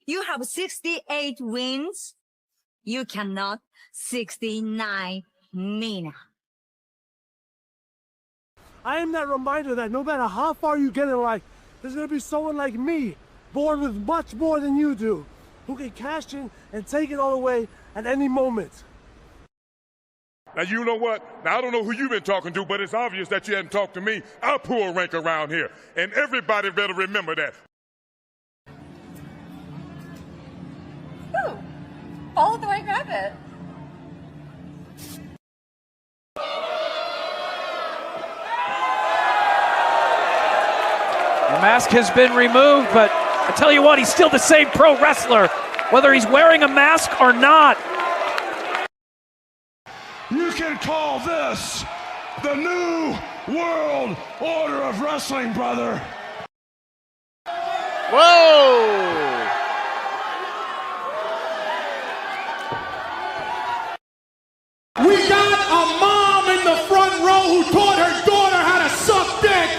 You have 68 wins. You cannot 69 Nina. I am that reminder that no matter how far you get in life, there's going to be someone like me, born with much more than you do, who can cash in and take it all away at any moment. Now, you know what? Now, I don't know who you've been talking to, but it's obvious that you hadn't talked to me. I pull rank around here, and everybody better remember that. Ooh, follow the white rabbit. The mask has been removed, but I tell you what, he's still the same pro wrestler, whether he's wearing a mask or not. You can call this the New World Order of Wrestling, brother. Whoa! We got a mom in the front row who taught her daughter how to suck dick.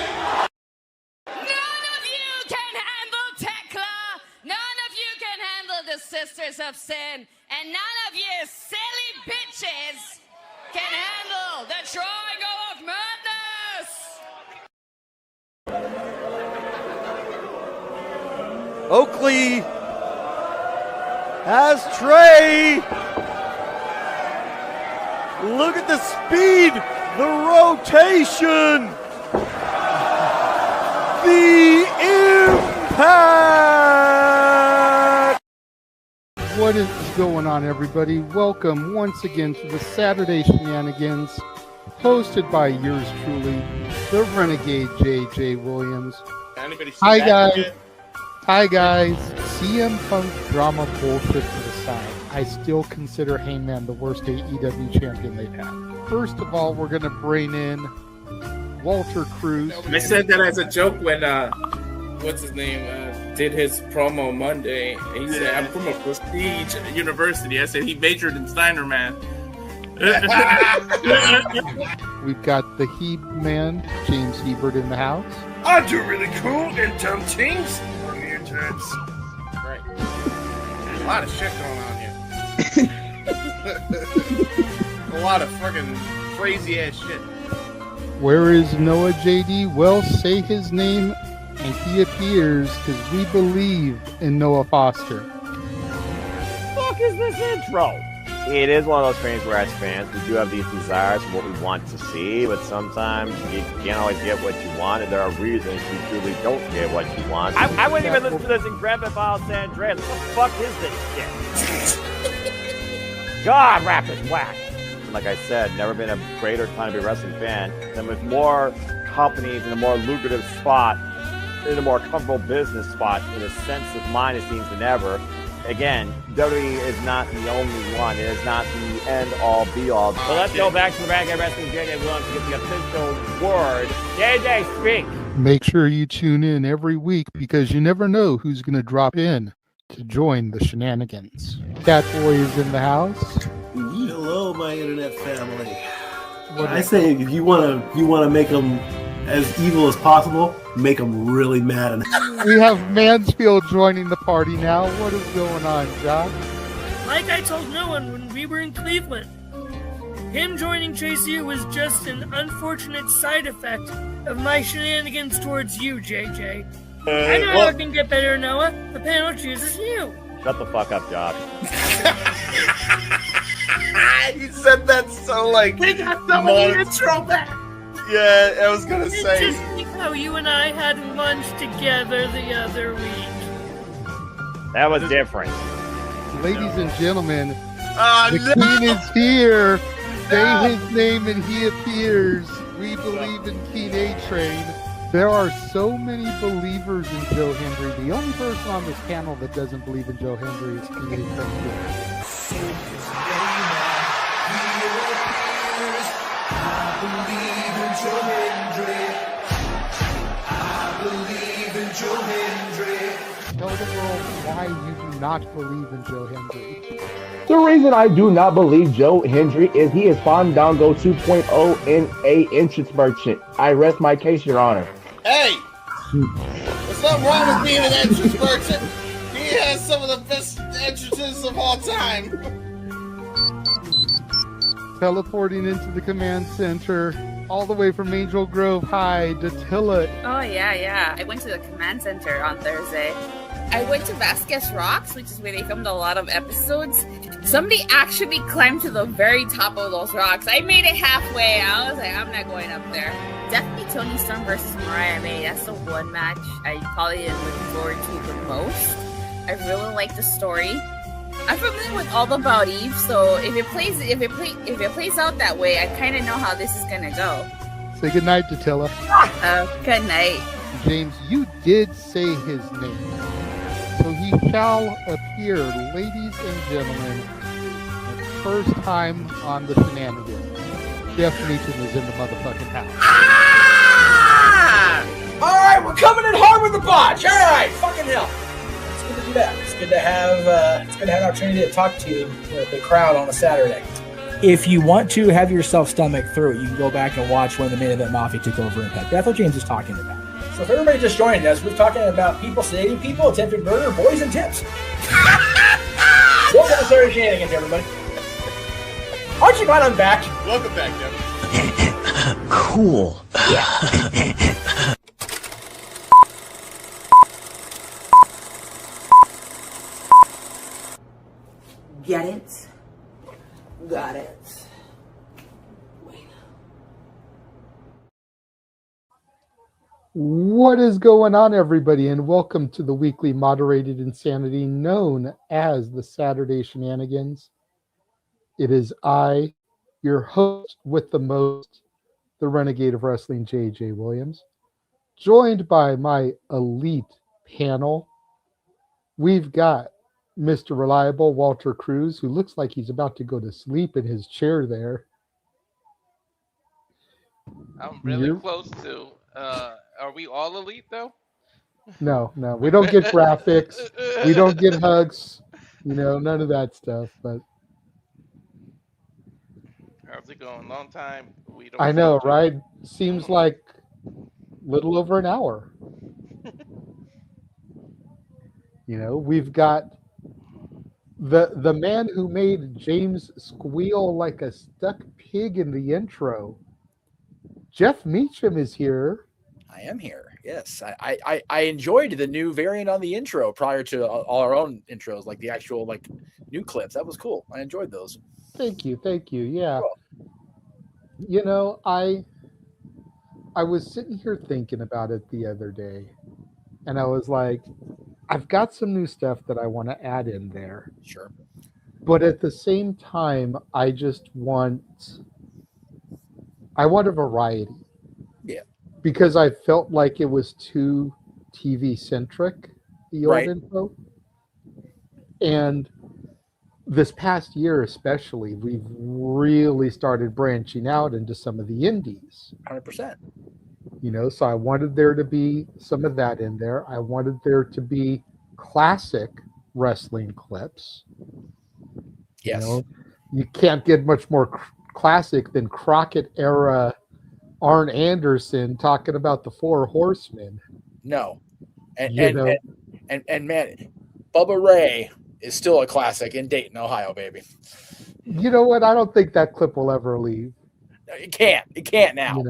None of you can handle Tekla. None of you can handle the Sisters of Sin. And none of you silly bitches can handle the Triangle of Madness. Oakley has Trey. Look at the speed, the rotation, the impact. What is going on, everybody? Welcome once again to the Saturday Shenanigans, hosted by yours truly, the Renegade JJ Williams. Hi guys. Hi guys. CM Punk drama bullshit to the side. I still consider Hangman the worst AEW champion they've had. First of all, we're going to bring in Walter Cruz. I said that as a joke when, what's his name, did his promo Monday. And he said, I'm from a prestige university. I said he majored in Steiner, man. We've got the Heb man, James Hebert, in the house. I do really cool in dumb things for mutants. Right. A lot of shit going on here. A lot of fucking crazy ass shit. Where is Noah JD? Well, say his name and he appears, because we believe in Noah Foster. Fuck is this intro? It is one of those things where as fans we do have these desires for what we want to see, but sometimes you can't always get what you want, and there are reasons you truly don't get what you want. I wouldn't even listen to this in Grand Theft Auto San Andreas. What the fuck is this shit? God, rap is whack. Like I said, never been a greater time to be a wrestling fan than with more companies in a more lucrative spot, in a more comfortable business spot, in a sense of mind, it seems, than ever. Again, WWE is not the only one. It is not the end-all, be-all. So let's go back to the Renegade Wrestling JJ Williams to get the official word. JJ, speak! Make sure you tune in every week, because you never know who's going to drop in to join the shenanigans. Catboy is in the house. Hello, my internet family. I say if you want to make them as evil as possible, make them really mad. We have Mansfield joining the party now. What is going on, Josh? Like I told no one when we were in Cleveland, him joining Chase U was just an unfortunate side effect of my shenanigans towards you, JJ. I know how it can get better, Noah. The panel chooses you. Shut the fuck up, Josh. You said that so like. We got some of the intro back. Yeah, I was gonna say. Just like how you and I had lunch together the other week. That was different. Ladies and gentlemen, the King is here. Say his name and he appears. We believe in King A-Train. There are so many believers in Joe Hendry. The only person on this panel that doesn't believe in Joe Hendry is King A-Train. Tell the world why you do not believe in Joe Hendry. The reason I do not believe Joe Hendry is he is Fandango 2.0 in a entrance merchant. I rest my case, Your Honor. Hey! There's something wrong with being an entrance merchant. He He has some of the best entrances of all time. Teleporting into the command center, all the way from Angel Grove High, Datilla. Oh, yeah. I went to the command center on Thursday. I went to Vasquez Rocks, which is where they filmed a lot of episodes. Somebody actually climbed to the very top of those rocks. I made it halfway. I was like, I'm not going up there. Definitely Toni Storm versus Mariah May. That's the one match I probably am looking forward to the most. I really like the story. I'm familiar with all about Eve, so if it plays out that way, I kind of know how this is gonna go. Say goodnight, Datilla. Good night. James, you did say his name. So he shall appear, ladies and gentlemen, the first time on the Shenanigans. Jeff Meacham is in the motherfucking house. Ah! All right, we're coming in hard with the botch. All right, fucking hell. It's good to be back. It's good to have an opportunity to talk to the crowd on a Saturday. If you want to have yourself stomach through it, you can go back and watch when the main event McAfee took over Impact. That's what James was talking about. So if everybody just joined us, we're talking about people sedating people, attempted murder, boys, and tips. Welcome to Saturday Shenanigans, everybody. Aren't you glad I'm back? Welcome back, Devin. Cool. Get it? Got it. What is going on, everybody, and welcome to the weekly moderated insanity known as the Saturday Shenanigans. It is I, your host with the most, the Renegade of Wrestling, JJ Williams, joined by my elite panel. We've got Mr. Reliable, Walter Cruz, who looks like he's about to go to sleep in his chair there. I'm really close to. Are we all elite, though? No, we don't get graphics. We don't get hugs. None of that stuff. But how's it going? Long time. I know, right? Seems like a little over an hour. We've got the man who made James squeal like a stuck pig in the intro. Jeff Meacham is here. I am here. Yes, I enjoyed the new variant on the intro prior to all our own intros, like the actual new clips. That was cool. I enjoyed those. Thank you. Yeah. Cool. I was sitting here thinking about it the other day, and I was like, I've got some new stuff that I want to add in there. Sure. But at the same time, I want a variety. Yeah. Because I felt like it was too TV centric, the old info. And this past year especially, we've really started branching out into some of the indies. 100%. So I wanted there to be some of that in there. I wanted there to be classic wrestling clips. Yes. You can't get much more classic than Crockett era Arn Anderson talking about the Four Horsemen. No. And man, Bubba Ray is still a classic in Dayton, Ohio, baby. You know what? I don't think that clip will ever leave. It can't now.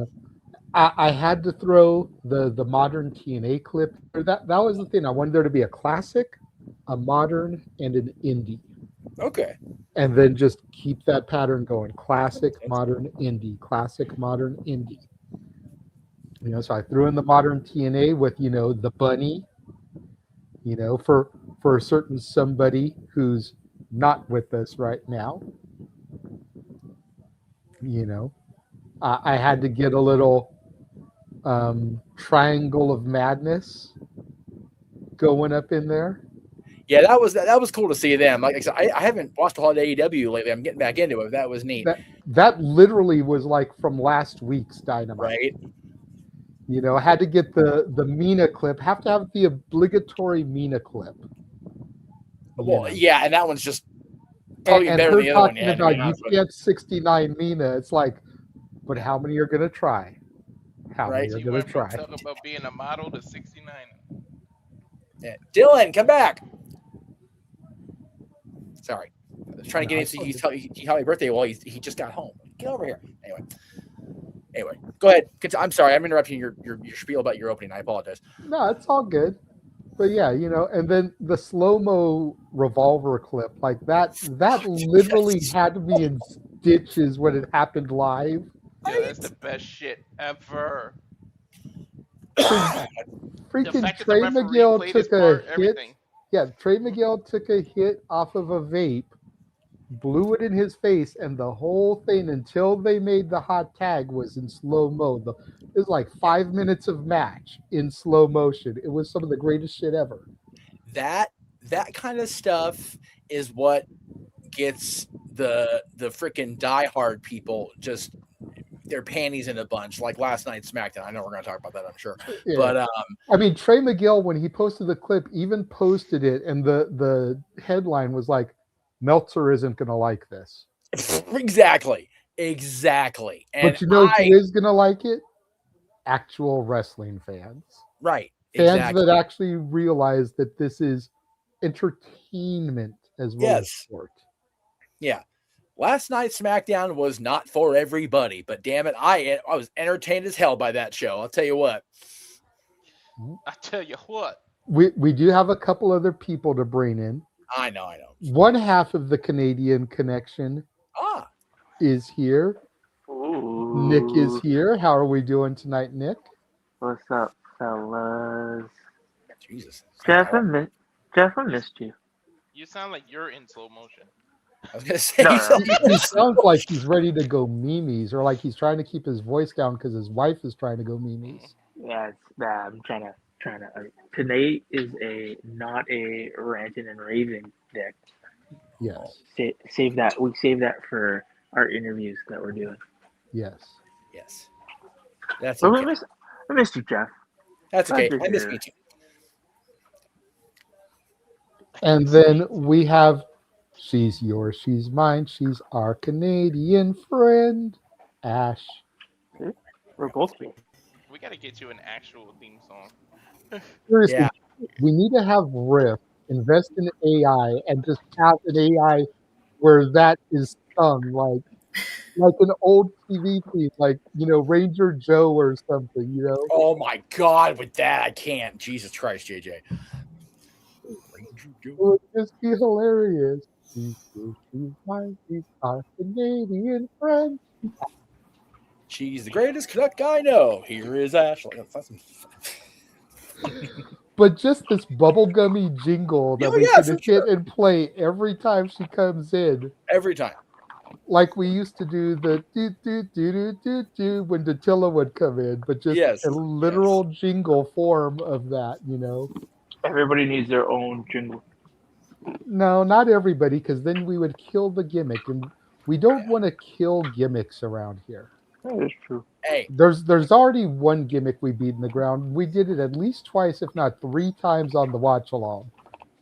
I had to throw the modern TNA clip. That was the thing. I wanted there to be a classic, a modern, and an indie. Okay. And then just keep that pattern going. Classic, modern, indie. Classic, modern, indie. So I threw in the modern TNA with, the bunny, for a certain somebody who's not with us right now. I had to get a little Triangle of Madness going up in there. Yeah, that was cool to see them. Like I said, I haven't watched a whole AEW lately. I'm getting back into it. That was neat. That literally was like from last week's Dynamite. Right. I had to get the Mina clip. Have to have the obligatory Mina clip. Well, yeah, and that one's just probably and better than the other one. About you can't 69 Mina. It's like, but how many are going to try? How many are going to try? Talk about being a model to 69. Yeah. Dylan, come back. Sorry. I was trying to get in so you tell me happy birthday. Well, he just got home. Get over here. Anyway, go ahead. I'm sorry. I'm interrupting your spiel about your opening. I apologize. No, it's all good. But yeah, and then the slow-mo revolver clip, like that literally had to be in stitches when it happened live. Yeah, that's the best shit ever. Freaking Trey Miguel took a hit. Yeah, Trey Miguel took a hit off of a vape, blew it in his face, and the whole thing until they made the hot tag was in slow-mo. It was like 5 minutes of match in slow motion. It was some of the greatest shit ever. That kind of stuff is what gets the freaking diehard people just their panties in a bunch, like last night's SmackDown. I know we're going to talk about that, I'm sure. Yeah. But I mean, Trey Miguel, when he posted the clip, even posted it, and the headline was like, "Meltzer isn't going to like this." Exactly. And but who is going to like it? Actual wrestling fans. Right. Fans that actually realize that this is entertainment as well as sport. Yeah. Last night's SmackDown was not for everybody, but damn it, I was entertained as hell by that show. I'll tell you what. We do have a couple other people to bring in. I know. One half of the Canadian connection is here. Ooh. Nick is here. How are we doing tonight, Nick? What's up, fellas? Jesus. Jeff, I missed you. You sound like you're in slow motion. I was going to say. He sounds like he's ready to go memes, or like he's trying to keep his voice down because his wife is trying to go memes. Yeah, it's bad. I'm trying to. Tonight is not a ranting and raving deck. Yes. Save that. We save that for our interviews that we're doing. Yes. That's okay. I missed you, Jeff. That's okay. I missed me too. And then we have, she's yours, she's mine, she's our Canadian friend, Ash. We're both here. We gotta get you an actual theme song. Seriously, we need to have Riff invest in AI and just have an AI where that is sung like an old TV theme, like Ranger Joe or something, Oh my God, with that I can't. Jesus Christ, JJ. It would just be hilarious. She's our Canadian friend. She's the greatest Canuck I know. Here is Ashley. But just this bubblegummy jingle that we can hit and play every time she comes in. Every time. Like we used to do the do when Datilla would come in, but just a literal jingle form of that, Everybody needs their own jingle. No, not everybody, because then we would kill the gimmick, and we don't want to kill gimmicks around here. That is true. Hey, there's already one gimmick we beat in the ground. We did it at least twice, if not 3 times, on the watch along.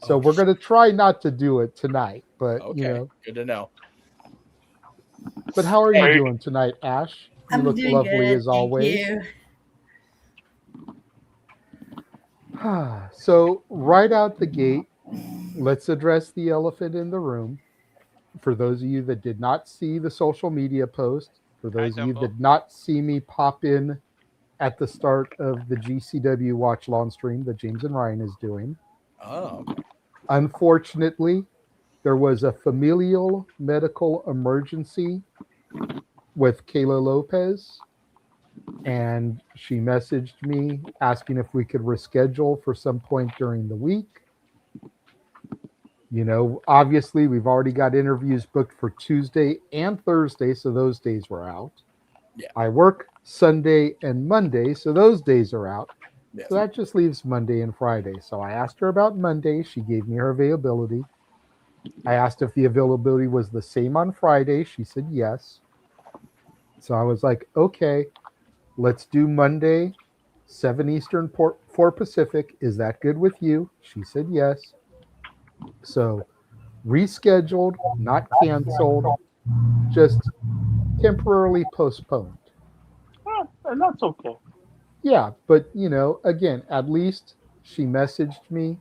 So we're going to try not to do it tonight, but good to know. But how are you doing tonight, Ash? You look doing lovely good. as always. Thank you. So right out the gate, let's address the elephant in the room. For those of you that did not see the social media post, for those of you that did not see me pop in at the start of the GCW Watch Long stream that James and Ryan is doing. Oh. Unfortunately, there was a familial medical emergency with Kayla Lopez, and she messaged me asking if we could reschedule for some point during the week. Obviously, we've already got interviews booked for Tuesday and Thursday, so those days were out. Yeah. I work Sunday and Monday, so those days are out. Yes. So that just leaves Monday and Friday. So I asked her about Monday. She gave me her availability. I asked if the availability was the same on Friday. She said yes. So I was like, okay, let's do Monday, 7 Eastern, 4 Pacific. Is that good with you? She said yes. So rescheduled, not canceled, just temporarily postponed. And that's okay. Yeah, but again, at least she messaged me,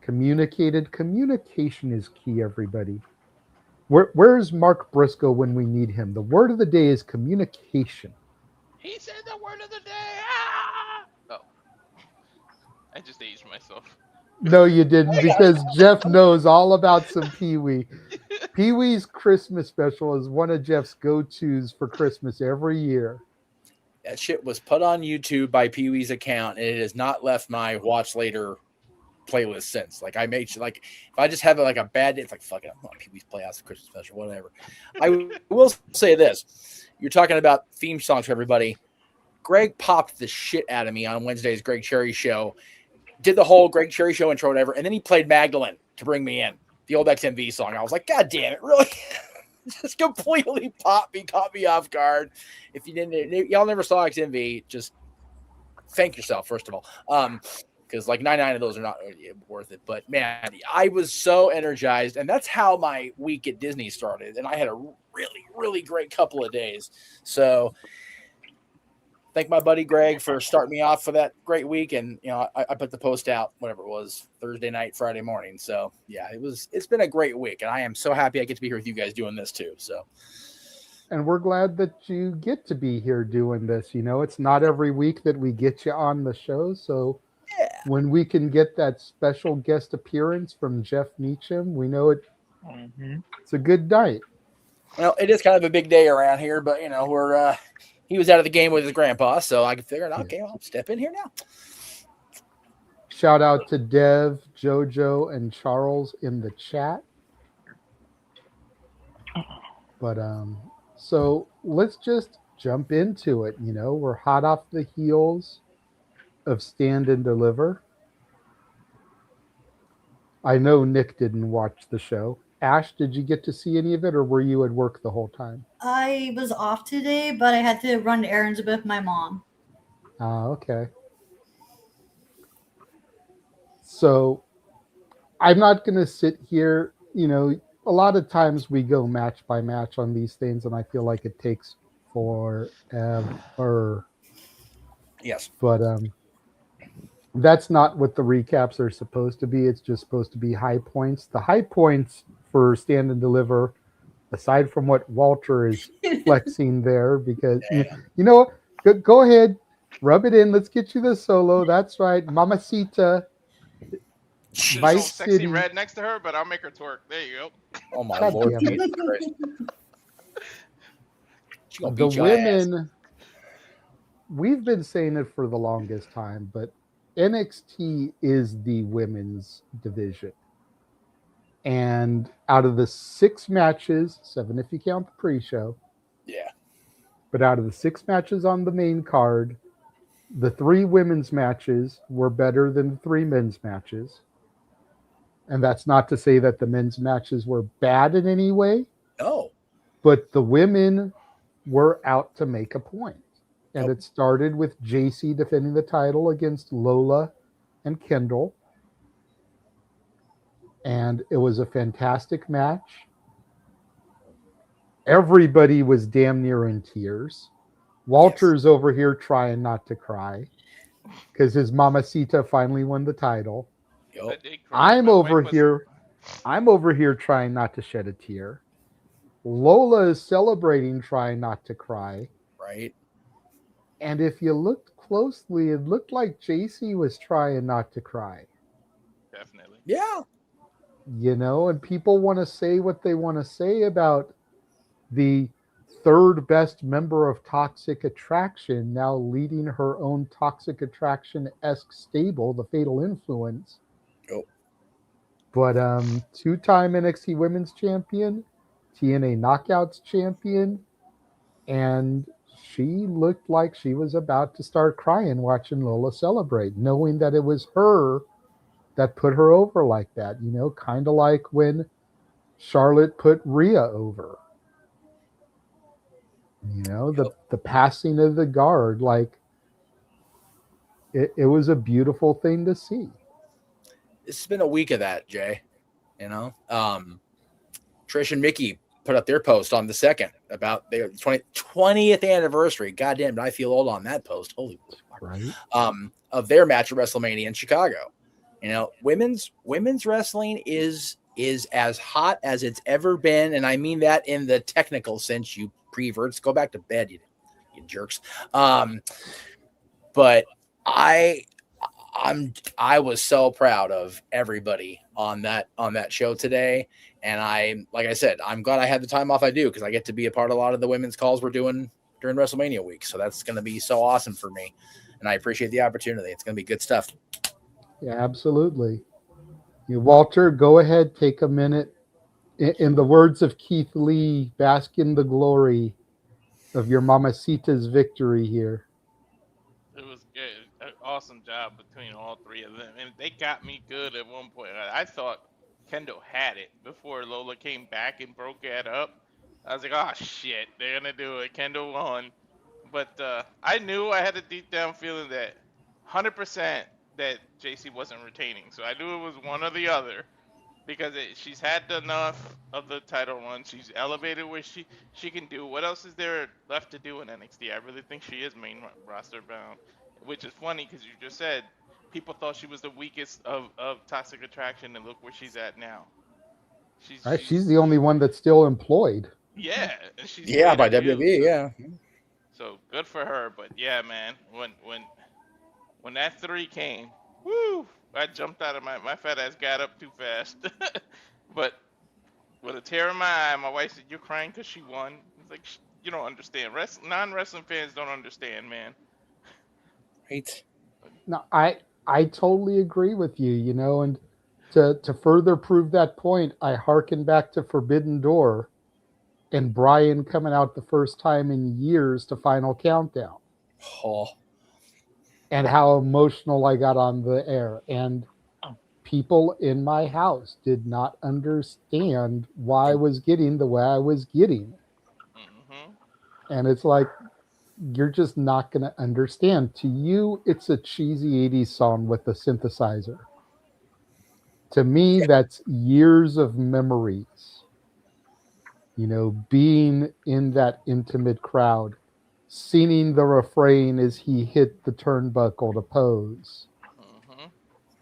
communicated. Communication is key, everybody. Where's Mark Briscoe when we need him? The word of the day is communication. He said the word of the day. Ah! Oh, I just aged myself. No, you didn't, because Jeff knows all about some Pee-wee. Pee-wee's Christmas special is one of Jeff's go-tos for Christmas every year. That shit was put on YouTube by Pee-wee's account, and it has not left my watch later playlist since. Like, I made like if I just have like a bad day, it's like fuck it, I'm on Pee-wee's Playhouse Christmas special, whatever. I will say this: you're talking about theme songs for everybody. Greg popped the shit out of me on Wednesday's Greg Cherry show. Did the whole Greg Cherry show intro, whatever, and then he played Magdalene to bring me in, the old XMV song. I was like, God damn it, really? Just completely caught me off guard. If you didn't, y'all never saw XMV, just thank yourself, first of all. Because like 99 of those are not worth it. But man, I was so energized, and that's how my week at Disney started. And I had a really, really great couple of days. So thank my buddy Greg for starting me off for that great week. And I put the post out, whatever it was, Thursday night, Friday morning. So yeah, it's been a great week, and I am so happy I get to be here with you guys doing this too. So. And we're glad that you get to be here doing this. It's not every week that we get you on the show. So when we can get that special guest appearance from Jeff Meacham, we know it's a good night. Well, it is kind of a big day around here, but we're he was out of the game with his grandpa, so I figured, okay, I'll step in here now. Shout out to Dev, Jojo, and Charles in the chat. But so let's just jump into it. We're hot off the heels of Stand and Deliver. I know Nick didn't watch the show. Ash, did you get to see any of it, or were you at work the whole time? I was off today, but I had to run errands with my mom. Okay. So I'm not going to sit here. A lot of times we go match by match on these things, and I feel like it takes forever. Yes. But that's not what the recaps are supposed to be. It's just supposed to be high points. The high points for Stand and Deliver, aside from what Walter is flexing there, because go ahead, rub it in. Let's get you the solo. That's right, Mamacita. She's so sexy red next to her, but I'll make her twerk. There you go. Oh my Lord. The women, we've been saying it for the longest time, but NXT is the women's division. And out of the 6 matches, 7 if you count the pre-show. Yeah. But out of the 6 matches on the main card, the 3 women's matches were better than the 3 men's matches. And that's not to say that the men's matches were bad in any way. No. But the women were out to make a point. And it started with JC defending the title against Lola and Kendall. And it was a fantastic match. Everybody was damn near in tears. Walter's over here trying not to cry because his Mamacita finally won the title. I'm over here trying not to shed a tear. Lola is celebrating, trying not to cry. Right. And if you looked closely, it looked like JC was trying not to cry. Definitely. Yeah. And people want to say what they want to say about the 3rd best member of Toxic Attraction now leading her own Toxic Attraction-esque stable, the Fatal Influence. But 2-time NXT Women's Champion, TNA Knockouts Champion, and she looked like she was about to start crying watching Lola celebrate, knowing that it was her that put her over like that. Kind of like when Charlotte put Rhea over. The passing of the guard, like it was a beautiful thing to see. It's been a week of that, Jay. Trish and Mickey put up their post on the 2nd about their 20th anniversary. God damn, I feel old on that post. Holy right. Of their match at WrestleMania in Chicago. Women's wrestling is is as hot as it's ever been, and I mean that in the technical sense. You preverts, go back to bed, you jerks. But I was so proud of everybody on that show today, and like I said, I'm glad I had the time off I do, because I get to be a part of a lot of the women's calls we're doing during WrestleMania week. So that's going to be so awesome for me, and I appreciate the opportunity. It's going to be good stuff. Yeah, absolutely. Walter, go ahead, take a minute. In the words of Keith Lee, bask in the glory of your Mamacita's victory here. It was good. An awesome job between all three of them. And they got me good at one point. I thought Kendall had it before Lola came back and broke that up. I was like, oh, shit, they're going to do it. Kendall won. But I knew I had a deep down feeling that 100% that JC wasn't retaining. So I knew it was one or the other, because she's had enough of the title run. She's elevated where she can do. What else is there left to do in NXT? I really think she is main roster bound, which is funny because you just said people thought she was the weakest of Toxic Attraction, and look where she's at now. She's the only one that's still employed. Yeah, and she's by WWE. Yeah. So good for her. But yeah, man, when that 3 came, woo! I jumped out of my fat ass got up too fast. But with a tear in my eye, my wife said, "You're crying because she won." It's like, you don't understand. Non-wrestling fans don't understand, man. Right. No, I totally agree with you, and to further prove that point, I hearken back to Forbidden Door and Brian coming out the first time in years to Final Countdown. Oh. And how emotional I got on the air. And people in my house did not understand why I was getting the way I was getting. Mm-hmm. And it's like, you're just not going to understand. To you, it's a cheesy 80s song with a synthesizer. To me, that's years of memories. Being in that intimate crowd, singing the refrain as he hit the turnbuckle to pose.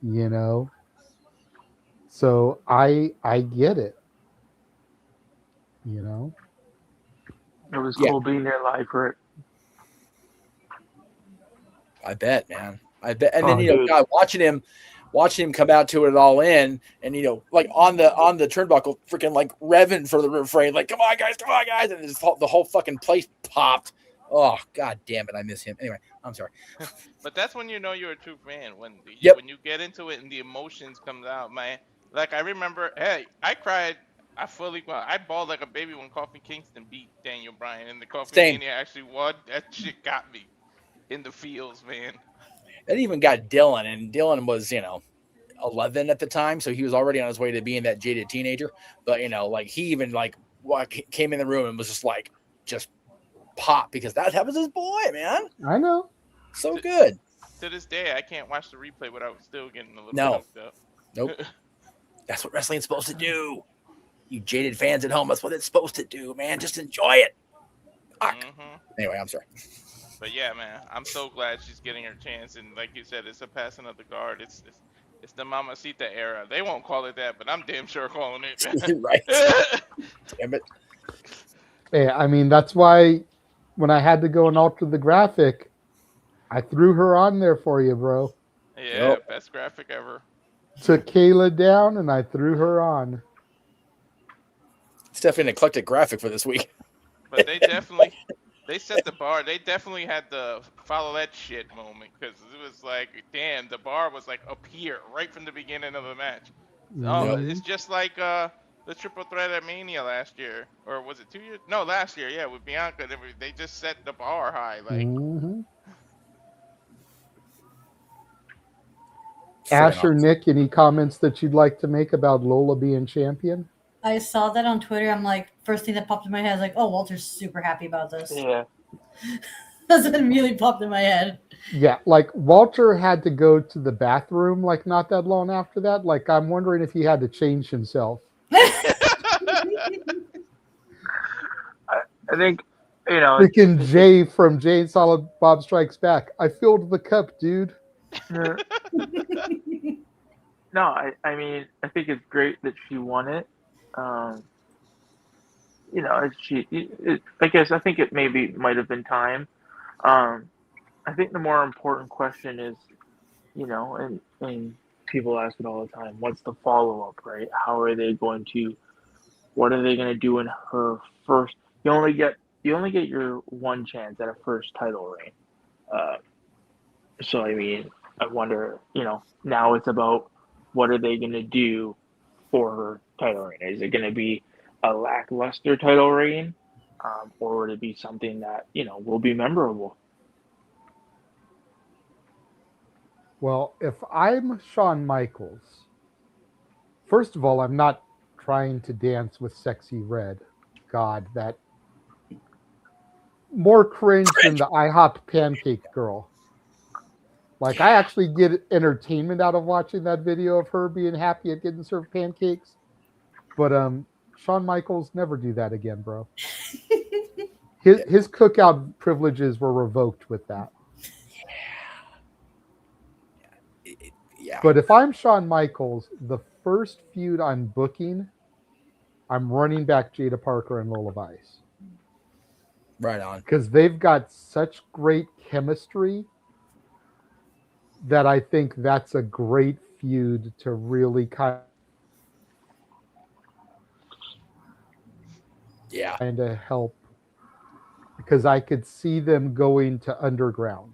Mm-hmm. So I get it. It was cool being there live for it. I bet, man. I bet. And then God, watching him come out to it all in, and like on the turnbuckle, freaking like revving for the refrain, like come on guys, and the whole fucking place popped. Oh, God damn it. I miss him. Anyway, I'm sorry. But that's when you know you're a true fan. When you get into it and the emotions comes out, man. Like, I remember, hey, I cried. I bawled like a baby when Kofi Kingston beat Daniel Bryan. And the Kofi Mania actually won. That shit got me in the feels, man. It even got Dylan. And Dylan was, 11 at the time. So he was already on his way to being that jaded teenager. But, like, he even, like, came in the room and was just pop, because that was his boy, man. I know. So good. To this day, I can't watch the replay without still getting a little bit up. Nope. That's what wrestling's supposed to do. You jaded fans at home, that's what it's supposed to do, man. Just enjoy it. Mm-hmm. Anyway, I'm sorry. But yeah, man, I'm so glad she's getting her chance. And like you said, it's a passing of the guard. It's the Mamacita era. They won't call it that, but I'm damn sure calling it. Right. Damn it. Yeah, I mean, that's why when I had to go and alter the graphic, I threw her on there for you, bro. Yeah, best graphic ever. Took Kayla down and I threw her on. It's definitely an eclectic graphic for this week. But they set the bar. They definitely had the follow that shit moment, because it was like, damn, the bar was like up here right from the beginning of the match. It's just like the triple threat at Mania last year, or was it 2 years? No, last year, yeah, with Bianca. They just set the bar high, like. Mm-hmm. Asher, Nick, any comments that you'd like to make about Lola being champion? I saw that on Twitter. I'm like, first thing that popped in my head is like, oh, Walter's super happy about this. Yeah. That's what immediately popped in my head. Yeah, like Walter had to go to the bathroom like not that long after that. Like, I'm wondering if he had to change himself. I think, Freaking Jay from Jay and Silent Bob Strikes Back. I filled the cup, dude. Yeah. No, I mean, I think it's great that she won it. You know, I guess I think it might have been time. I think the more important question is, you know, and people ask it all the time, what's the follow up, right? What are they going to do in her first? You only get your one chance at a first title reign. So I mean, I wonder, you know, now it's about what are they going to do for her title reign? Is it going to be a lackluster title reign, or would it be something that, you know, will be memorable? Well, if I'm Shawn Michaels, first of all, I'm not trying to dance with Sexy Red. God, that more cringe than the IHOP pancake girl. Like, I actually get entertainment out of watching that video of her being happy at getting served pancakes. But Shawn Michaels, never do that again, bro. His cookout privileges were revoked with that. Yeah. But if I'm Shawn Michaels, the first feud I'm booking, I'm running back Jada Parker and Lola Vice. Right on. Because they've got such great chemistry that I think that's a great feud to really kind of help. Because I could see them going to Underground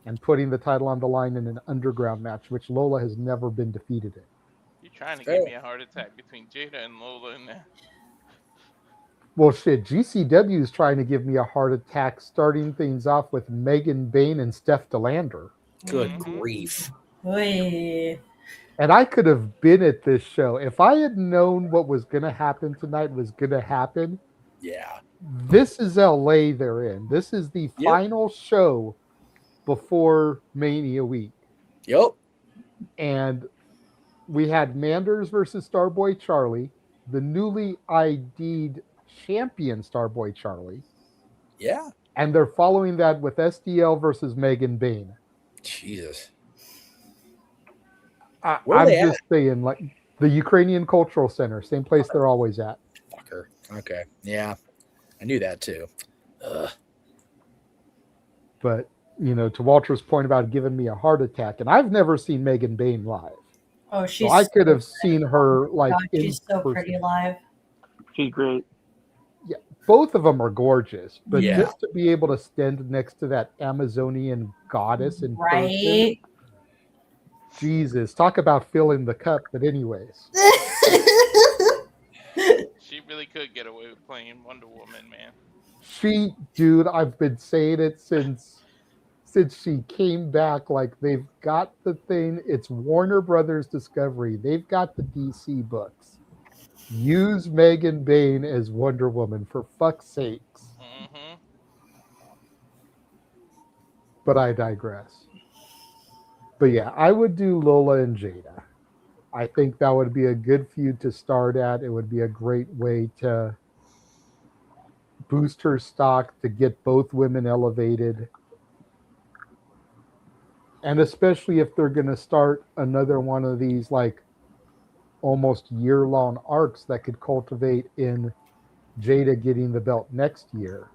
and putting the title on the line in an Underground match, which Lola has never been defeated in. You're trying to give me a heart attack between Jada and Lola in there. Well, shit, GCW is trying to give me a heart attack, starting things off with Megan Bayne and Steph DeLander. Good grief. Oy. And I could have been at this show. If I had known what was going to happen tonight was going to happen. Yeah. This is LA they're in. This is the final show before Mania week. Yep. And we had Manders versus Starboy Charlie, the newly ID'd champion Starboy Charlie. Yeah. And they're following that with SDL versus Megan Bayne. Jesus. I'm just saying, like, the Ukrainian Cultural Center, same place they're always at. Fucker. Okay. Yeah. I knew that too. Ugh. But, you know, to Walter's point about giving me a heart attack, and I've never seen Megan Bayne live. Oh, she's so I could have seen her, like, God, in she's so person. pretty live. She's great. Yeah, both of them are gorgeous, but Yeah. just to be able to stand next to that Amazonian goddess in person, Right. Jesus, talk about filling the cup. But anyways, She really could get away with playing Wonder Woman, man. dude, I've been saying it since she came back. Like, they've got the thing. It's Warner Brothers Discovery. They've got the DC books. Use Megan Bayne as Wonder Woman, for fuck's sakes. Mm-hmm. But I digress. But yeah, I would do Lola and Jada. I think that would be a good feud to start at. It would be a great way to boost her stock, to get both women elevated. And especially if they're going to start another one of these, like, almost year-long arcs that could cultivate in Jada getting the belt next year.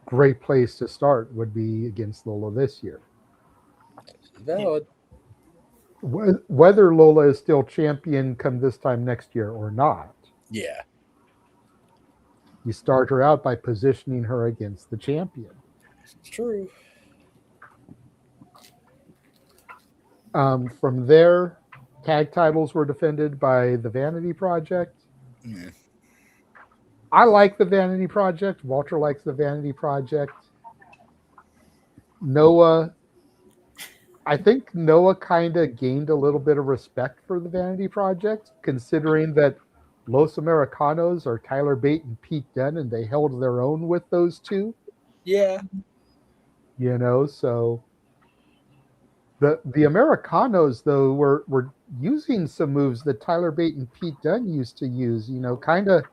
Great place to start would be against Lola this year. Valid. Whether Lola is still champion come this time next year or not, Yeah. you start her out by positioning her against the champion. It's true. From there, tag titles were defended by the Vanity Project. Yeah. I like the Vanity Project. Walter likes the Vanity Project. Noah, I think Noah kind of gained a little bit of respect for the Vanity Project, considering that Los Americanos are Tyler Bate and Pete Dunne, and they held their own with those two. Yeah. You know, so the Americanos, though, were using some moves that Tyler Bate and Pete Dunne used to use, you know, kind of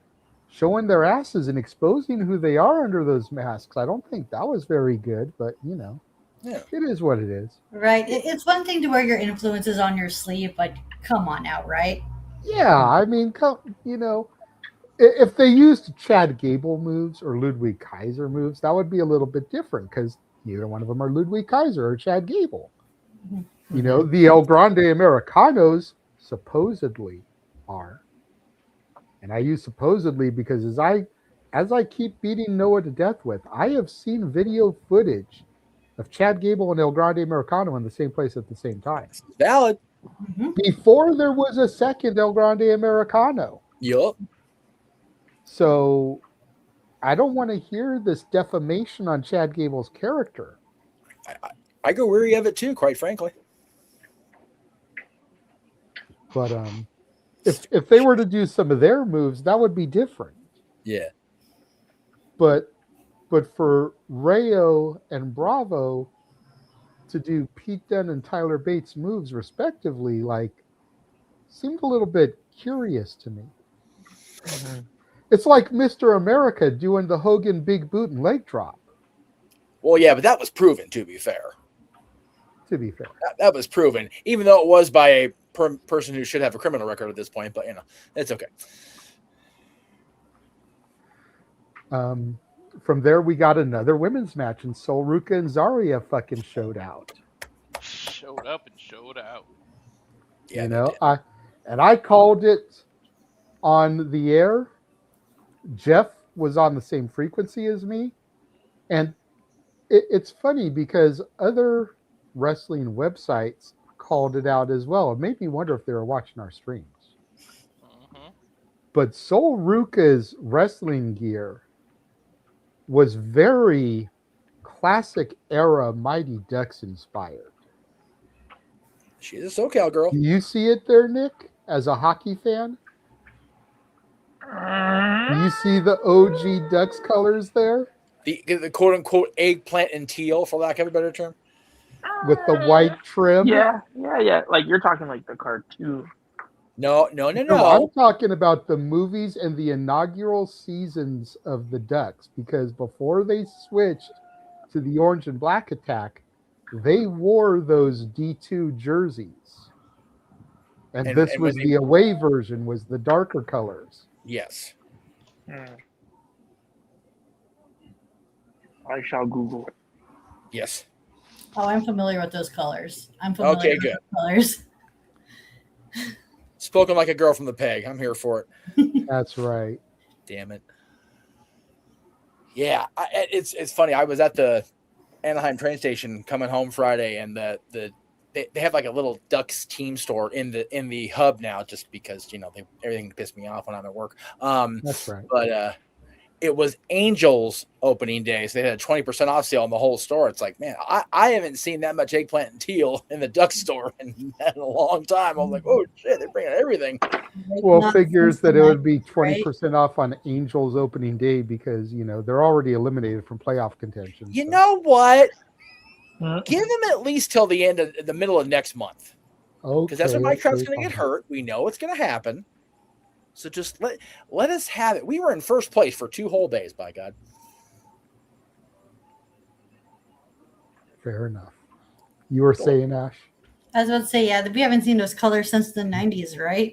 showing their asses and exposing who they are under those masks. I don't think that was very good, but, you know. It is what it is. Right. It's one thing to wear your influences on your sleeve, but come on now, right? Yeah, I mean, if they used Chad Gable moves or Ludwig Kaiser moves, that would be a little bit different because neither one of them are Ludwig Kaiser or Chad Gable. The El Grande Americanos supposedly are. And I use supposedly because as I keep beating Noah to death with, I have seen video footage of Chad Gable and El Grande Americano in the same place at the same time. Valid. Before there was a second El Grande Americano. Yup. So I don't want to hear this defamation on Chad Gable's character. I go weary of it too, quite frankly. But if they were to do some of their moves, that would be different. Yeah. But for Rayo and Bravo to do Pete Dunne and Tyler Bates moves respectively, seemed a little bit curious to me. It's like Mr. America doing the Hogan big boot and leg drop. Well, yeah, but that was proven, to be fair. That was proven, even though it was by a person who should have a criminal record at this point, but, it's okay. From there, we got another women's match, and Sol Ruca and Zarya fucking showed out. Showed up and showed out. Yeah, I called it on the air. Jeff was on the same frequency as me, and it's funny because other wrestling websites called it out as well. It made me wonder if they were watching our streams. But Sol Ruca's wrestling gear was very classic era Mighty Ducks inspired. She's a SoCal girl. Do you see it there, Nick, as a hockey fan? Do you see the OG Ducks colors there? The quote-unquote eggplant and teal, for lack of a better term? With the white trim? Yeah. Like, you're talking like the cartoon. No. I'm talking about the movies and the inaugural seasons of the Ducks, because before they switched to the orange and black attack, they wore those D2 jerseys. And this was the away version, was the darker colors. Yes. I shall Google. Yes. Oh, I'm familiar with those colors. Okay, good. Colors. Spoken like a girl from the peg. I'm here for it. That's right. Damn it. Yeah, it's funny. I was at the Anaheim train station coming home Friday, and they have like a little Ducks team store in the hub now, just because everything pissed me off when I'm at work. That's right. But it was Angels opening day, so they had a 20% off sale on the whole store. It's like, man, I haven't seen that much eggplant and teal in the Duck store in a long time. I was like, oh shit, they're bringing everything. Well, figures that it would be 20% off on Angels opening day because they're already eliminated from playoff contention. You know what? Give them at least till the end of the middle of next month. Okay. Because that's when Mike Trout's going to get hurt. We know it's going to happen. So just let us have it. We were in first place for 2 whole days, by God. Fair enough. You were saying, Ash? I was about to say, we haven't seen those colors since the 90s, right?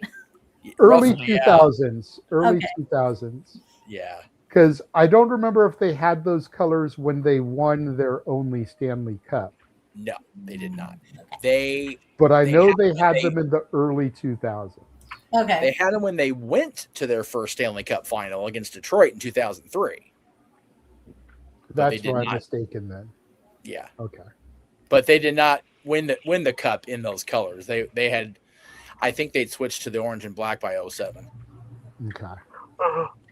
Early 2000s. Early 2000s. Yeah. Because I don't remember if they had those colors when they won their only Stanley Cup. No, they did not. But I know they had them in the early 2000s. Okay. They had them when they went to their first Stanley Cup final against Detroit in 2003. That's where I'm mistaken then. Yeah. Okay. But they did not win the cup in those colors. They had, I think they'd switched to the orange and black by 2007. Okay.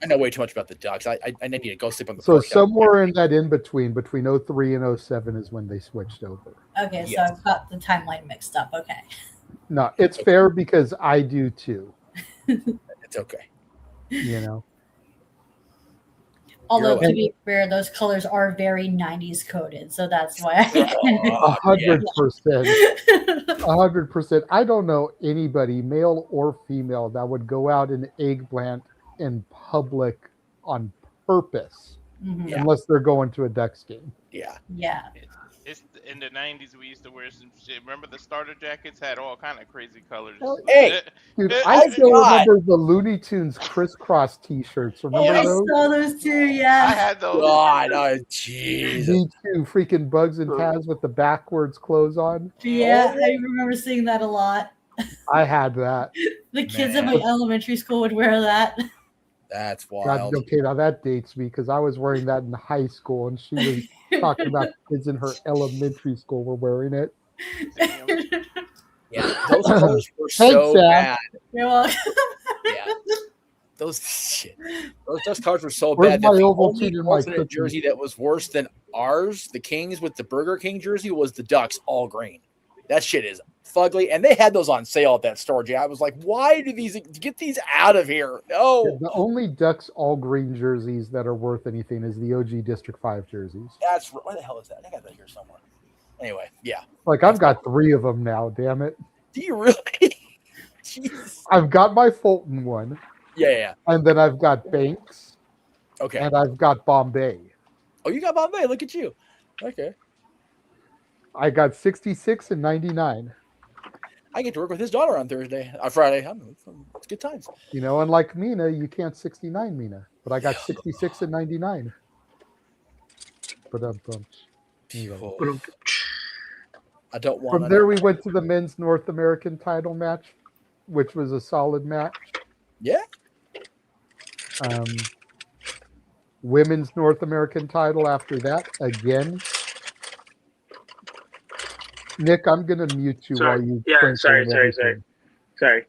I know way too much about the Ducks. I need to go sleep on the So porch. somewhere in that in between 03 and 07 is when they switched over. Okay, so I've got the timeline mixed up. Okay. No, it's fair because I do too. It's okay. Although, to be fair, those colors are very 90s coded, so that's why I 100%. 100%. I don't know anybody, male or female, that would go out in eggplant in public on purpose, unless they're going to a Ducks game. Yeah. Yeah. It's in the 90s. We used to wear some shit. Remember the starter jackets had all kind of crazy colors. Hey, Dude, I still remember the Looney Tunes crisscross T-shirts. Remember I those? saw those too. Yeah. I had those. God, oh, Jesus. Me too. Freaking Bugs and Taz with the backwards clothes on. Yeah, I remember seeing that a lot. I had that. The kids at my elementary school would wear that. That's God, wild. okay, now that dates me because I was wearing that in high school, and she was talking about kids in her elementary school were wearing it. Yeah, those colors were Thanks, so Sam. bad. You're welcome. Yeah, those colors were so Where's bad that my the Ovaltine only and my alternate cookie? jersey that was worse than ours, the Kings with the Burger King jersey, was the Ducks all green. That shit is fugly, and they had those on sale at that store. Jay, I was like, why do these get these out of here? No, The only Ducks all green jerseys that are worth anything is the OG District 5 jerseys. that's where the hell is that? I got that here somewhere. Anyway, yeah. Like, I've got 3 of them now, damn it. Do you really? Jeez. I've got my Fulton one. Yeah. And then I've got Banks. Okay. And I've got Bombay. Oh, you got Bombay. Look at you. Okay. I got 66 and 99. I get to work with his daughter on Friday. It's good times. You know, unlike Mina, you can't 69 Mina. But I got 66 and 99. I don't want From there, we went to the men's North American title match, which was a solid match. Yeah. Women's North American title after that, again. Nick, I'm going to mute you while you... Sorry.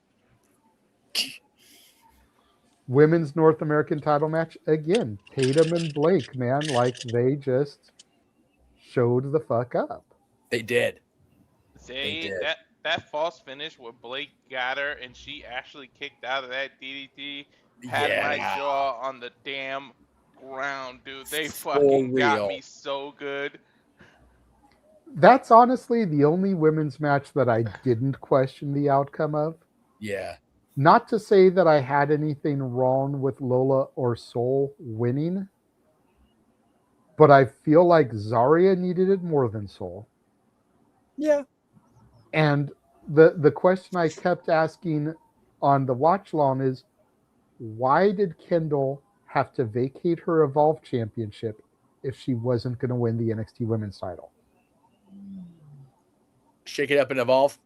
Women's North American title match, again. Tatum and Blake, man, like they just showed the fuck up. They did. See, that false finish where Blake got her and she actually kicked out of that DDT had my jaw on the damn ground, dude. They fucking got me so good. That's honestly the only women's match that I didn't question the outcome of. Yeah. Not to say that I had anything wrong with Lola or Soul winning, but I feel like Zarya needed it more than Soul. Yeah. And the question I kept asking on the watch long is, why did Kendall have to vacate her Evolve Championship if she wasn't going to win the NXT Women's title? Shake it up and Evolve.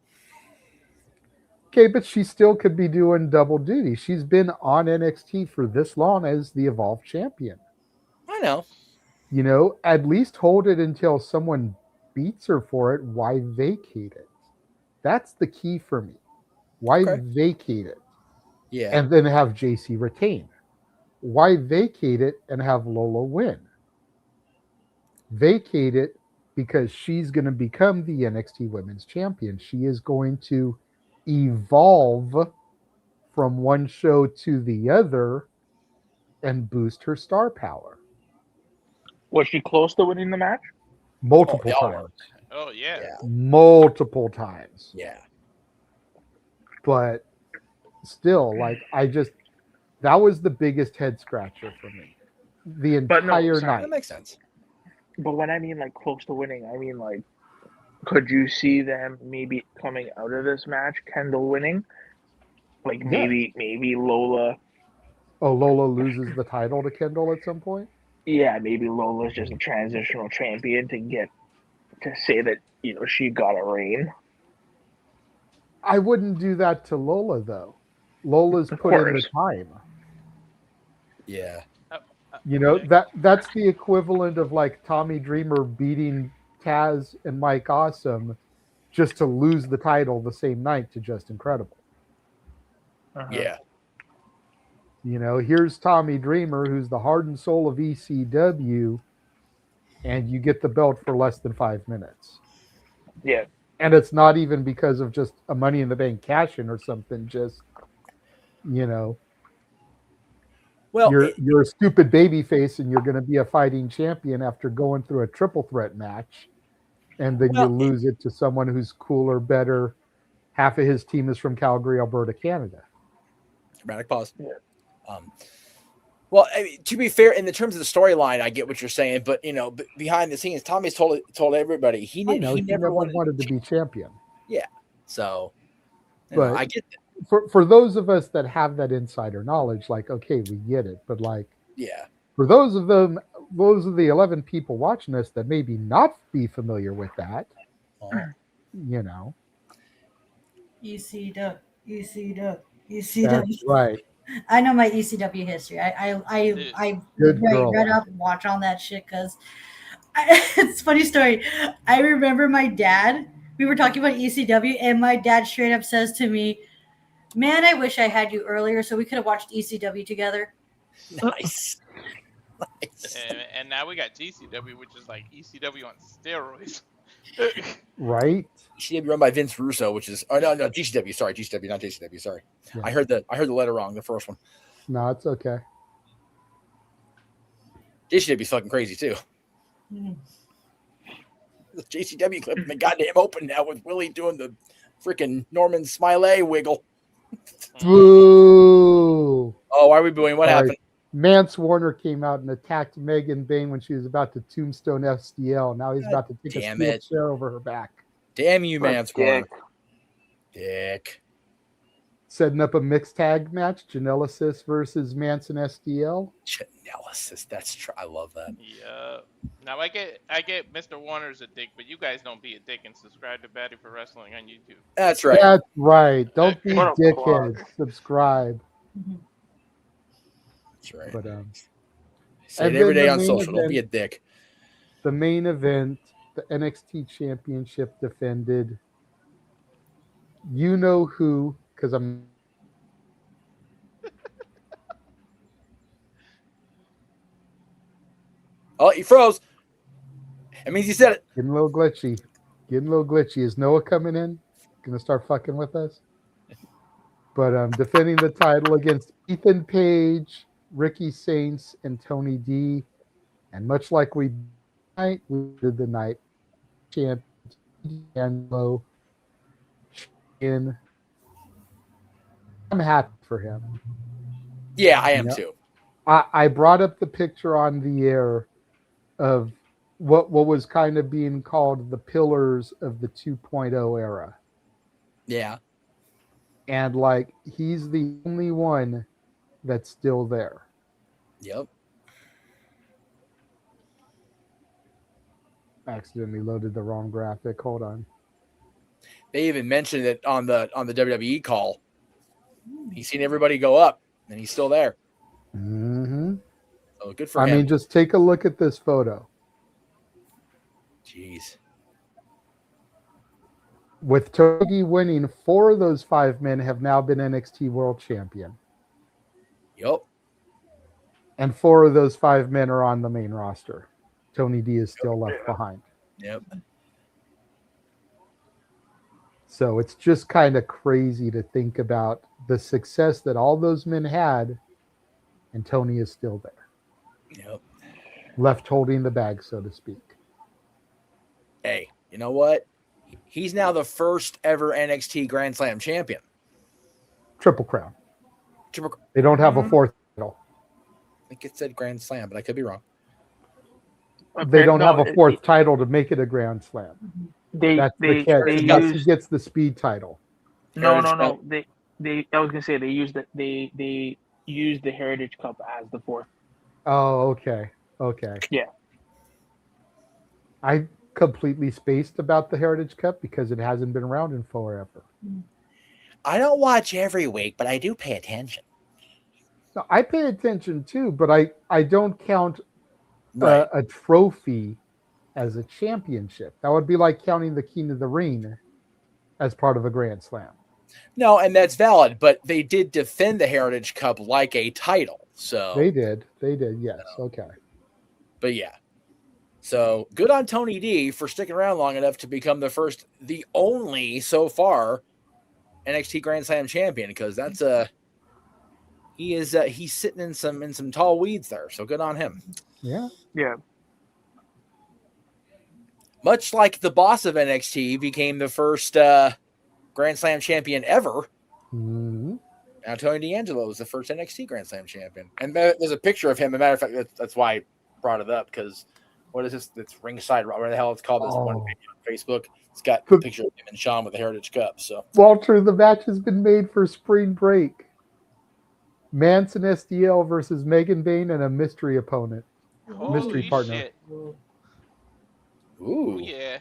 Okay, but she still could be doing double duty. She's been on NXT for this long as the Evolve champion. I know. You know, at least hold it until someone beats her for it. Why vacate it? That's the key for me. Why vacate it? Yeah. And then have JC retain? Why vacate it and have Lola win? Vacate it because she's going to become the NXT Women's Champion. She is going to evolve from one show to the other and boost her star power. Was she close to winning the match? Multiple times. Oh, yeah. Multiple times. Yeah. But still, like, that was the biggest head scratcher for me. The entire night. That makes sense. But when I mean like close to winning, I mean like, could you see them maybe coming out of this match, Kendall winning? Like maybe Lola. Oh, Lola loses the title to Kendall at some point? Yeah, maybe Lola's just a transitional champion to say that, you know, she got a reign. I wouldn't do that to Lola, though. Lola's put in the time. Yeah. You know, that's the equivalent of like Tommy Dreamer beating Taz and Mike Awesome just to lose the title the same night to Just Incredible. Yeah. You know, here's Tommy Dreamer, who's the heart and soul of ECW, and you get the belt for less than 5 minutes. Yeah. And it's not even because of just a Money in the Bank cash-in or something, just, you know, well, you're a stupid babyface and you're going to be a fighting champion after going through a triple threat match, and then you lose it to someone who's cooler, better. Half of his team is from Calgary, Alberta, Canada. Dramatic pause. Yeah. Well, I mean, to be fair, in the terms of the storyline, I get what you're saying, but behind the scenes, Tommy's told everybody he never wanted to be champion. Yeah, so but I get that. For those of us that have that insider knowledge, like, okay, we get it, but like, yeah, for those of the 11 people watching us that maybe not be familiar with that, ECW. That's right. I know my ECW history. I read up and watch on that shit because it's a funny story. I remember my dad. We were talking about ECW, and my dad straight up says to me, "Man, I wish I had you earlier so we could have watched ECW together." Nice. And now we got GCW, which is like ECW on steroids. Right? GCW run by Vince Russo, which is no GCW. Sorry, GCW, not JCW. Sorry, yeah. I heard the letter wrong. The first one. No, it's okay. JCW's fucking crazy too. Mm. The JCW clip in the goddamn open now with Willie doing the freaking Norman Smiley wiggle. Boo! Oh, why are we booing? What happened? Mance Warner came out and attacked Megan Bain when she was about to tombstone SDL. Now he's about to take a steel chair over her back. Damn you, Mance Warner. Dick. Setting up a mixed tag match, Genesis versus Mance and SDL. Genesis, I love that. Yeah. Now I get Mr. Warner's a dick, but you guys don't be a dick and subscribe to Batty for Wrestling on YouTube. That's right. That's right. Don't be dickheads. Subscribe. That's right. But say it every day on social. Don't be a dick. The main event, the NXT Championship defended. You know who? Because I'm. Oh, he froze. That means he said it. Getting a little glitchy. Is Noah coming in? Gonna start fucking with us? But defending the title against Ethan Page, Ricky Saints, and Tony D. And much like we did the night champ Angelo in. I'm happy for him. Yeah, I am too. I brought up the picture on the air of what was kind of being called the pillars of the 2.0 era. Yeah. And like, he's the only one that's still there. Yep. Accidentally loaded the wrong graphic. Hold on. They even mentioned it on the WWE call. He's seen everybody go up, and he's still there. Mm-hmm. So good for him. I mean, just take a look at this photo. Jeez. With Tony winning, 4 of those 5 men have now been NXT World Champion. Yep. And 4 of those 5 men are on the main roster. Tony D is still left behind. Yep. So it's just kind of crazy to think about the success that all those men had, and Tony is still there. Yep. Left holding the bag, so to speak. Hey, you know what? He's now the first ever NXT Grand Slam champion. Triple Crown. They don't have a 4th title. I think it said Grand Slam, but I could be wrong. They don't have a 4th title to make it a Grand Slam. That's the catch. He gets the speed title. No. I was gonna say they used the Heritage Cup as the 4th. Oh, okay. Yeah. I completely spaced about the Heritage Cup because it hasn't been around in forever. I don't watch every week, but I do pay attention. No, I pay attention too, but I don't count a trophy as a championship. That would be like counting the King of the Ring as part of a Grand Slam. No, and that's valid, but they did defend the Heritage Cup like a title. So They did, yes. Okay. But yeah. So good on Tony D for sticking around long enough to become the only so far NXT Grand Slam champion, because that's he's sitting in some tall weeds there. So good on him. Yeah. Yeah. Much like the boss of NXT became the first Grand Slam champion ever. Mm-hmm. Antonio D'Angelo was the first NXT Grand Slam champion. And there's a picture of him. As a matter of fact, that's why I brought it up, because what is this? It's ringside. What the hell it's called? This one page on Facebook. It's got a picture of him and Sean with the Heritage Cup. So Walter, the match has been made for spring break. Manson SDL versus Megan Bain and a mystery opponent. Mystery partner. Shit. Ooh. Yeah.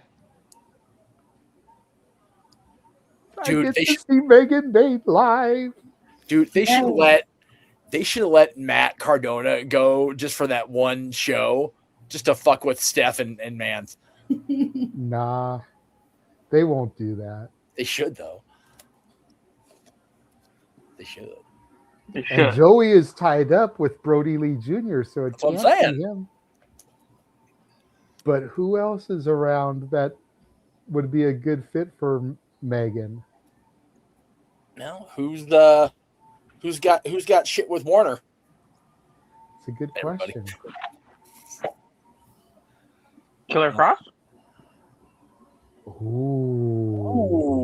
Dude, I get to see Megan Bain live. Dude, they should let Matt Cardona go just for that one show, just to fuck with Steph and Mans. Nah, they won't do that. They should, though. They should. And Joey is tied up with Brody Lee Jr., so it can't be him. But who else is around that would be a good fit for Megan? No, who's got shit with Warner? It's a good question. Killer Cross? Ooh.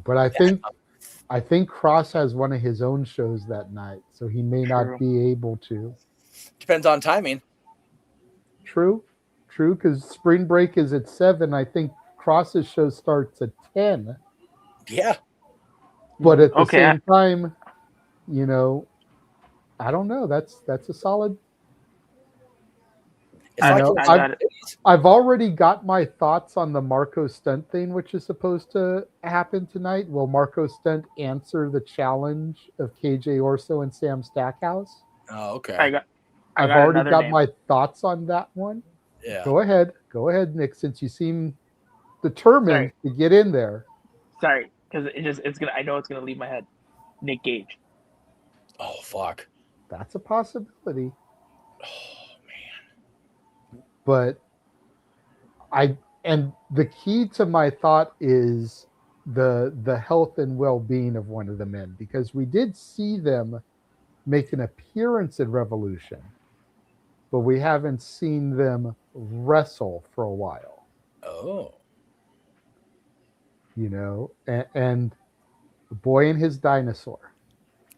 But I think Cross has one of his own shows that night, so he may not be able to. Depends on timing. True, because spring break is at 7. I think Cross's show starts at 10. Yeah. But at the same time, I don't know. That's a solid. I've already got my thoughts on the Marco Stunt thing, which is supposed to happen tonight. Will Marco Stunt answer the challenge of KJ Orso and Sam Stackhouse? Oh, okay. I've already got my thoughts on that one. Yeah. Go ahead, Nick, since you seem determined to get in there. Sorry, because it's gonna. I know it's gonna leave my head. Nick Gage. Oh fuck. That's a possibility. But the key to my thought is the health and well-being of one of the men, because we did see them make an appearance at Revolution, but we haven't seen them wrestle for a while. Oh. And the boy and his dinosaur.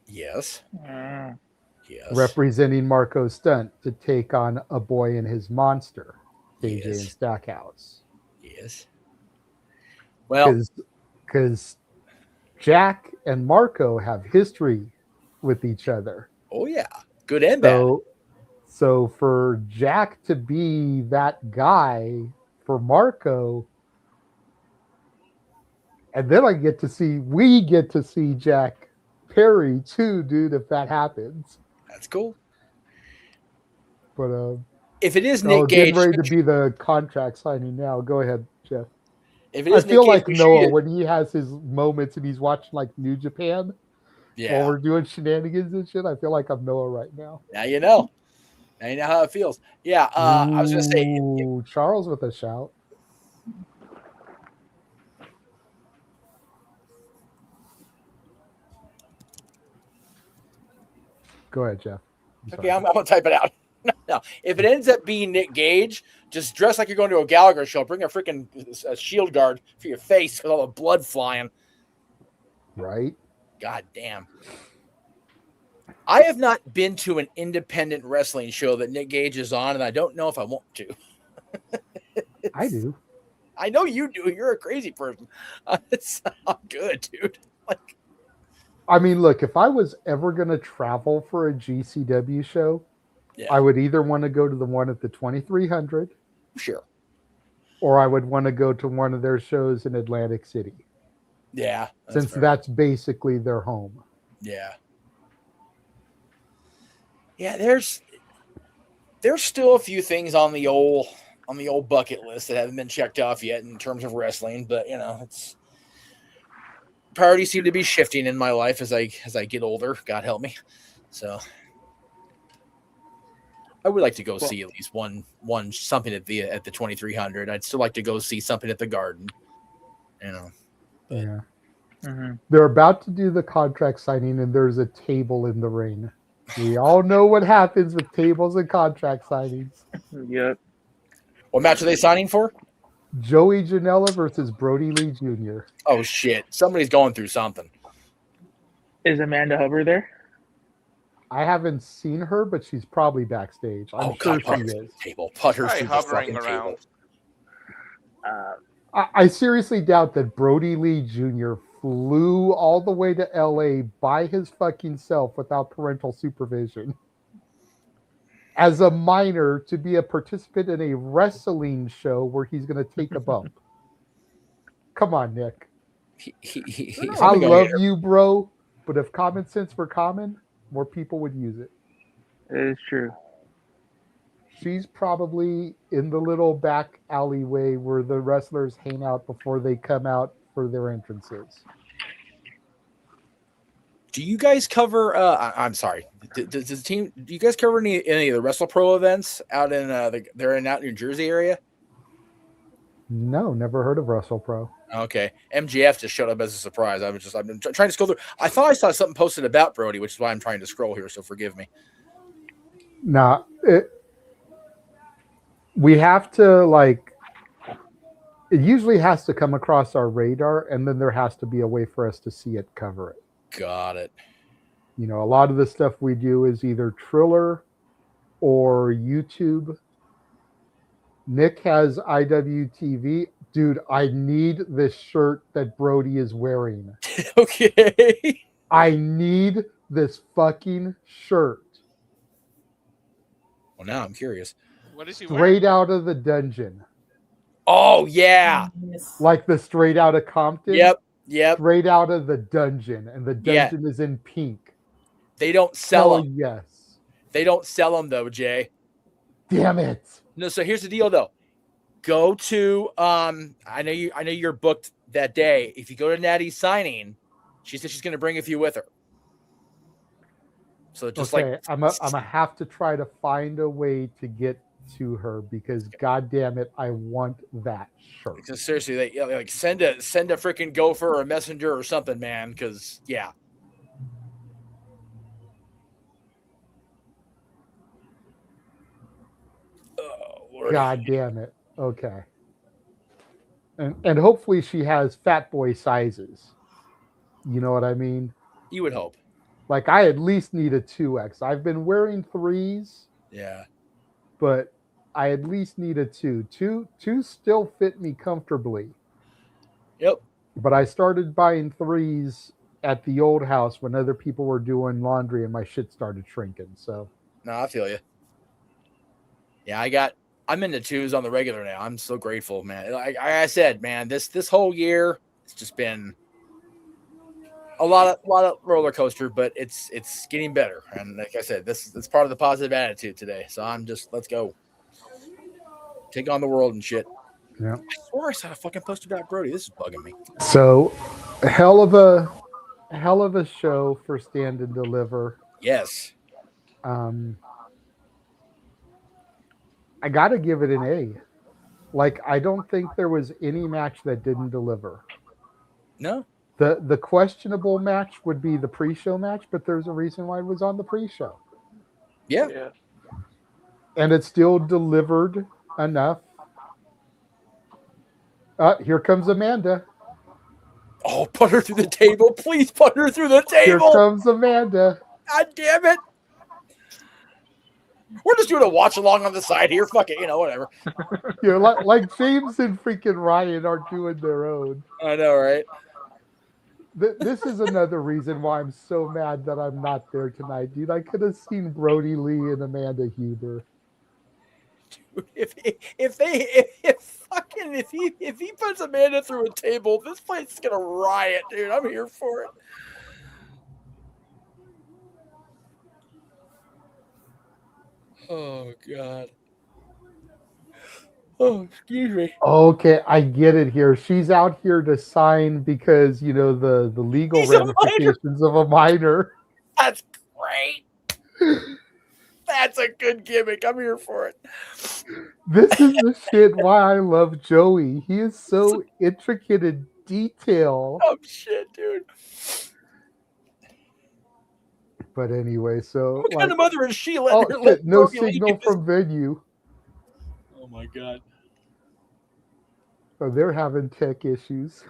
Yes. Yes. Representing Marco Stunt to take on a boy and his monster, KJ and Stackhouse. Yes. Well, because Jack and Marco have history with each other. Oh yeah, good and bad. So for Jack to be that guy for Marco, and then we get to see Jack Perry too, dude. If that happens. That's cool. But if it is Nick Gage, getting ready to be the contract signing now. Go ahead, Jeff. If it is I feel Nick like Gage, Noah when he has his moments and he's watching like New Japan. Yeah. While we're doing shenanigans and shit, I feel like I'm Noah right now. Now you know. Now you know how it feels. Yeah. I was gonna say Charles with a shout. Go ahead, Jeff. Okay, I'm gonna type it out. No, if it ends up being Nick Gage, just dress like you're going to a Gallagher show. Bring a freaking shield guard for your face with all the blood flying. Right. God damn. I have not been to an independent wrestling show that Nick Gage is on, and I don't know if I want to. I do. I know you do. You're a crazy person. It's not good, dude. I mean, look, if I was ever going to travel for a GCW show, I would either want to go to the one at the 2300. Sure. Or I would want to go to one of their shows in Atlantic City. Yeah. Since that's basically their home. Yeah. Yeah, there's still a few things on the old bucket list that haven't been checked off yet in terms of wrestling, but it's priorities seem to be shifting in my life as I get older. God help me. So I would like to go see at least one something at the 2300. I'd still like to go see something at the Garden. Yeah. Mm-hmm. They're about to do the contract signing, and there's a table in the ring. We all know what happens with tables and contract signings. Yep. What match are they signing for? Joey Janela versus Brody Lee Jr. Oh shit! Somebody's going through something. Is Amanda Hubbard there? I haven't seen her, but she's probably backstage. I'm sure she is. Table. Put her Probably through the hovering fucking around. table. I seriously doubt that Brody Lee Jr. flew all the way to LA by his fucking self without parental supervision as a minor to be a participant in a wrestling show where he's going to take a bump. Come on, Nick. I love you, bro, but if common sense were common, more people would use it. It is true. She's probably in the little back alleyway where the wrestlers hang out before they come out for their entrances. Do you guys cover? I'm sorry. Does the team? Do you guys cover any of the WrestlePro events out in they're in New Jersey area? No, never heard of WrestlePro. Okay, MGF just showed up as a surprise. I've been trying to scroll through. I thought I saw something posted about Brody, which is why I'm trying to scroll here. So forgive me. Nah, we have to it usually has to come across our radar, and then there has to be a way for us to see it, cover it. Got it. You know, a lot of the stuff we do is either Triller or YouTube. Nick has IWTV. Dude, I need this shirt that Brody is wearing. Okay. I need this fucking shirt. Well, now I'm curious. What is he Straight out of the dungeon. Oh, yeah. Like the Straight out of Compton? Yep. Straight out of the dungeon. And the dungeon is in pink. They don't sell them. Yes. They don't sell them, though, Jay. Damn it. No, so here's the deal, though. Go to I know you're booked that day. If you go to Natty's signing, she said she's going to bring a few with her. So just I'm gonna have to try to find a way to get to her because God damn it, I want that shirt. Because seriously, send a freaking gopher or a messenger or something, man. Because yeah. God damn it. Okay. And hopefully she has fat boy sizes. You know what I mean? You would hope. Like I at least need a 2X. I've been wearing 3s. Yeah. But I at least need a 2. Two still fit me comfortably. Yep. But I started buying 3s at the old house when other people were doing laundry and my shit started shrinking. So no, I feel you. Yeah, I'm into 2s on the regular now. I'm so grateful, man. Like I said, man, this whole year it's just been a lot of roller coaster, but it's getting better. And like I said, it's part of the positive attitude today. So I'm just let's go. Take on the world and shit. Yeah. I swore I saw a fucking post about Brody. This is bugging me. So hell of a show for Stand and Deliver. Yes. I got to give it an A. Like, I don't think there was any match that didn't deliver. No. The questionable match would be the pre-show match, but there's a reason why it was on the pre-show. Yeah. And it still delivered enough. Here comes Amanda. Oh, put her through the table. Please put her through the table. Here comes Amanda. God damn it. We're just doing a watch along on the side here. Fuck it, whatever. Like James and freaking Ryan are doing their own. I know, right? This is another reason why I'm so mad that I'm not there tonight, dude. I could have seen Brody Lee and Amanda Huber. Dude, if he puts Amanda through a table, this place is gonna riot, dude. I'm here for it. Oh God. Oh, excuse me. Okay, I get it here. She's out here to sign because, the legal ramifications of a minor. That's great. That's a good gimmick. I'm here for it. This is the shit why I love Joey. He is so intricate in detail. Oh, shit, dude. But anyway, so... What kind of mother is she? No signal from venue. Oh, my God. Oh, they're having tech issues.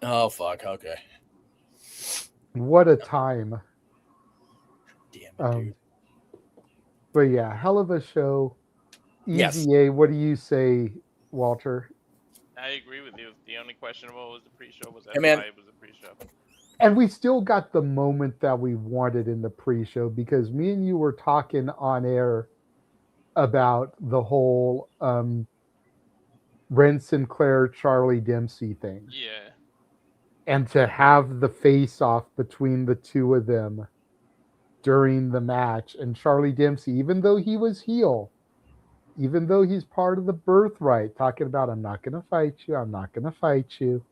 Oh, fuck. Okay. What a time. Damn it, dude. But yeah, hell of a show. Yes. EVA, what do you say, Walter? I agree with you. The only questionable was the pre-show. Was Hey, man. why it was a pre-show? And we still got the moment that we wanted in the pre-show because me and you were talking on air about the whole Ren Sinclair, Charlie Dempsey thing. Yeah. And to have the face-off between the two of them during the match, and Charlie Dempsey, even though he was heel, even though he's part of the birthright, talking about, I'm not going to fight you, I'm not going to fight you.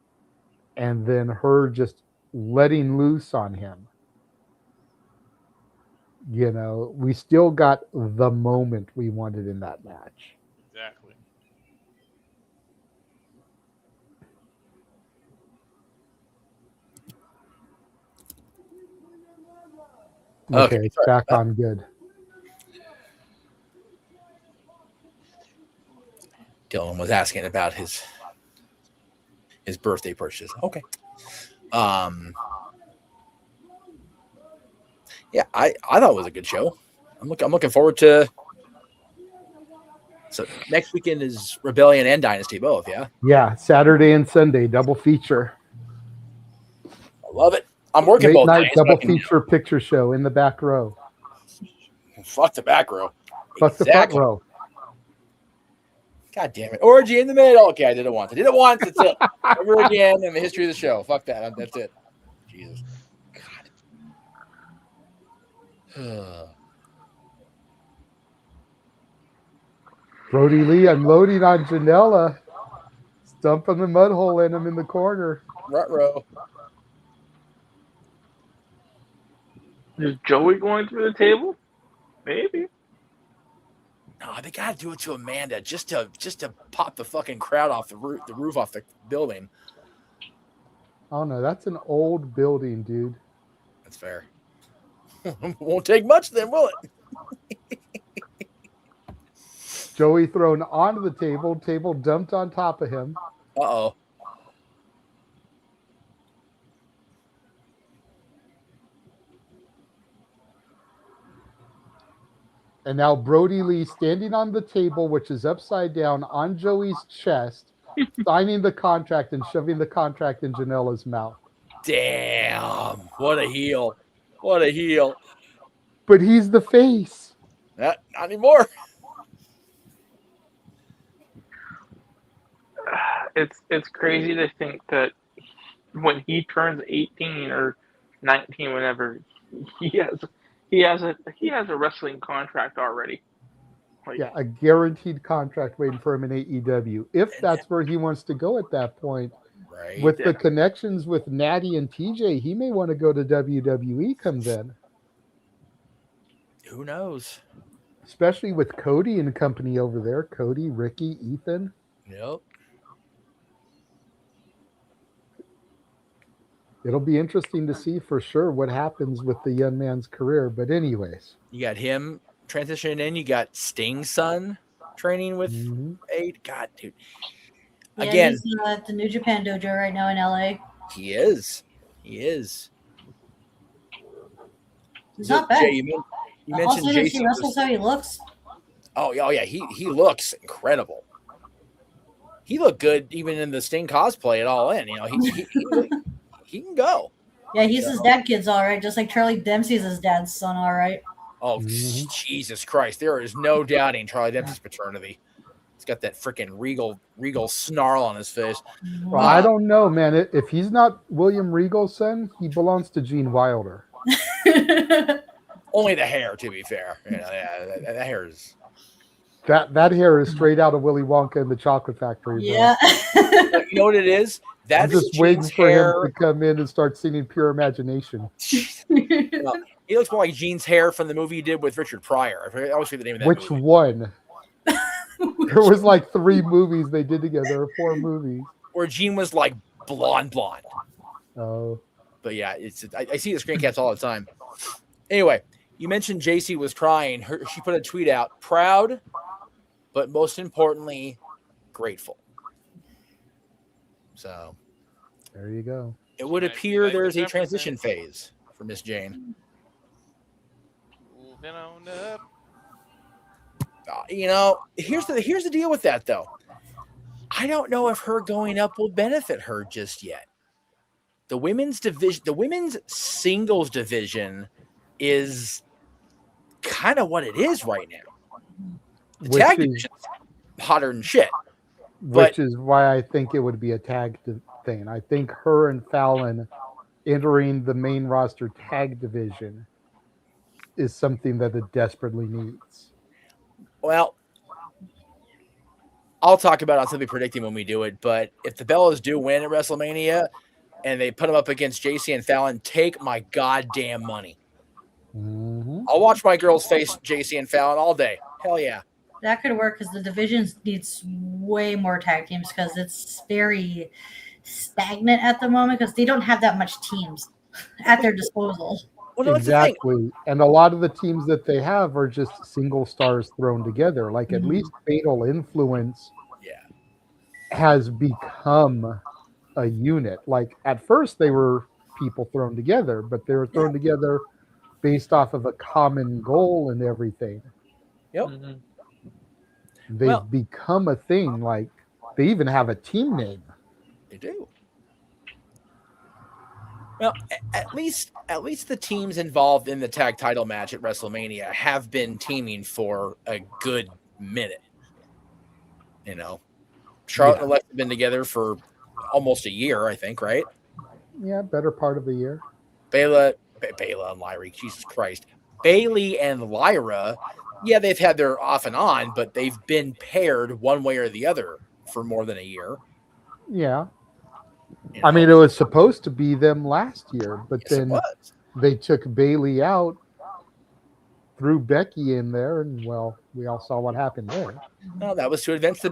And then her just letting loose on him. You know, we still got the moment we wanted in that match. Exactly. Okay, it's back on good. Dylan was asking about his birthday purchase. Okay. Yeah, I thought it was a good show. I'm looking forward to. So next weekend is Rebellion and Dynasty both, yeah? Yeah, Saturday and Sunday, double feature. I love it. I'm working Late both night nights. double feature picture show in the back row. Fuck the back row. Fuck the front row. God damn it. Orgy in the middle. Okay, I did it once. That's it. Never again in the history of the show. Fuck that. That's it. Jesus. God. Brody Lee unloading on Janela. Dumping the mud hole in him in the corner. Front row. Is Joey going through the table? Maybe. No, they gotta do it to Amanda just to pop the fucking crowd off the roof off the building. Oh no, that's an old building, dude. That's fair. Won't take much then, will it? Joey thrown onto the table dumped on top of him. Uh-oh. And now Brody Lee standing on the table, which is upside down on Joey's chest, signing the contract and shoving the contract in Janela's mouth. Damn. What a heel. What a heel. But he's the face. Not anymore. It's crazy to think that when he turns 18 or 19, whenever he has a wrestling contract already. Yeah, a guaranteed contract waiting for him in AEW. If that's where he wants to go at that point. Right. With the connections with Natty and TJ, he may want to go to WWE come then. Who knows? Especially with Cody and company over there. Cody, Ricky, Ethan. Yep. It'll be interesting to see for sure what happens with the young man's career. But anyways. You got him transitioning in. You got Sting's son training with Aid. God, dude. Yeah, Again, he's at the New Japan dojo right now in LA. he is. He's not bad. Jay, you mentioned Also, if Jason. he wrestles how he looks. Oh yeah. He looks incredible. He looked good even in the Sting cosplay at All In. You know, he can go. Yeah, he's his dad kid's all right, just like Charlie Dempsey's his dad's son, all right. Oh, Jesus Christ. There is no doubting Charlie Dempsey's paternity. He's got that freaking regal snarl on his face. Well, I don't know, man. If he's not William Regal's son, he belongs to Gene Wilder. Only the hair, to be fair. You know, that hair is... That hair is straight out of Willy Wonka and the Chocolate Factory. Bro. Yeah. You know what it is? That's I'm just waiting for him to come in and start singing Pure Imagination. No, he looks more like Gene's hair from the movie he did with Richard Pryor. I always forget the name of that Which movie. one? There was like 3 movies they did together, or 4 movies. Where Gene was like blonde. Oh. But yeah, I see the screen caps all the time. Anyway, you mentioned JC was crying. She put a tweet out, proud, but most importantly, grateful. So there you go. It would appear there's a transition phase for Miss Jane. Moving on up. Here's the deal with that though. I don't know if her going up will benefit her just yet. The women's division, the women's singles division, is kind of what it is right now. The tag division is hotter than shit. Which is why I think it would be a tag thing. I think her and Fallon entering the main roster tag division is something that it desperately needs. Well, I'll talk about it. I'll still be predicting when we do it. But if the Bellas do win at WrestleMania and they put them up against JC and Fallon, take my goddamn money. Mm-hmm. I'll watch my girls face JC and Fallon all day. Hell yeah. That could work because the division needs way more tag teams because it's very stagnant at the moment because they don't have that much teams at their disposal. Well, exactly. And a lot of the teams that they have are just single stars thrown together. Like at least Fatal Influence has become a unit. Like at first they were people thrown together, but they were thrown together based off of a common goal and everything. Yep. They've become a thing. Like they even have a team name. They do. Well, at least the teams involved in the tag title match at WrestleMania have been teaming for a good minute. Charlotte and Alexa have been together for almost a year, I think, right? Yeah, better part of the year. Bela and Lyra, Jesus Christ. Bailey and Lyra, yeah, they've had their off and on, but they've been paired one way or the other for more than a year. Yeah. I mean, it was supposed to be them last year, but then they took Bailey out, threw Becky in there, and we all saw what happened there. No, that was to advance the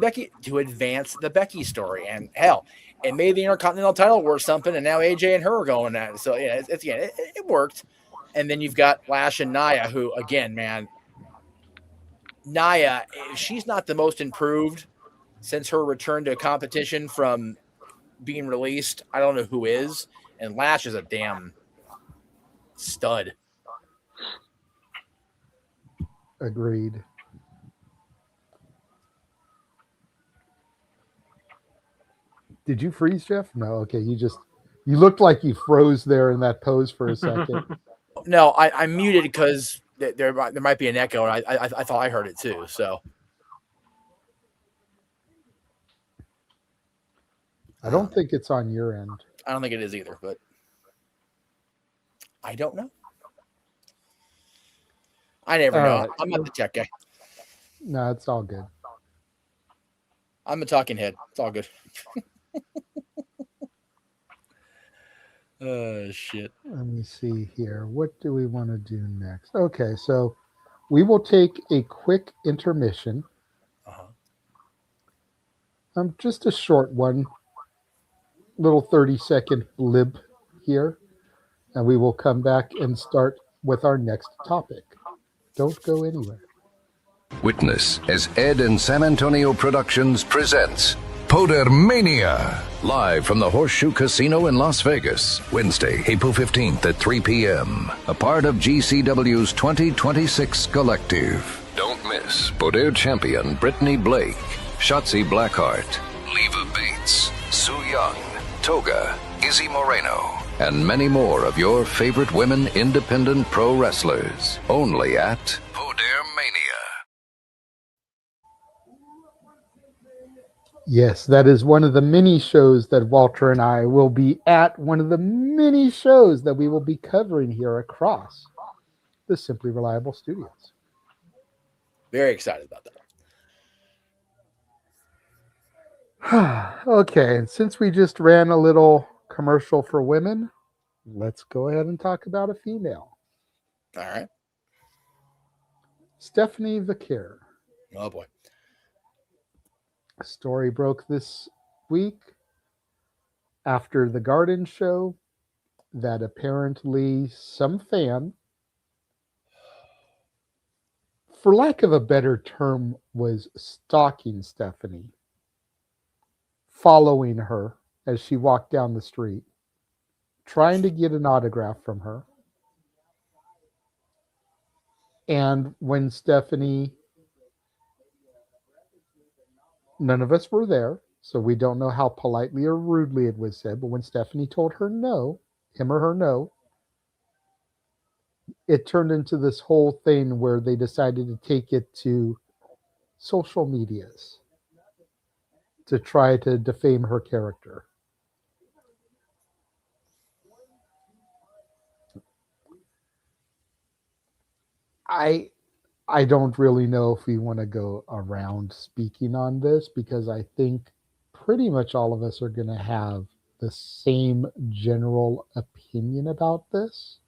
Becky story, and hell, it made the Intercontinental title worth something, and now AJ and her are going at it. So yeah, it worked. And then you've got Lash and Nia, who again, man, Nia, she's not the most improved since her return to competition from being released. I don't know who is, and Lash is a damn stud. Agreed. Did you freeze, Jeff? No. Okay, you looked like you froze there in that pose for a second. No, I muted because there might be an echo, and I thought I heard it too. So I don't think it's on your end. I don't think it is either, but I don't know. I never know. Right. I'm not the tech guy. No, it's all good. I'm a talking head. It's all good. Shit. Let me see here. What do we want to do next? Okay, so we will take a quick intermission. Just a short one. Little 30-second blip here. And we will come back and start with our next topic. Don't go anywhere. Witness as Ed and San Antonio Productions presents Podermania, live from the Horseshoe Casino in Las Vegas, Wednesday, April 15th at 3 p.m. A part of GCW's 2026 collective. Don't miss Poder champion Brittany Blake, Shotzi Blackheart, Leva Bates, Sue Young, Toga, Izzy Moreno, and many more of your favorite women independent pro wrestlers. Only at Podermania. Yes, that is one of the mini shows that Walter and I will be at. One of the mini shows that we will be covering here across the Simply Reliable Studios. Very excited about that. Okay, and since we just ran a little commercial for women, let's go ahead and talk about a female. All right. Stephanie Vaquer. Oh, boy. A story broke this week after the Garden show that apparently some fan, for lack of a better term, was stalking Stephanie, following her as she walked down the street. trying to get an autograph from her. And when Stephanie, none of us were there, so we don't know how politely or rudely it was said, but when Stephanie told her no, him or her no, it turned into this whole thing where they decided to take it to social medias to try to defame her character. I don't really know if we want to go around speaking on this, because I think pretty much all of us are going to have the same general opinion about this.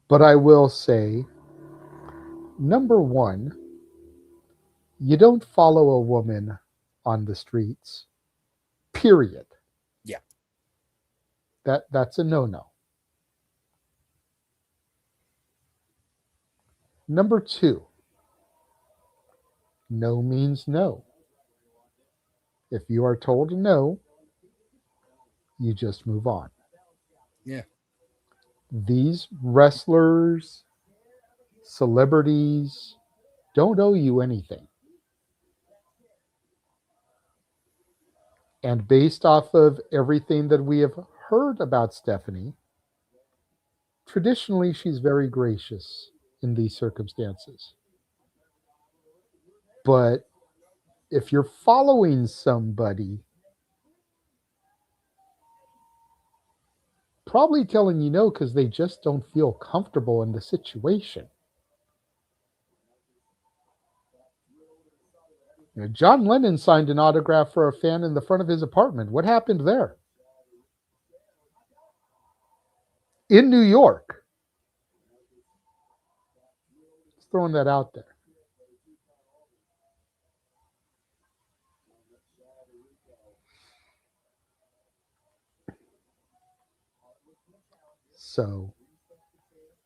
But I will say, number one, you don't follow a woman on the streets, period. Yeah. That's a no-no. Number two, no means no. If you are told no, you just move on. Yeah. These wrestlers, celebrities, don't owe you anything. And based off of everything that we have heard about Stephanie, traditionally she's very gracious in these circumstances. But if you're following somebody, probably telling you no because they just don't feel comfortable in the situation. You know, John Lennon signed an autograph for a fan in the front of his apartment. What happened there? In New York. Just throwing that out there. So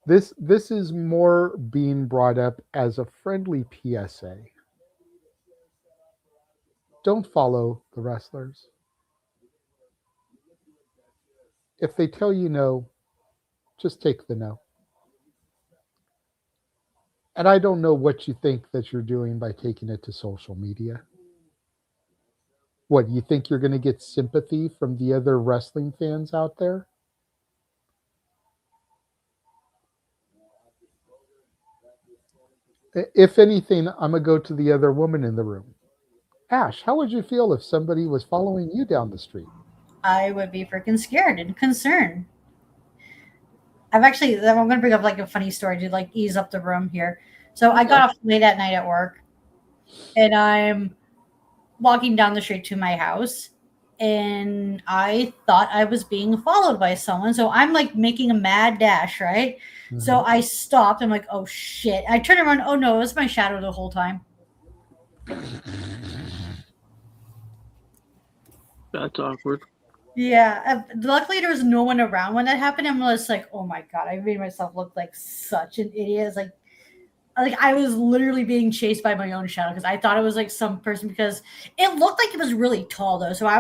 this is more being brought up as a friendly PSA. Don't follow the wrestlers. If they tell you no, just take the no. And I don't know what you think that you're doing by taking it to social media. What, you think you're going to get sympathy from the other wrestling fans out there? If anything, I'm going to go to the other woman in the room. Ash, how would you feel if somebody was following you down the street? I would be freaking scared and concerned. I'm going to bring up like a funny story to like ease up the room here. So I got off late at night at work, and I'm walking down the street to my house, and I thought I was being followed by someone. So I'm like making a mad dash, right? Mm-hmm. So I stopped. I'm like, oh shit. I turned around. Oh no, it was my shadow the whole time. That's awkward. Yeah. Luckily, there was no one around when that happened. I'm just like, oh my God, I made myself look like such an idiot. It's like I was literally being chased by my own shadow because I thought it was like some person, because it looked like it was really tall though. So I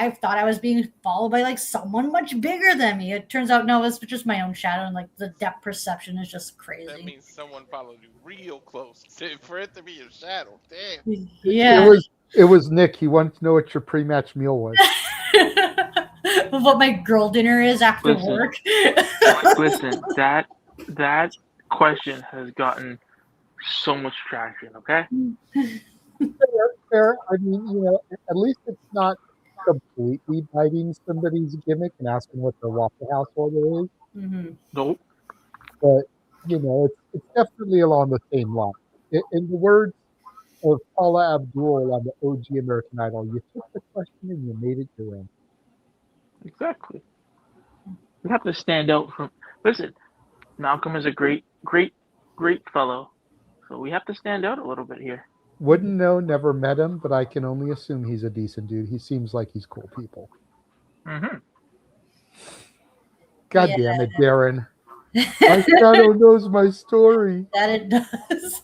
thought I was being followed by like someone much bigger than me. It turns out no, it's just my own shadow, and like the depth perception is just crazy. That means someone followed you real close for it to be your shadow. Damn. Yeah. It was Nick. He wanted to know what your pre-match meal was. What my girl dinner is after work. Listen, that question has gotten so much traction, okay? Fair. I mean, you know, at least it's not completely biting somebody's gimmick and asking what their Waffle House order is. Mm-hmm. Nope. But, you know, it's definitely along the same line. In the words of Paula Abdul on the OG American Idol, you took the question and you made it your own. Exactly. We have to stand out from. Listen, Malcolm is a great fellow, so we have to stand out a little bit here. Wouldn't know, never met him, but I can only assume he's a decent dude. He seems like he's cool people. Mm-hmm. God damn it, Darren. My shadow knows my story. That it does.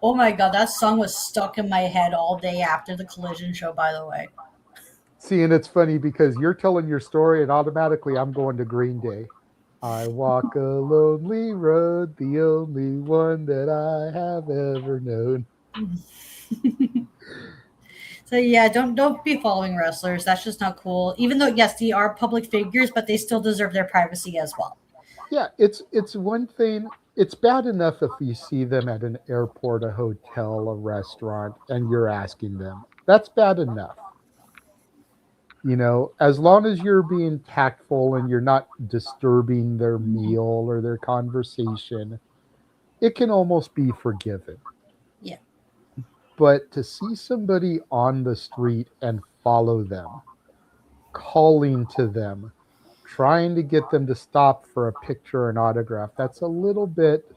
Oh my God, that song was stuck in my head all day after the collision show, by the way. See, and it's funny because you're telling your story, and automatically I'm going to Green Day. I walk a lonely road, the only one that I have ever known. So yeah, don't be following wrestlers. That's just not cool. Even though yes, they are public figures, but they still deserve their privacy as well. Yeah, it's one thing. It's bad enough if you see them at an airport, a hotel, a restaurant, and you're asking them. That's bad enough. You know, as long as you're being tactful and you're not disturbing their meal or their conversation, it can almost be forgiven. Yeah. But to see somebody on the street and follow them, calling to them, trying to get them to stop for a picture or an autograph, that's a little bit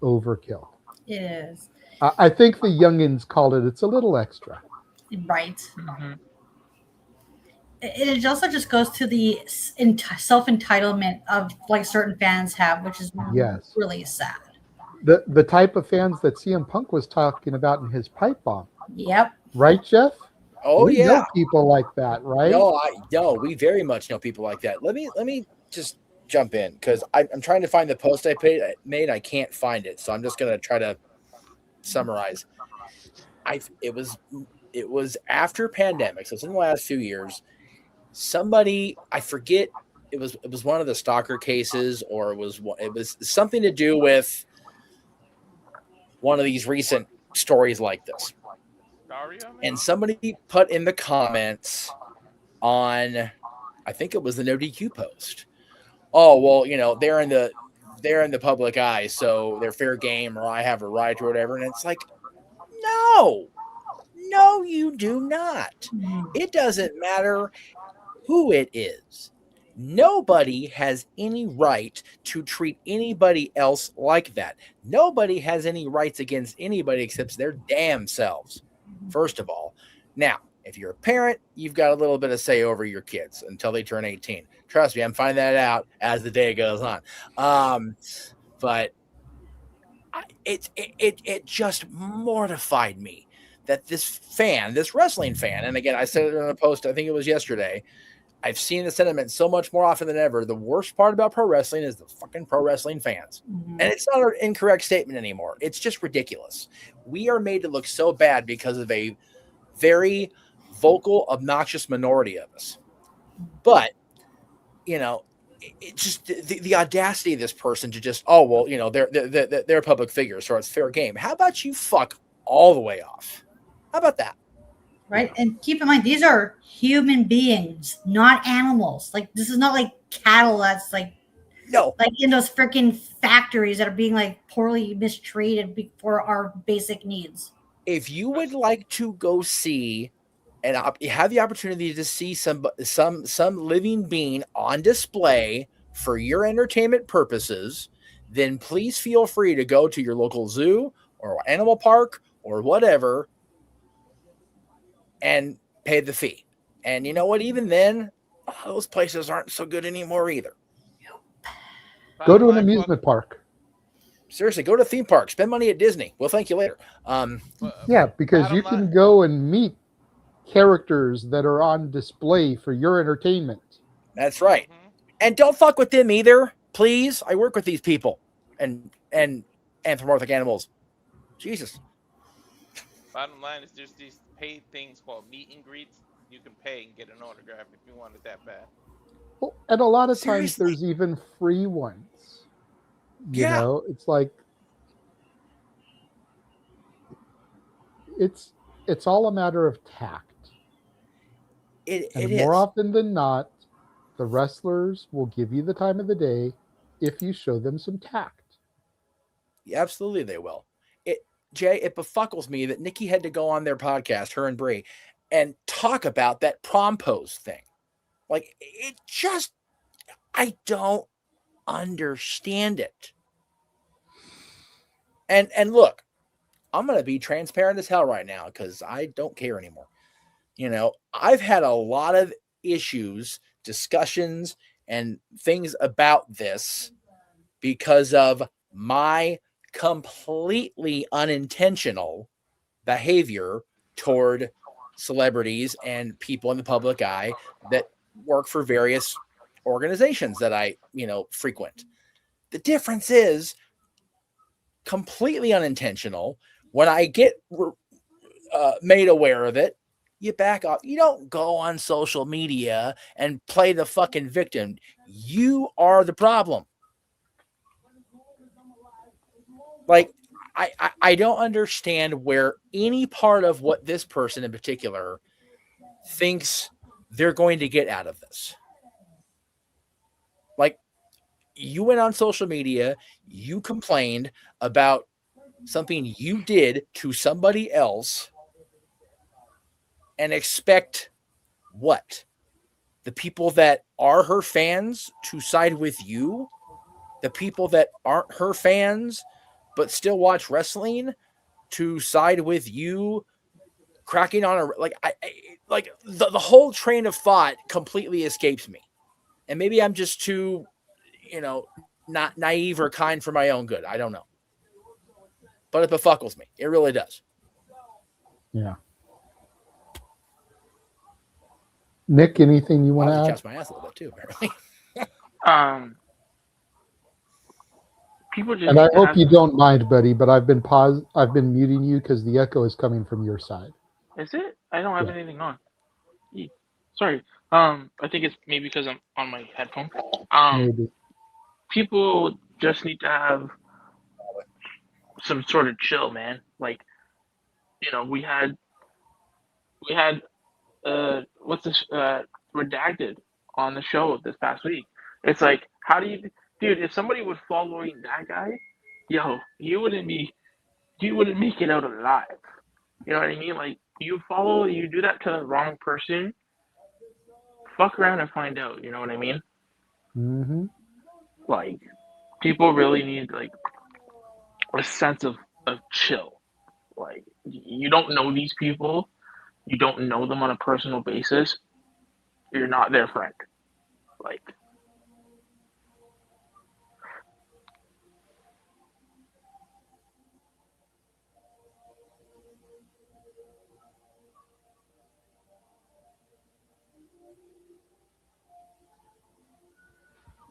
overkill. It is. I think the youngins called it's a little extra. Right. Mm-hmm. It also just goes to the self-entitlement of like certain fans have, which is really sad. The type of fans that CM Punk was talking about in his pipe bomb. Yep. Right, Jeff? Oh, we know people like that, right? No, we very much know people like that. Let me just jump in because I'm trying to find the post I made. I can't find it, so I'm just gonna try to summarize. It was after pandemic, so it's in the last few years. Somebody, I forget, it was one of the stalker cases, or it was something to do with one of these recent stories like this. And somebody put in the comments on, I think it was the No DQ post. Oh, well, you know, they're in the public eye, so they're fair game, or I have a right or whatever. And it's like, no, you do not. It doesn't matter who it is. Nobody has any right to treat anybody else like that. Nobody has any rights against anybody except their damn selves, first of all. Now, if you're a parent, you've got a little bit of say over your kids until they turn 18. Trust me, I'm finding that out as the day goes on. But it just mortified me that this wrestling fan, and again, I said it in a post, I think it was yesterday, I've seen the sentiment so much more often than ever. The worst part about pro wrestling is the fucking pro wrestling fans. And it's not an incorrect statement anymore. It's just ridiculous. We are made to look so bad because of a very vocal, obnoxious minority of us. But, you know, it just the audacity of this person to just, oh, well, you know, they're public figures, so it's fair game. How about you fuck all the way off? How about that? Right. And keep in mind, these are human beings, not animals. Like, this is not like cattle that's like, no, like in those freaking factories that are being like poorly mistreated for our basic needs. If you would like to go see and have the opportunity to see some living being on display for your entertainment purposes, then please feel free to go to your local zoo or animal park or whatever and pay the fee. And you know what? Even then, those places aren't so good anymore either. Go to an amusement park. Seriously, go to a theme park. Spend money at Disney. We'll thank you later. Yeah, because you can go and meet characters that are on display for your entertainment. That's right. And don't fuck with them either, please. I work with these people and anthropomorphic animals. Jesus. Bottom line is there's these paid things called meet and greets. You can pay and get an autograph if you want it that bad. Well, and a lot of times there's even free ones. You know, it's like it's all a matter of tact. And more often than not, the wrestlers will give you the time of the day if you show them some tact. Yeah, absolutely, they will. Jay, it befuckles me that Nikki had to go on their podcast, her and Brie, and talk about that prom pose thing. Like, it just, I don't understand it. And look, I'm going to be transparent as hell right now because I don't care anymore. You know, I've had a lot of issues, discussions, and things about this because of my completely unintentional behavior toward celebrities and people in the public eye that work for various organizations that I, frequent. The difference is completely unintentional. When I get made aware of it, you back off. You don't go on social media and play the fucking victim. You are the problem. Like, I don't understand where any part of what this person in particular thinks they're going to get out of this. Like, you went on social media, you complained about something you did to somebody else, and expect what? The people that are her fans to side with you? The people that aren't her fans but still watch wrestling to side with you, cracking on the whole train of thought completely escapes me. And maybe I'm just too, not naive or kind for my own good. I don't know. But it befuckles me. It really does. Yeah. Nick, anything you want to add? Chest my ass a little bit too, apparently. People just. And I hope you don't mind, buddy, but I've been muting you because the echo is coming from your side. Is it? I don't have anything on. Sorry. I think it's maybe because I'm on my headphone. Maybe. People just need to have some sort of chill, man. Like, we had what's this Redacted on the show this past week. It's like, how do you, dude? If somebody was following that guy, you wouldn't make it out alive. You know what I mean? Like, you do that to the wrong person, fuck around and find out. You know what I mean? Mm-hmm. Like, people really need like a sense of chill. Like, you don't know these people. You don't know them on a personal basis. You're not their friend. Like,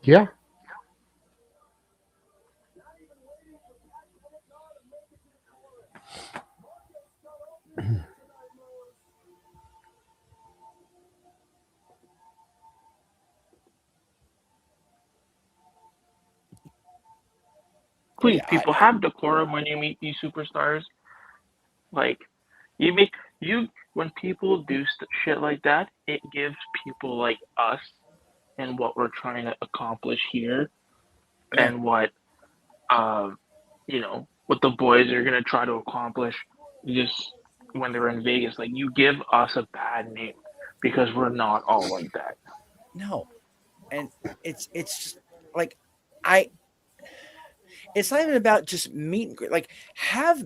yeah. please, people, have decorum when you meet these superstars. Like, when people do shit like that, it gives people like us and what we're trying to accomplish here, and what what the boys are gonna try to accomplish just when they're in Vegas. Like, you give us a bad name because we're not all like that. No. And it's just like, it's not even about just meet and greet. Like, have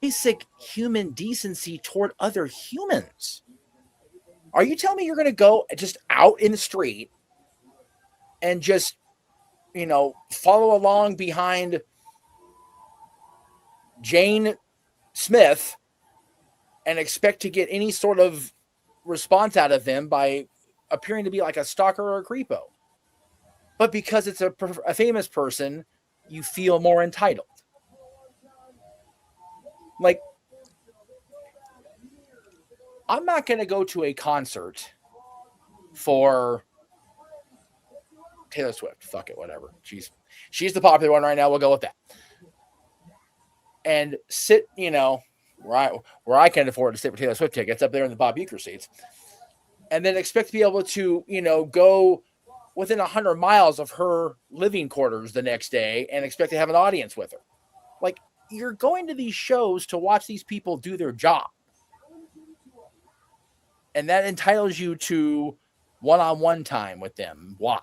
basic human decency toward other humans. Are you telling me you're going to go just out in the street and just, follow along behind Jane Smith and expect to get any sort of response out of them by appearing to be like a stalker or a creepo? But because it's a famous person, you feel more entitled. Like, I'm not going to go to a concert for Taylor Swift. Fuck it, whatever. She's the popular one right now. We'll go with that. And sit, where I can afford to sit for Taylor Swift tickets up there in the Bob Uecker seats, and then expect to be able to, go within 100 miles of her living quarters the next day and expect to have an audience with her. Like, you're going to these shows to watch these people do their job. And that entitles you to one-on-one time with them. Why?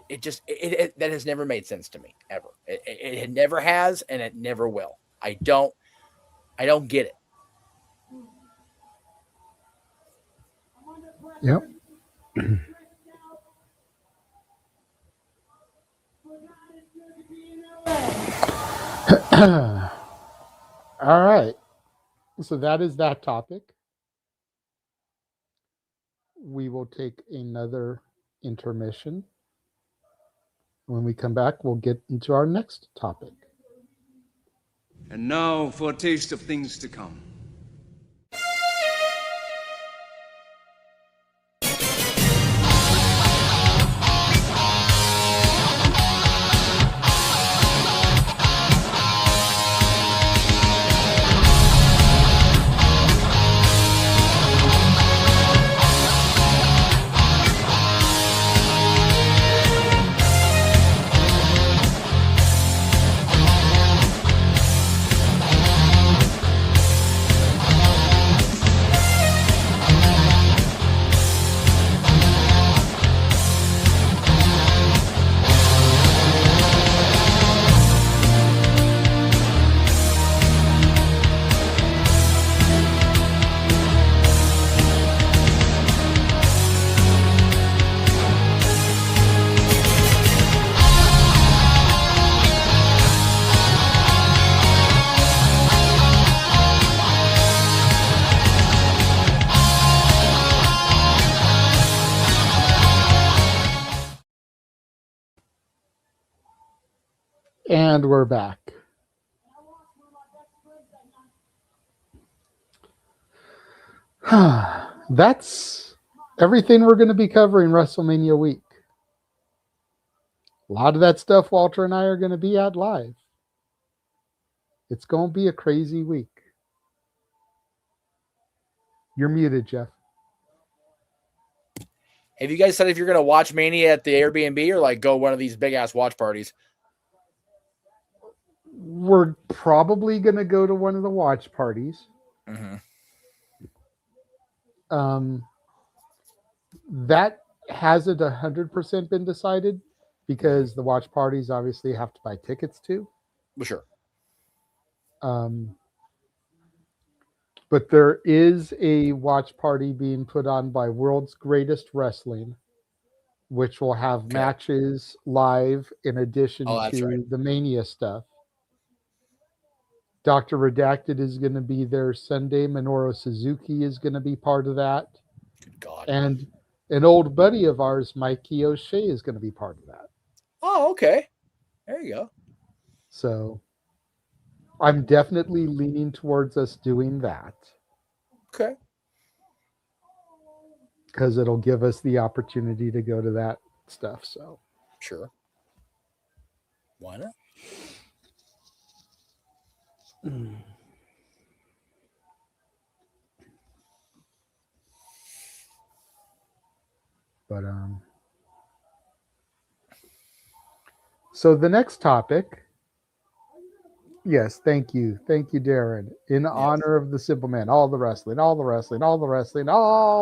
That has never made sense to me, ever. It never has, and it never will. I don't get it. Yep. All right. So that is that topic. We will take another intermission. When we come back, we'll get into our next topic. And now for a taste of things to come. And we're back. That's everything we're going to be covering WrestleMania week. A lot of that stuff Walter and I are going to be at live. It's going to be a crazy week. You're muted, Jeff. Have you guys said if you're going to watch Mania at the Airbnb or like go one of these big ass watch parties? We're probably going to go to one of the watch parties. Mm-hmm. That hasn't 100% been decided because the watch parties obviously have to buy tickets to. Well, sure. But there is a watch party being put on by World's Greatest Wrestling, which will have matches live in addition to the Mania stuff. Dr. Redacted is going to be there Sunday. Minoru Suzuki is going to be part of that. Good God. And an old buddy of ours, Mikey O'Shea, is going to be part of that. Oh, okay. There you go. So I'm definitely leaning towards us doing that. Okay. Because it'll give us the opportunity to go to that stuff. So sure. Why not? But so the next topic, yes, thank you, Darren. In honor of the Simple Man, all the wrestling, all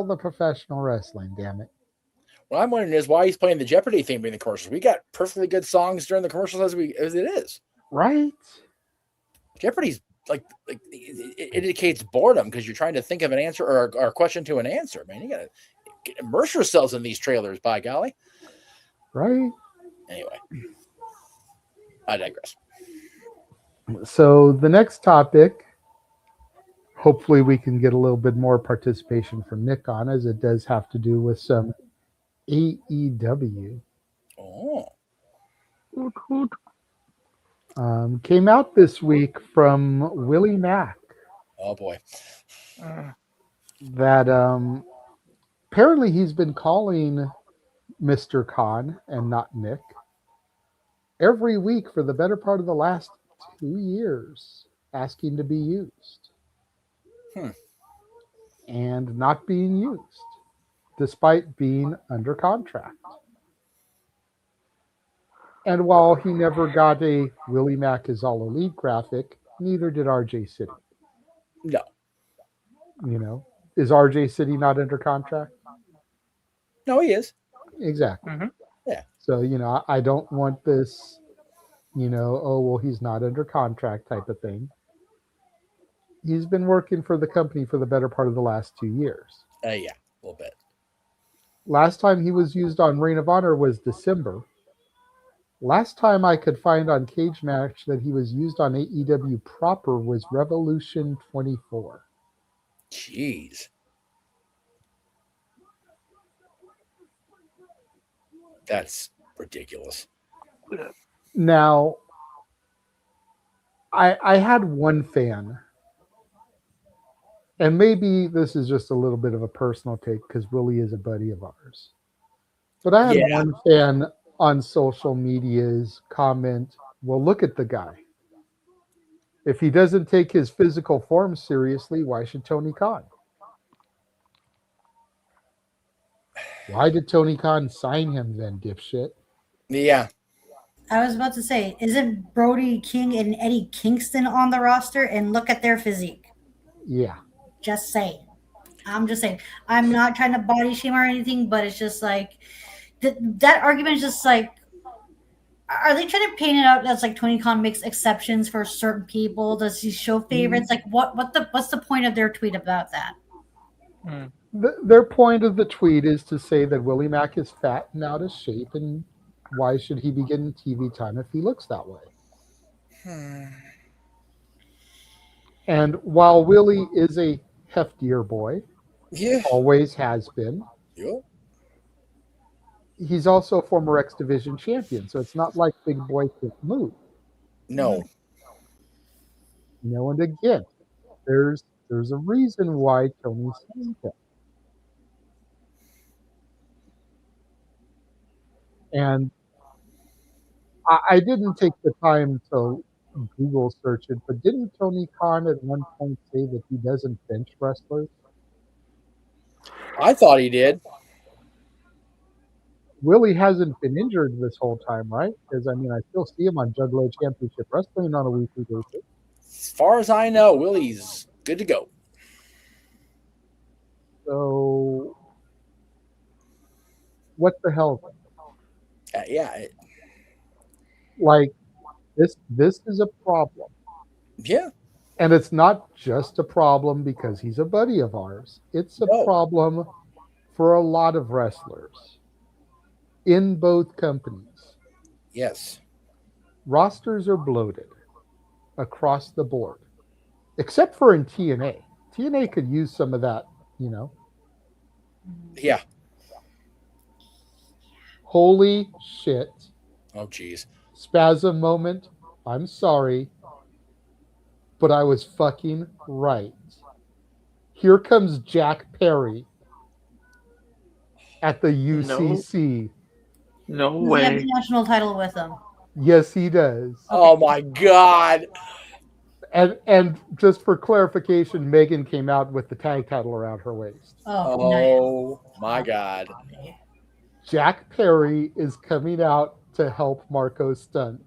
the professional wrestling. Damn it! What I'm wondering is why he's playing the Jeopardy theme during the commercials. We got perfectly good songs during the commercials as it is. Right. Jeopardy's like it indicates boredom because you're trying to think of an answer or a question to an answer. Man, you gotta immerse yourselves in these trailers. By golly. Right. Anyway, I digress. So the next topic, hopefully we can get a little bit more participation from Nick on, as it does have to do with some AEW. Oh. Came out this week from Willie Mack. Oh boy. That apparently he's been calling Mr. Khan and not Nick every week for the better part of the last 2 years, asking to be used. And not being used, despite being under contract. And while he never got a Willie Mack is All Elite graphic, neither did RJ City. No. You know, is RJ City not under contract? No, he is. Exactly. Mm-hmm. Yeah. So, you know, I don't want this, you know, oh, well, he's not under contract type of thing. He's been working for the company for the better part of the last 2 years. Yeah, a little bit. Last time he was used on Ring of Honor was December. Last time I could find on Cage Match that he was used on AEW proper was Revolution 24. Jeez. That's ridiculous. Now, I had one fan, and maybe this is just a little bit of a personal take because Willie is a buddy of ours. But I had one fan on social media's comment, well, look at the guy. If he doesn't take his physical form seriously, why should Tony Khan? Why did Tony Khan sign him then, dipshit? Yeah. I was about to say, isn't Brody King and Eddie Kingston on the roster? And look at their physique. Yeah. Just saying. I'm just saying. I'm not trying to body shame or anything, but it's just like that argument is just like, are they trying to paint it out as like Tony Khan makes exceptions for certain people? Does he show favorites? Like what's the point of their tweet about that? Their point of the tweet is to say that Willie Mack is fat and out of shape, and why should he be getting TV time if he looks that way? And while Willie is a heftier boy, always has been, he's also a former X Division champion, so it's not like Big Boy can't move. No. And again, there's a reason why Tony's saying that. And I didn't take the time to Google search it, but didn't Tony Khan at one point say that he doesn't bench wrestlers? I thought he did. Willie hasn't been injured this whole time, right? Because, I mean, I still see him on Juggalo Championship Wrestling on a weekly basis. As far as I know, Willie's good to go. So, what the hell? Like, this is a problem. Yeah. And it's not just a problem because he's a buddy of ours. It's a problem for a lot of wrestlers in both companies. Yes. Rosters are bloated across the board, except for in TNA. TNA could use some of that, Yeah. Holy shit. Oh, geez. Spasm moment. I'm sorry, but I was fucking right. Here comes Jack Perry at the UCC. No Does he have the national title with him? Yes, he does. Oh my God. And just for clarification, Megan came out with the tag title around her waist. Oh my God. Jack Perry is coming out to help Marco Stunt.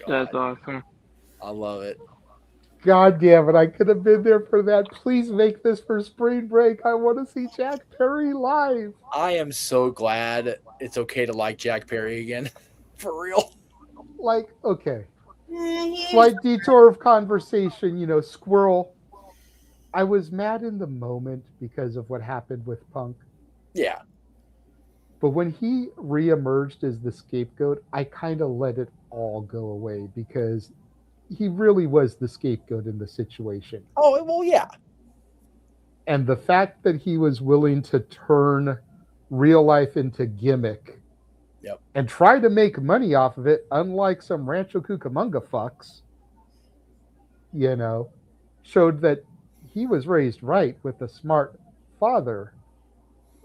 That's awesome. I love it. God damn it, I could have been there for that. Please make this for spring break. I want to see Jack Perry live. I am so glad it's okay to like Jack Perry again. For real. Like, okay. Slight detour of conversation, Squirrel. I was mad in the moment because of what happened with Punk. Yeah. But when he reemerged as the scapegoat, I kind of let it all go away because he really was the scapegoat in the situation. Oh, well, yeah. And the fact that he was willing to turn real life into gimmick and try to make money off of it, unlike some Rancho Cucamonga fucks, showed that he was raised right with a smart father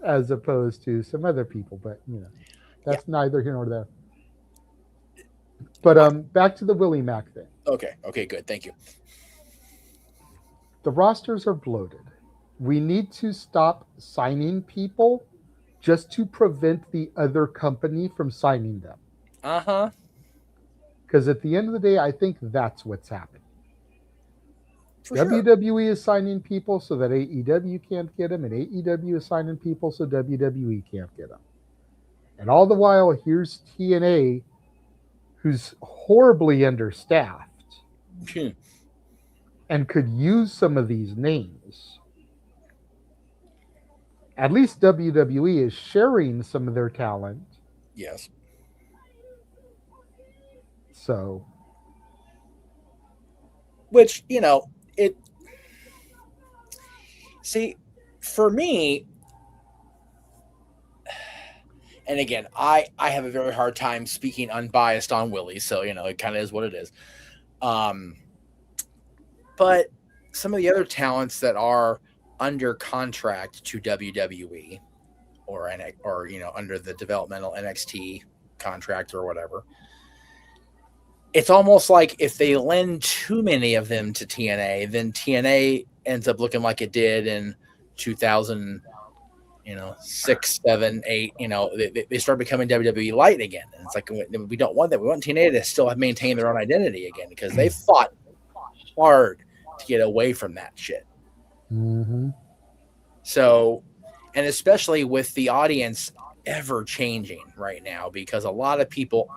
as opposed to some other people. But, that's neither here nor there. But back to the Willie Mack thing. Okay, good. Thank you. The rosters are bloated. We need to stop signing people just to prevent the other company from signing them. Uh-huh. Because at the end of the day, I think that's what's happening. For sure. WWE is signing people so that AEW can't get them, and AEW is signing people so WWE can't get them. And all the while, here's TNA, who's horribly understaffed and could use some of these names. At least WWE is sharing some of their talent. Yes. So, which, you know, it. See, for me, and again, I have a very hard time speaking unbiased on Willie, so you know it kind of is what it is. But some of the other talents that are under contract to WWE or you know under the developmental NXT contract or whatever, it's almost like if they lend too many of them to TNA, then TNA ends up looking like it did in 2000. 6, 7, 8, they start becoming WWE light again. And it's like, we don't want that. We want TNA to still have maintained their own identity again because they fought hard to get away from that shit. Mm-hmm. So, and especially with the audience ever changing right now, because a lot of people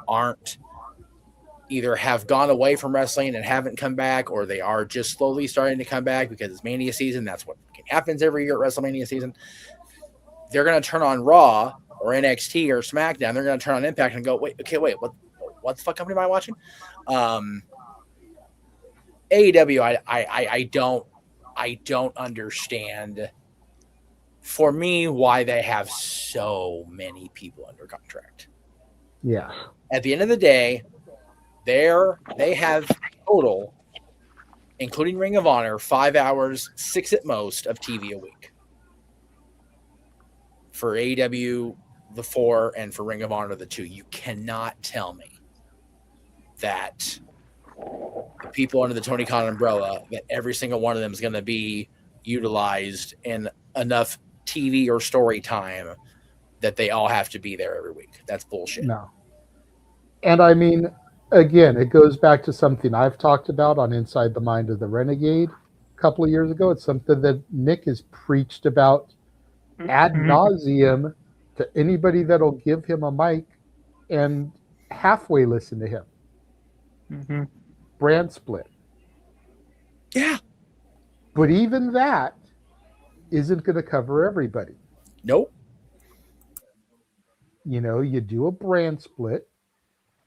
either have gone away from wrestling and haven't come back, or they are just slowly starting to come back because it's Mania season. That's what happens every year at WrestleMania season. They're going to turn on Raw or NXT or SmackDown. They're going to turn on Impact and go, wait, what the fuck company am I watching? AEW, I don't understand, for me, why they have so many people under contract. Yeah. At the end of the day, they have total, including Ring of Honor, 5 hours, 6 at most of TV a week. For AEW, the 4, and for Ring of Honor, the 2. You cannot tell me that the people under the Tony Khan umbrella, that every single one of them is going to be utilized in enough TV or story time that they all have to be there every week. That's bullshit. No. And I mean, again, it goes back to something I've talked about on Inside the Mind of the Renegade a couple of years ago. It's something that Nick has preached about ad nauseum to anybody that'll give him a mic and halfway listen to him. Mm-hmm. Brand split. Yeah. But even that isn't going to cover everybody. Nope. You do a brand split.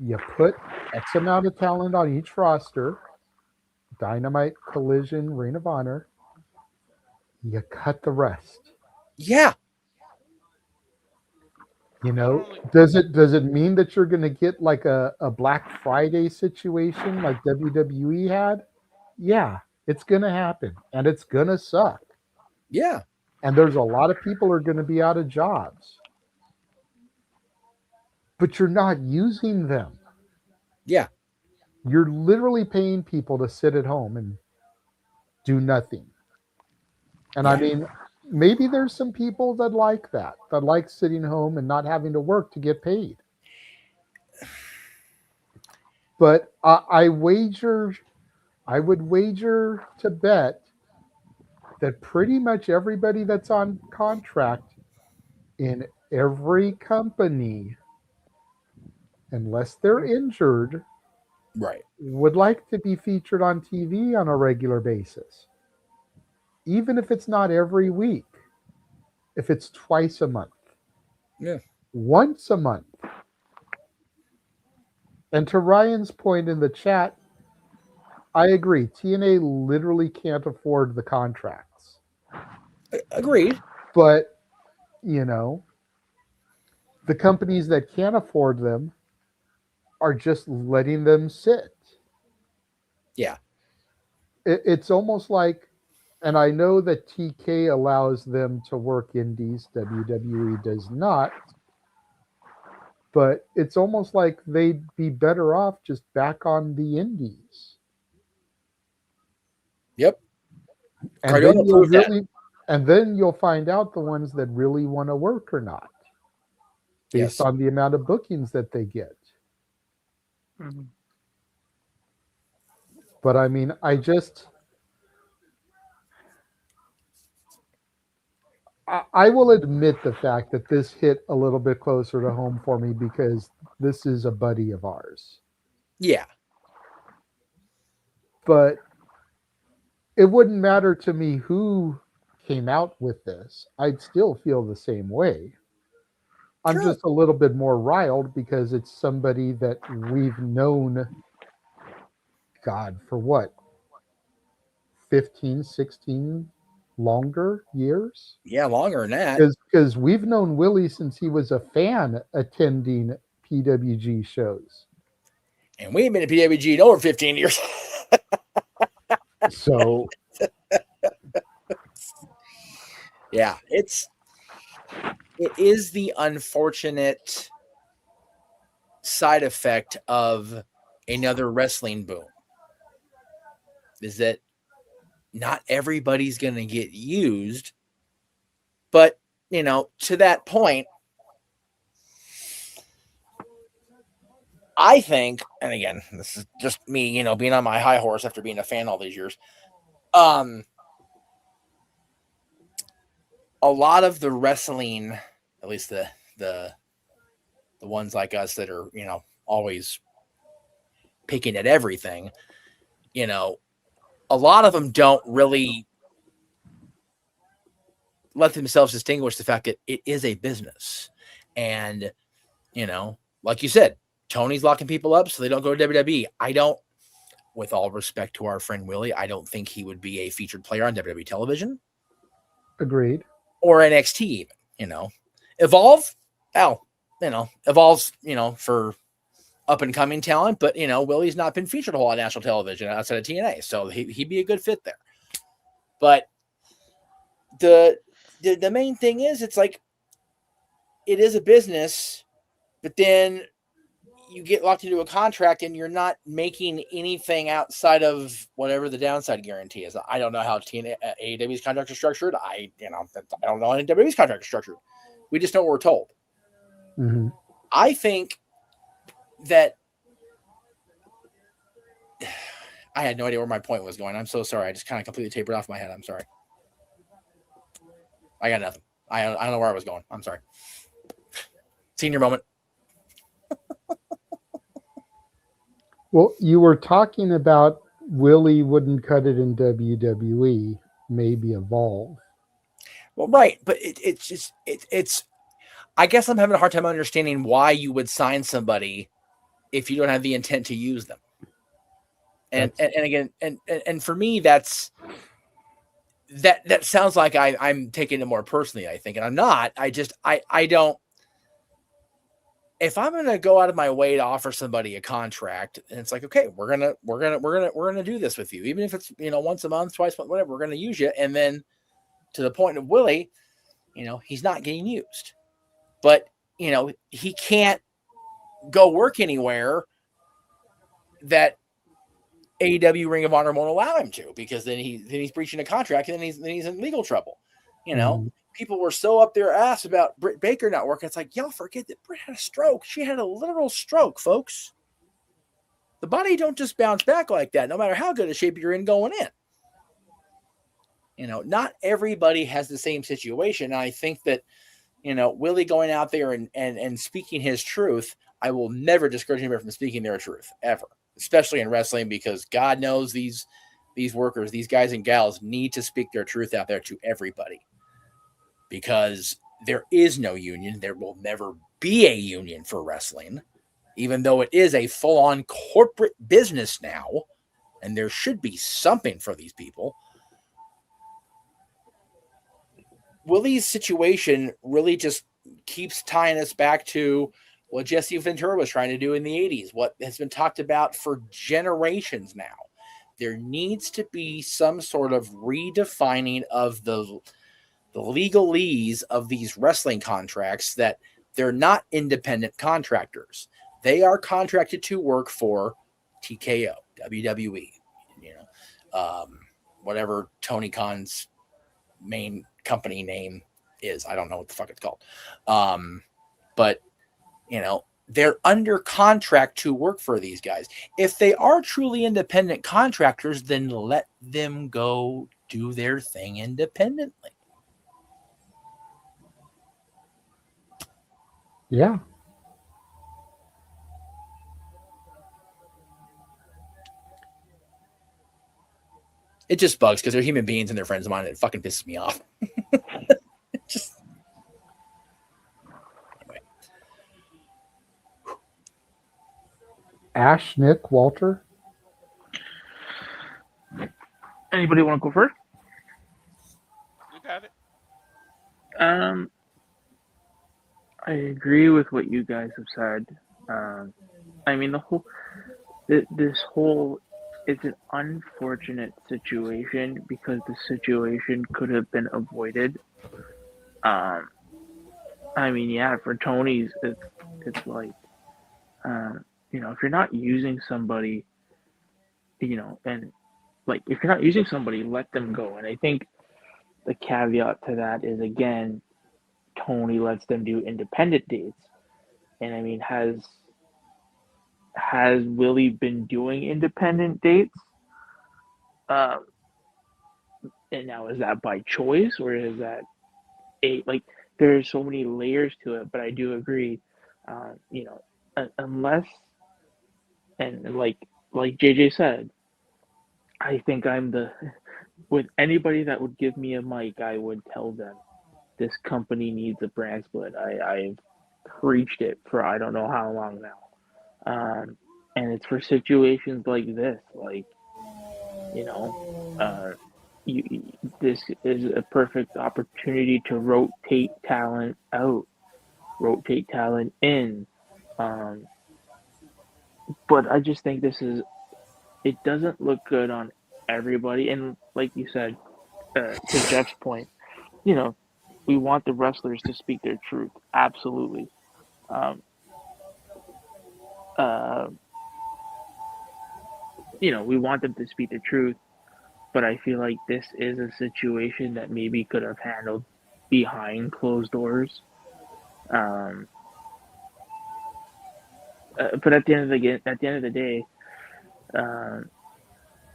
You put X amount of talent on each roster. Dynamite, Collision, Ring of Honor. You cut the rest. Yeah. Does it mean that you're going to get like a Black Friday situation like WWE had? Yeah, it's going to happen, and it's going to suck. Yeah. And there's a lot of people are going to be out of jobs. But you're not using them. Yeah. You're literally paying people to sit at home and do nothing. And I mean, maybe there's some people that like sitting home and not having to work to get paid. But I would wager to bet that pretty much everybody that's on contract in every company, unless they're injured, right, would like to be featured on TV on a regular basis. Even if it's not every week, if it's twice a month, once a month. And to Ryan's point in the chat, I agree. TNA literally can't afford the contracts. Agreed. But, the companies that can afford them are just letting them sit. Yeah. It's almost like, and I know that TK allows them to work indies, WWE does not, but it's almost like they'd be better off just back on the indies. Yep. And then you'll find out the ones that really want to work or not, based on the amount of bookings that they get. Mm-hmm. But I mean, I will admit the fact that this hit a little bit closer to home for me because this is a buddy of ours. Yeah. But it wouldn't matter to me who came out with this. I'd still feel the same way. I'm just a little bit more riled because it's somebody that we've known God, for what? 15, 16 longer years? Yeah, longer than that. Because we've known Willie since he was a fan attending PWG shows. And we ain't been at PWG in over 15 years. So, yeah, it is the unfortunate side effect of another wrestling boom. Is that not everybody's going to get used, but to that point, I think, and again, this is just me, being on my high horse after being a fan all these years. A lot of the wrestling, at least the ones like us that are, always picking at everything, a lot of them don't really let themselves distinguish the fact that it is a business. And, like you said, Tony's locking people up so they don't go to WWE. I don't, with all respect to our friend Willie, I don't think he would be a featured player on WWE television. Agreed. Or NXT even, Evolve, Evolve's, for up and coming talent, but Willie's not been featured a whole lot on national television outside of TNA, so he'd be a good fit there. But the main thing is, it's like, it is a business, but then you get locked into a contract and you're not making anything outside of whatever the downside guarantee is. I don't know how AEW's contracts are structured. I don't know how WWE's contracts are structured. We just know what we're told. Mm-hmm. I think that I had no idea where my point was going. I'm so sorry. I just kind of completely tapered off my head. I'm sorry. I got nothing. I don't know where I was going. I'm sorry. Senior moment. Well, you were talking about Willie wouldn't cut it in WWE, maybe Evolve. Well, right, but it's I guess I'm having a hard time understanding why you would sign somebody if you don't have the intent to use them. And again, for me, that sounds like I'm taking it more personally, I think, and I'm not. I don't. If I'm going to go out of my way to offer somebody a contract, and it's like, okay, we're gonna do this with you, even if it's once a month, twice a month, whatever, we're gonna use you. And then to the point of Willie, he's not getting used, but he can't go work anywhere that AEW Ring of Honor won't allow him to, because then he's breaching a contract, and then he's in legal trouble. People were so up their ass about Britt Baker not working. It's like, y'all forget that Britt had a stroke. She had a literal stroke, folks. The body don't just bounce back like that, no matter how good a shape you're in going in. Not everybody has the same situation. And I think that, Willie going out there and speaking his truth, I will never discourage anybody from speaking their truth, ever. Especially in wrestling, because God knows these workers, these guys and gals, need to speak their truth out there to everybody. Because there is no union. There will never be a union for wrestling, even though it is a full-on corporate business now, and there should be something for these people. Willie's situation really just keeps tying us back to what Jesse Ventura was trying to do in the 80s, what has been talked about for generations now. There needs to be some sort of redefining of the legalese of these wrestling contracts, that they're not independent contractors. They are contracted to work for TKO, WWE, whatever Tony Khan's main company name is. I don't know what the fuck it's called. But they're under contract to work for these guys. If they are truly independent contractors, then let them go do their thing independently. Yeah. It just bugs because they're human beings and they're friends of mine, and it fucking pisses me off. Anyway. Ash, Nick, Walter. Anybody want to go first? You got it. I agree with what you guys have said. I mean, this whole, it's an unfortunate situation because the situation could have been avoided. I mean, yeah, for Tony's, it's like, you know, if you're not using somebody, you know, and like if you're not using somebody, let them go. And I think the caveat to that is, again, Tony lets them do independent dates. And I mean, has Willie been doing independent dates? And now, is that by choice, or is that like, there's so many layers to it? But I do agree, you know, unless, and like JJ said, I think with anybody that would give me a mic, I would tell them this company needs a brand split. I've preached it for I don't know how long now. And it's for situations like this, like, you know, this is a perfect opportunity to rotate talent out, rotate talent in. But I just think it doesn't look good on everybody. And like you said, to Jeff's point, you know, we want the wrestlers to speak their truth. Absolutely. You know, we want them to speak the truth, but I feel like this is a situation that maybe could have handled behind closed doors. But at the end of the day,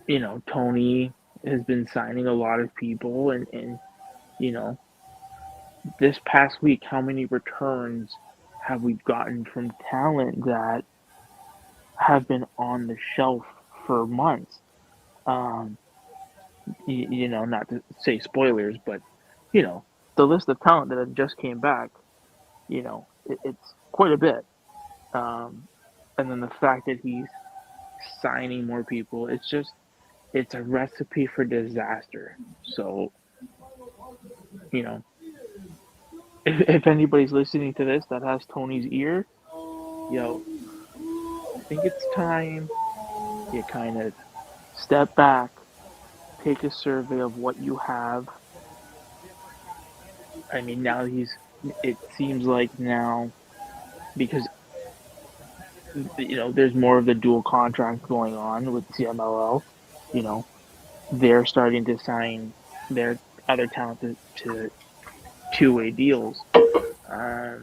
you know, Tony has been signing a lot of people, and you know, this past week, how many returns have we gotten from talent that have been on the shelf for months? You know, not to say spoilers, but you know, the list of talent that just came back, you know, it's quite a bit. And then the fact that he's signing more people, it's a recipe for disaster. So, you know, if anybody's listening to this that has Tony's ear, yo, I think it's time you kind of step back, take a survey of what you have. I mean, now it seems like now, because, you know, there's more of the dual contract going on with CMLL, you know, they're starting to sign their other talent to two-way deals. I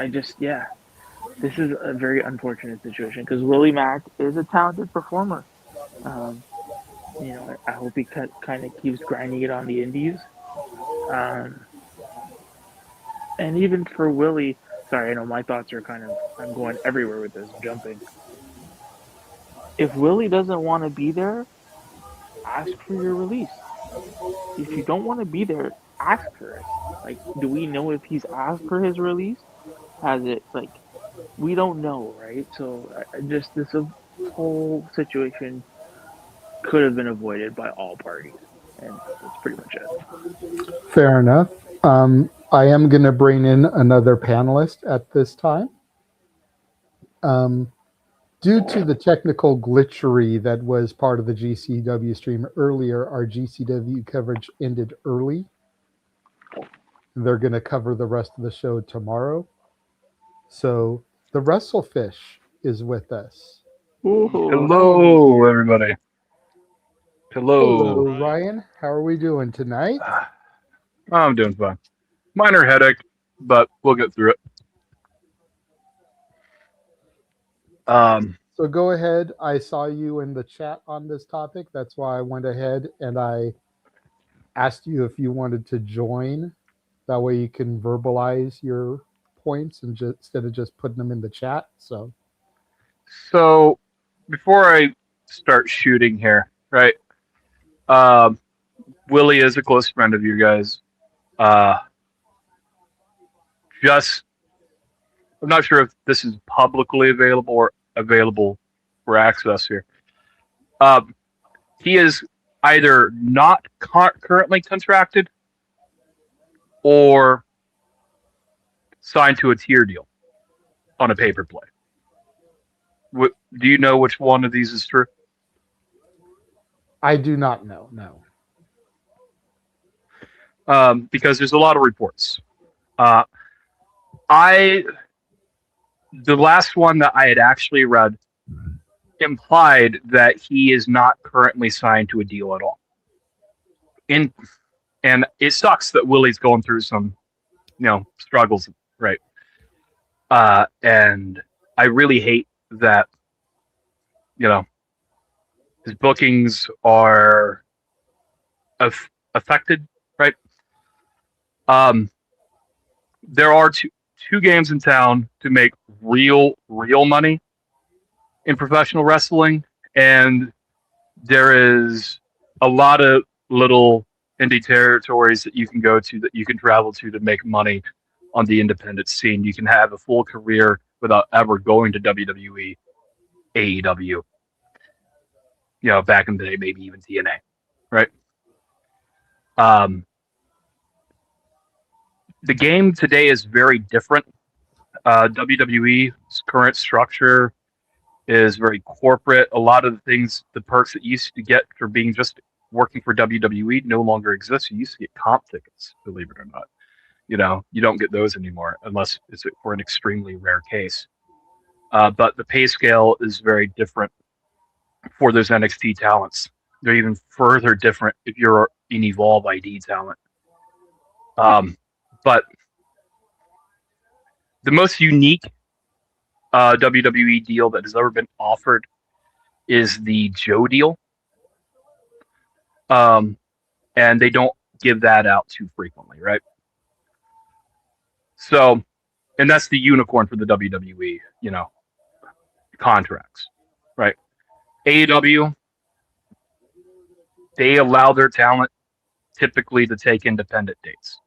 just, yeah, this is a very unfortunate situation because Willie Mack is a talented performer. You know, I hope he kind of keeps grinding it on the indies. And even for Willie, sorry, I know my thoughts are I'm going everywhere with this, jumping. If Willie doesn't want to be there, ask for your release. If you don't want to be there, ask for it. Like, do we know if he's asked for his release? Has it, like, we don't know, right? So this whole situation could have been avoided by all parties, and that's pretty much it. Fair enough. I am going to bring in another panelist at this time. Due to the technical glitchery that was part of the GCW stream earlier, our GCW coverage ended early. They're going to cover the rest of the show tomorrow. So the Wrestlefish is with us. Ooh. Hello, everybody. Hello. Ryan. How are we doing tonight? I'm doing fine. Minor headache, but we'll get through it. So go ahead. I saw you in the chat on this topic. That's why I went ahead and I asked you if you wanted to join. That way you can verbalize your points and instead of just putting them in the chat. So before I start shooting here, right? Willie is a close friend of you guys. I'm not sure if this is publicly available or available for access here. He is either not currently contracted or signed to a tier deal on a pay-per-play. Do you know which one of these is true? I do not know. No. Because there's a lot of reports. The last one that I had actually read implied that he is not currently signed to a deal at all. And it sucks that Willie's going through some, struggles, right? And I really hate that, his bookings are affected, right? There are two games in town to make real money in professional wrestling, and there is a lot of little indie territories that you can go to, that you can travel to make money on the independent scene. You can have a full career without ever going to WWE, AEW, back in the day, maybe even TNA, right? The game today is very different. WWE's current structure is very corporate. A lot of the things, the perks that you used to get for being just working for WWE no longer exist. You used to get comp tickets, believe it or not. You don't get those anymore unless it's for an extremely rare case. But the pay scale is very different for those NXT talents. They're even further different if you're an Evolve ID talent. But the most unique WWE deal that has ever been offered is the Joe deal. And they don't give that out too frequently, right? So, and that's the unicorn for the WWE, contracts, right? AEW, they allow their talent typically to take independent dates.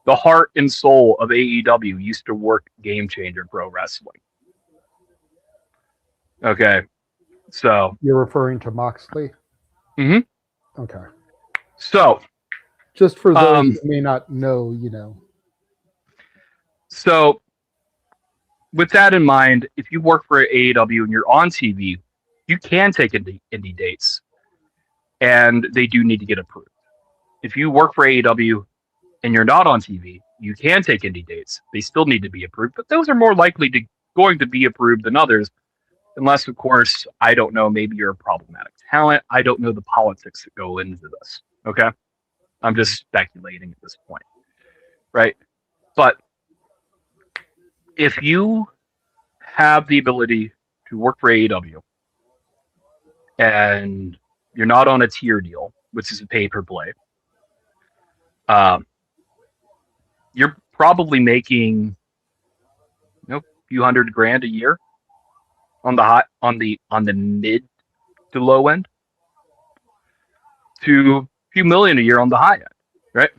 The heart and soul of AEW used to work Game Changer Pro Wrestling. Okay, so you're referring to Moxley? Mm-hmm. Okay. So, just for those who may not know, So, with that in mind, if you work for AEW and you're on TV, you can take indie dates, and they do need to get approved. If you work for AEW and you're not on TV, you can take indie dates. They still need to be approved, but those are more likely going to be approved than others, unless, of course, I don't know, maybe you're a problematic talent. I don't know the politics that go into this, okay? I'm just speculating at this point, right? But if you have the ability to work for AEW and you're not on a tier deal, which is a pay-per-play, you're probably making a few $100,000 a year on the mid to low end, to a few million a year on the high end, right?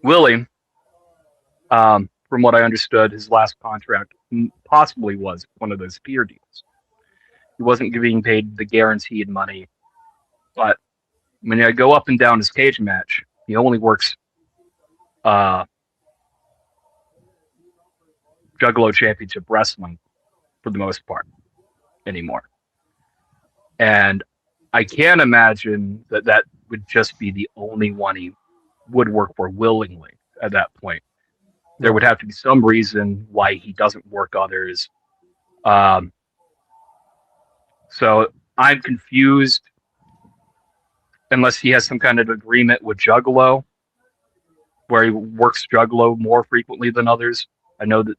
Willie, from what I understood, his last contract possibly was one of those tier deals. He wasn't being paid the guaranteed money, but when I go up and down his cage match, he only works Juggalo Championship Wrestling for the most part anymore. And I can't imagine that would just be the only one he would work for willingly at that point. There would have to be some reason why he doesn't work others. So I'm confused, unless he has some kind of agreement with Juggalo, where he works Juggalo more frequently than others. I know that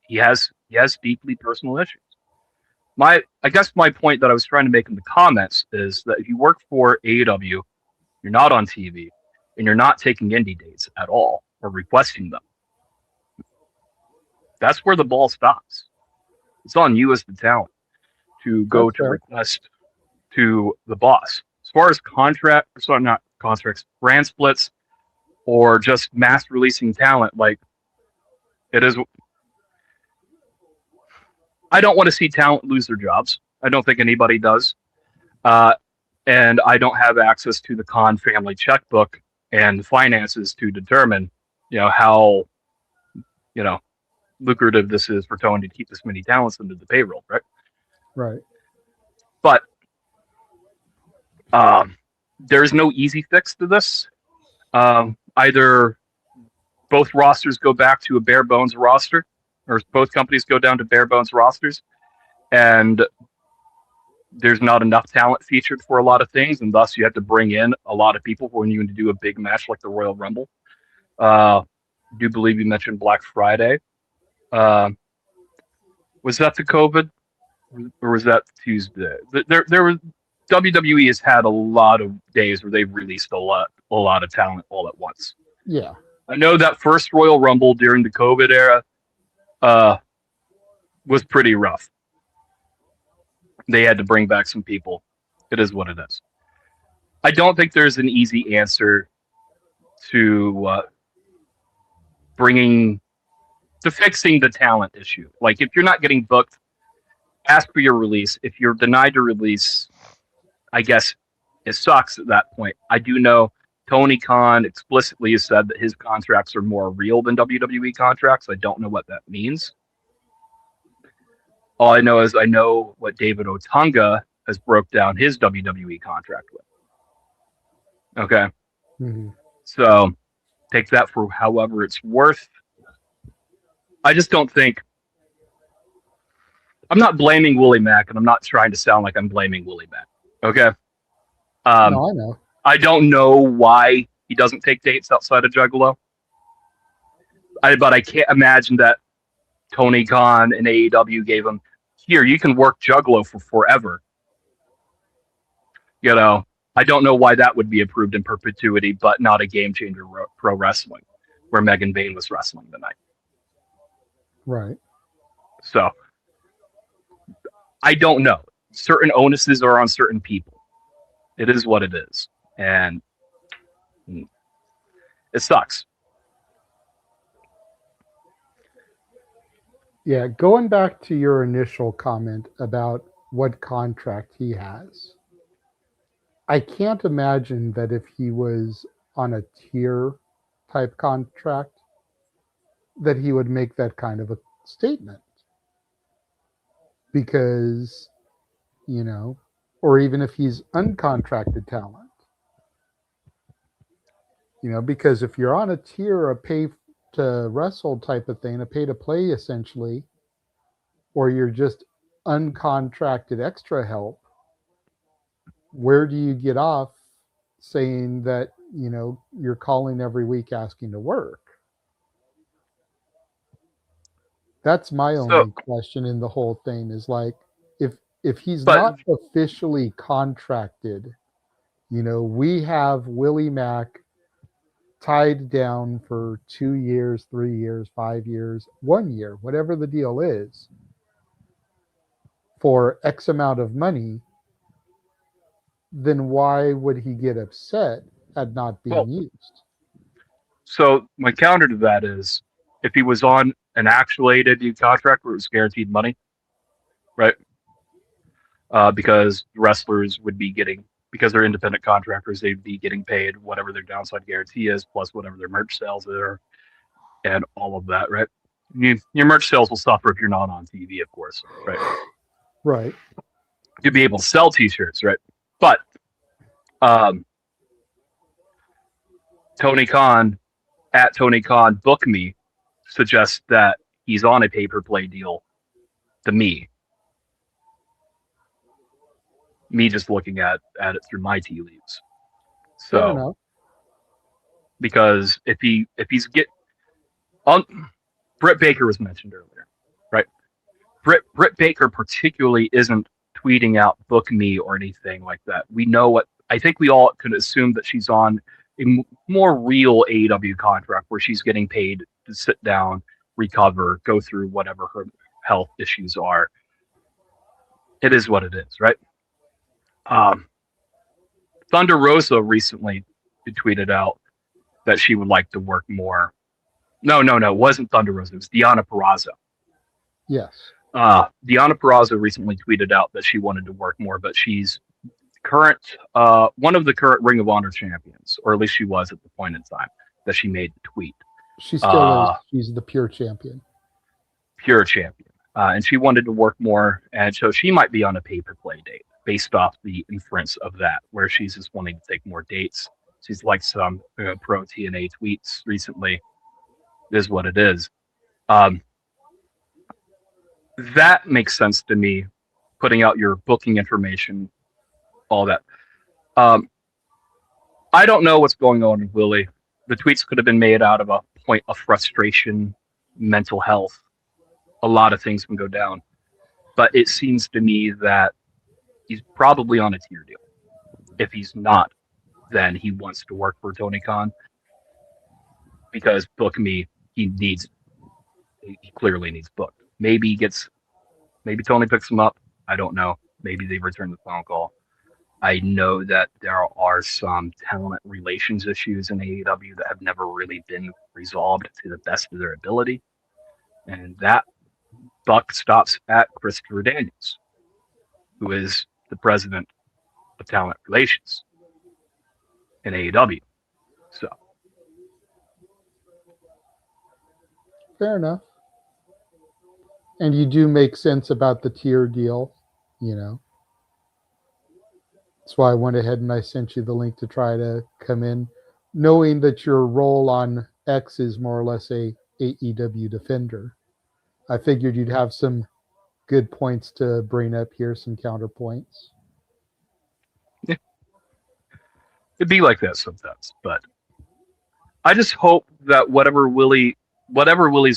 he has deeply personal issues. I guess my point that I was trying to make in the comments is that if you work for AEW, you're not on TV, and you're not taking indie dates at all or requesting them, that's where the ball stops. It's on you as the talent to go to request to the boss. As far as not contracts, brand splits, or just mass releasing talent, like it is. I don't want to see talent lose their jobs. I don't think anybody does. And I don't have access to the Khan family checkbook and finances to determine, how, lucrative this is for Tony to keep this many talents under the payroll, right? Right. But there's no easy fix to this. Either both rosters go back to a bare bones roster, or both companies go down to bare bones rosters, and there's not enough talent featured for a lot of things, and thus you have to bring in a lot of people when you want to do a big match like the Royal Rumble. I do believe you mentioned Black Friday. Was that the COVID, or was that Tuesday? There was WWE has had a lot of days where they've released a lot of talent all at once. Yeah. I know that first Royal Rumble during the COVID era was pretty rough. They had to bring back some people. It is what it is. I don't think there's an easy answer to fixing the talent issue. Like, if you're not getting booked, ask for your release. If you're denied your release, I guess it sucks at that point. I do know Tony Khan explicitly has said that his contracts are more real than WWE contracts. I don't know what that means. All I know is I know what David Otunga has broke down his WWE contract with. Okay. Mm-hmm. So take that for however it's worth. I just don't think. I'm not blaming Willie Mack, and I'm not trying to sound like I'm blaming Willie Mack. Okay. No, I know. I don't know why he doesn't take dates outside of Juggalo. But I can't imagine that Tony Khan and AEW gave him, here, you can work Juggalo for forever. I don't know why that would be approved in perpetuity, but not a Game Changer Pro Wrestling, where Megan Bayne was wrestling tonight. Right. So, I don't know. Certain onuses are on certain people. It is what it is. And it sucks. Yeah, going back to your initial comment about what contract he has, I can't imagine that if he was on a tier type contract, that he would make that kind of a statement. Because, or even if he's uncontracted talent. Because if you're on a tier, a pay to wrestle type of thing, a pay to play essentially, or you're just uncontracted extra help, where do you get off saying that, you're calling every week asking to work? That's my only question in the whole thing is like, if he's not officially contracted, we have Willie Mack tied down for 2 years, 3 years, 5 years, 1 year, whatever the deal is, for X amount of money, then why would he get upset at not being used? So my counter to that is, if he was on an actual AEW contract where it was guaranteed money, right? Because wrestlers would be getting, because they're independent contractors, they'd be getting paid whatever their downside guarantee is, plus whatever their merch sales are, and all of that, right? Your merch sales will suffer if you're not on TV, of course, right? Right. You'd be able to sell T-shirts, right? But Tony Khan, at Tony Khan Book Me, suggests that he's on a pay-per-play deal to me. Me just looking at it through my tea leaves. So, because if he's Britt Baker was mentioned earlier, right? Britt Baker particularly isn't tweeting out "book me" or anything like that. We know what, I think we all could assume that she's on a more real AEW contract where she's getting paid to sit down, recover, go through whatever her health issues are. It is what it is, right? Thunder Rosa recently tweeted out that she would like to work more. No, it wasn't Thunder Rosa. It was Deonna Purrazzo. Yes. Deonna Purrazzo recently tweeted out that she wanted to work more, but she's one of the current Ring of Honor champions, or at least she was at the point in time that she made the tweet. She still is. She's the pure champion. Pure champion. And she wanted to work more, and so she might be on a pay-per-play date based off the inference of that, where she's just wanting to take more dates. She's like some pro TNA tweets recently. It is what it is. That makes sense to me, putting out your booking information, all that. I don't know what's going on with Willie. The tweets could have been made out of a point of frustration, mental health. A lot of things can go down. But it seems to me that he's probably on a tier deal. If he's not, then he wants to work for Tony Khan. Because book me, he clearly needs booked. Maybe Tony picks him up. I don't know. Maybe they return the phone call. I know that there are some talent relations issues in AEW that have never really been resolved to the best of their ability. And that buck stops at Christopher Daniels, who is the president of talent relations in AEW. So. Fair enough. And you do make sense about the tier deal, you know. That's why I went ahead and I sent you the link to try to come in, knowing that your role on X is more or less a AEW defender. I figured you'd have some good points to bring up here, some counterpoints. Yeah. It'd be like that sometimes, but I just hope that whatever Willie's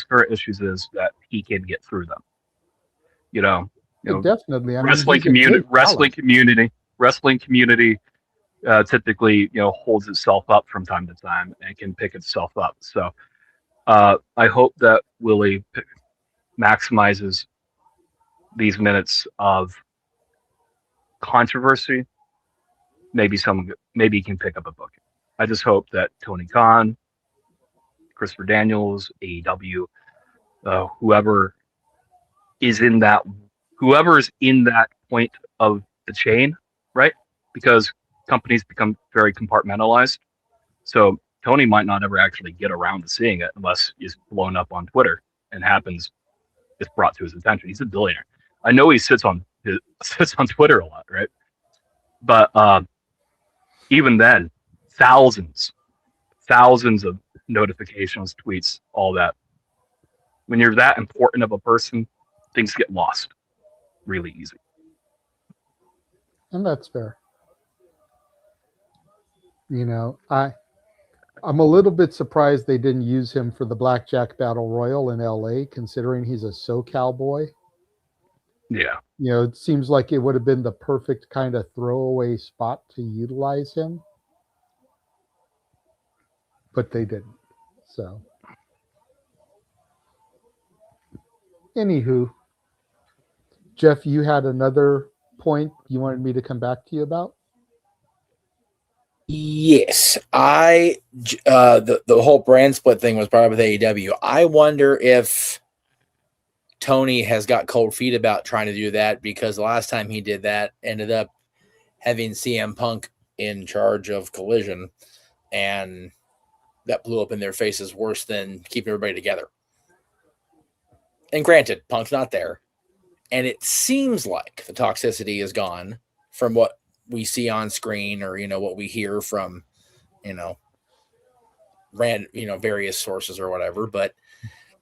current issues is, that he can get through them. You know, definitely. Wrestling community typically, holds itself up from time to time and can pick itself up. So I hope that Willie maximizes these minutes of controversy. Maybe he can pick up a book. I just hope that Tony Khan, Christopher Daniels, AEW, whoever is in that point of the chain, right? Because companies become very compartmentalized. So Tony might not ever actually get around to seeing it unless he's blown up on Twitter and it's brought to his attention. He's a billionaire. I know he sits on Twitter a lot, right? But even then, thousands of notifications, tweets, all that. When you're that important of a person, things get lost really easy. And that's fair. I'm a little bit surprised they didn't use him for the Blackjack Battle Royal in LA, considering he's a SoCal boy. Yeah. It seems like it would have been the perfect kind of throwaway spot to utilize him. But they didn't. So, anywho, Jeff, you had another point you wanted me to come back to you about? Yes, the whole brand split thing was brought up with AEW. I wonder if Tony has got cold feet about trying to do that, because the last time he did that ended up having CM Punk in charge of Collision, and that blew up in their faces worse than keeping everybody together. And granted, Punk's not there, and it seems like the toxicity is gone from what we see on screen, or what we hear from various sources or whatever. But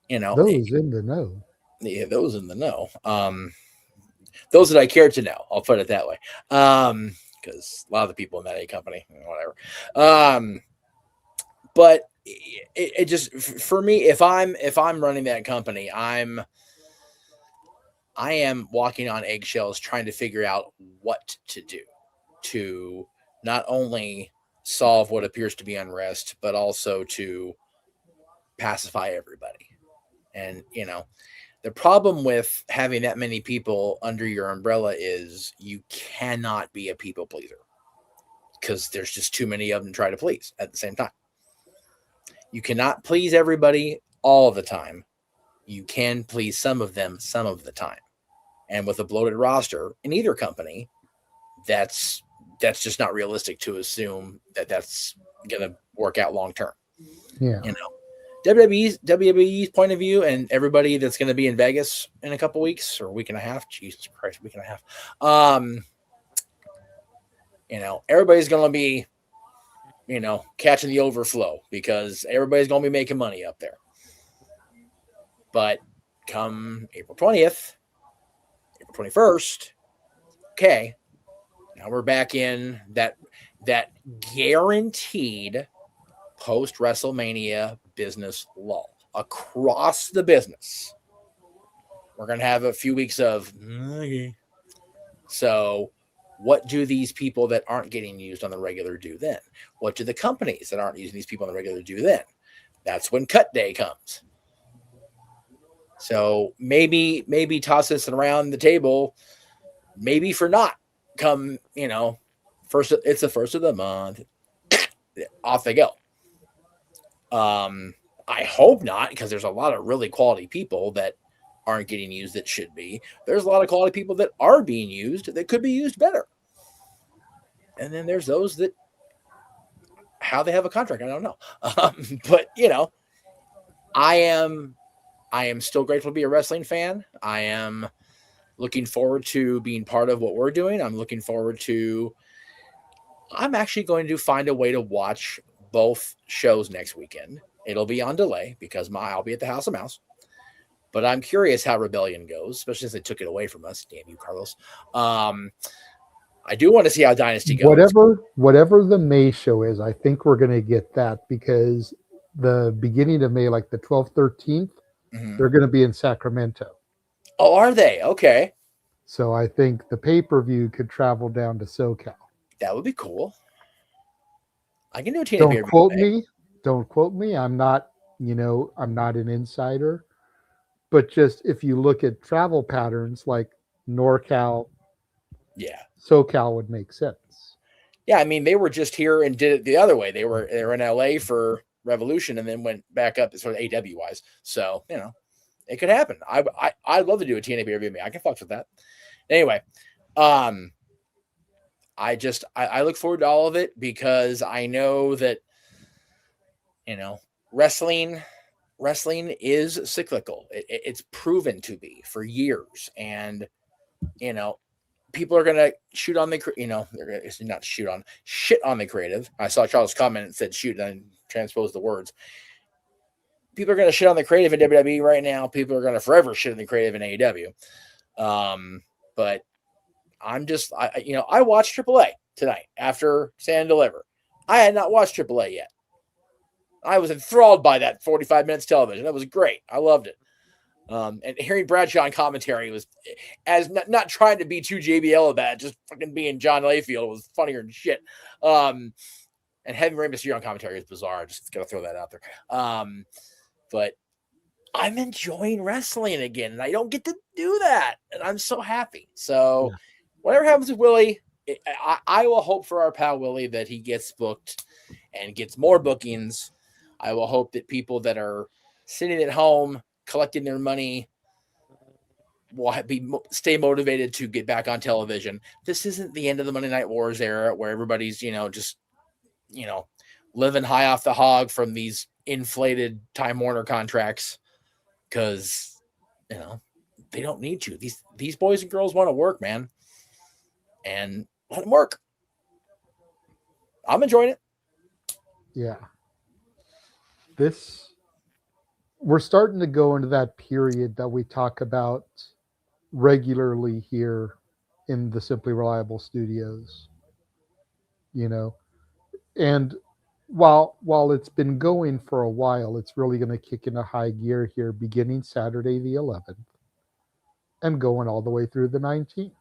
those in the know. Yeah, those in the know. Those that I care to know, I'll put it that way. Because a lot of the people in that company, whatever. But it just, for me, if I'm running that company, I am walking on eggshells trying to figure out what to do to not only solve what appears to be unrest, but also to pacify everybody. And, the problem with having that many people under your umbrella is you cannot be a people pleaser, because there's just too many of them to try to please at the same time. You cannot please everybody all the time, you can please some of them some of the time. And with a bloated roster in either company, that's just not realistic to assume that that's going to work out long term. Yeah. You know, WWE's point of view, and everybody that's going to be in Vegas in a couple weeks or a week and a half. Jesus Christ, week and a half. You know, everybody's going to be, you know, catching the overflow because everybody's going to be making money up there. But come April 20th, April 21st, okay, now we're back in that guaranteed post WrestleMania business lull across the business. We're going to have a few weeks of so what do these people that aren't getting used on the regular do then? What do the companies that aren't using these people on the regular do then? That's when cut day comes. So maybe toss this around the table, maybe for not come, you know, it's the first of the month. Off they go. I hope not, because there's a lot of really quality people that aren't getting used that should be. There's a lot of quality people that are being used that could be used better. And then there's those that how they have a contract, I don't know. But you know, I am still grateful to be a wrestling fan. I am looking forward to being part of what we're doing. I'm actually going to find a way to watch both shows next weekend. It'll be on delay because I'll be at the House of Mouse. But I'm curious how Rebellion goes, especially since they took it away from us. Damn you, Carlos. I do want to see how Dynasty goes. Whatever the May show is, I think we're going to get that because the beginning of May, like the 12th, 13th, they're going to be in Sacramento. Oh, are they? Okay. So I think the pay-per-view could travel down to SoCal. That would be cool. I can do a TNA. Don't quote me. I'm not an insider. But just if you look at travel patterns like NorCal, SoCal would make sense. Yeah, I mean, they were just here and did it the other way. They were in LA for Revolution and then went back up sort of AW wise. So, you know, it could happen. I'd love to do a TNA pay-per-view. I can fuck with that. Anyway, I look forward to all of it because I know that, you know, wrestling is cyclical. It's proven to be for years. And, you know, people are going to shit on the creative. I saw Charles comment and said shoot and transpose the words. People are going to shit on the creative in WWE right now. People are going to forever shit on the creative in AEW. But I watched AAA tonight after Stand and Deliver. I had not watched AAA yet. I was enthralled by that 45 minutes television. That was great. I loved it. And hearing Bradshaw on commentary was as not trying to be too JBL about it, just fucking being John Layfield was funnier than shit. And having Rey Mysterio on commentary is bizarre. Just gotta throw that out there. But I'm enjoying wrestling again, and I don't get to do that, and I'm so happy. So whatever happens with Willie, I will hope for our pal Willie that he gets booked and gets more bookings. I will hope that people that are sitting at home collecting their money will stay motivated to get back on television. This isn't the end of the Monday Night Wars era where everybody's, just, living high off the hog from these inflated Time Warner contracts because, they don't need to. These boys and girls want to work, man. And let them work. I'm enjoying it. Yeah. We're starting to go into that period that we talk about regularly here in the Simply Reliable studios, and while it's been going for a while, it's really going to kick into high gear here beginning Saturday the 11th and going all the way through the 19th.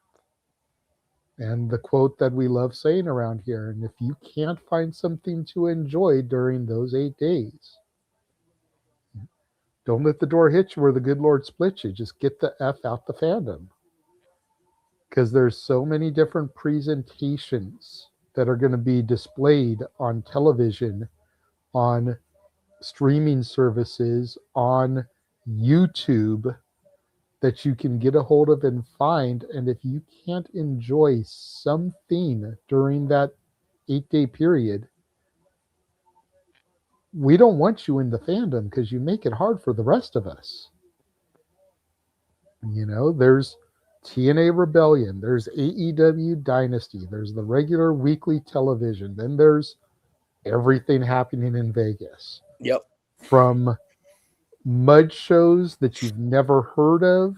And the quote that we love saying around here, and if you can't find something to enjoy during those 8 days, don't let the door hit you where the good Lord split you. Just get the F out the fandom. Because there's so many different presentations that are going to be displayed on television, on streaming services, on YouTube that you can get a hold of and find. And if you can't enjoy something during that 8-day period, we don't want you in the fandom because you make it hard for the rest of us. You know, there's TNA Rebellion, there's AEW Dynasty, there's the regular weekly television, then there's everything happening in Vegas. Yep. From mud shows that you've never heard of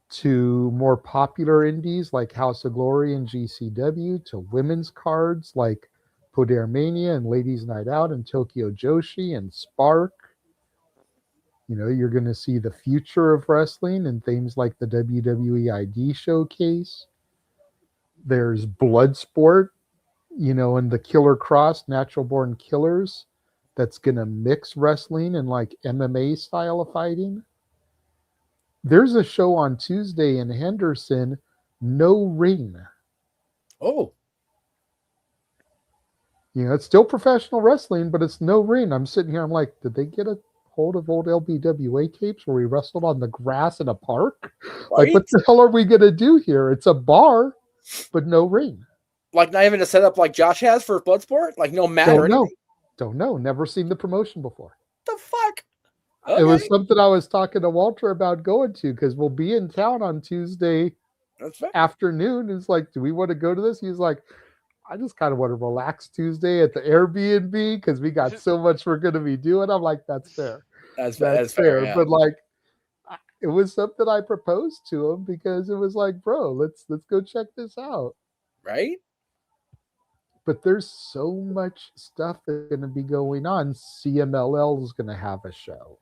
to more popular indies like House of Glory and GCW to women's cards like Poder Mania and Ladies Night Out and Tokyo Joshi and Spark. You know, you're going to see the future of wrestling and things like the WWE ID Showcase. There's Bloodsport, you know, and the Killer Cross, Natural Born Killers, that's going to mix wrestling and like MMA style of fighting. There's a show on Tuesday in Henderson, No Ring. Oh. You know, it's still professional wrestling, but it's no ring. I'm sitting here, I'm like, did they get a hold of old LBWA tapes where we wrestled on the grass in a park? Like, what the hell are we going to do here? It's a bar, but no ring. Like, not even a setup like Josh has for Bloodsport? Like, no mat or anything? Don't know. Never seen the promotion before. The fuck? Okay. It was something I was talking to Walter about going to because we'll be in town on Tuesday afternoon. It's like, do we want to go to this? He's like, I just kind of want to relax Tuesday at the Airbnb because we got so much we're going to be doing. I'm like, that's fair. That's fair. Yeah. But like, it was something I proposed to him because it was like, bro, let's go check this out. Right. But there's so much stuff that's going to be going on. CMLL is going to have a show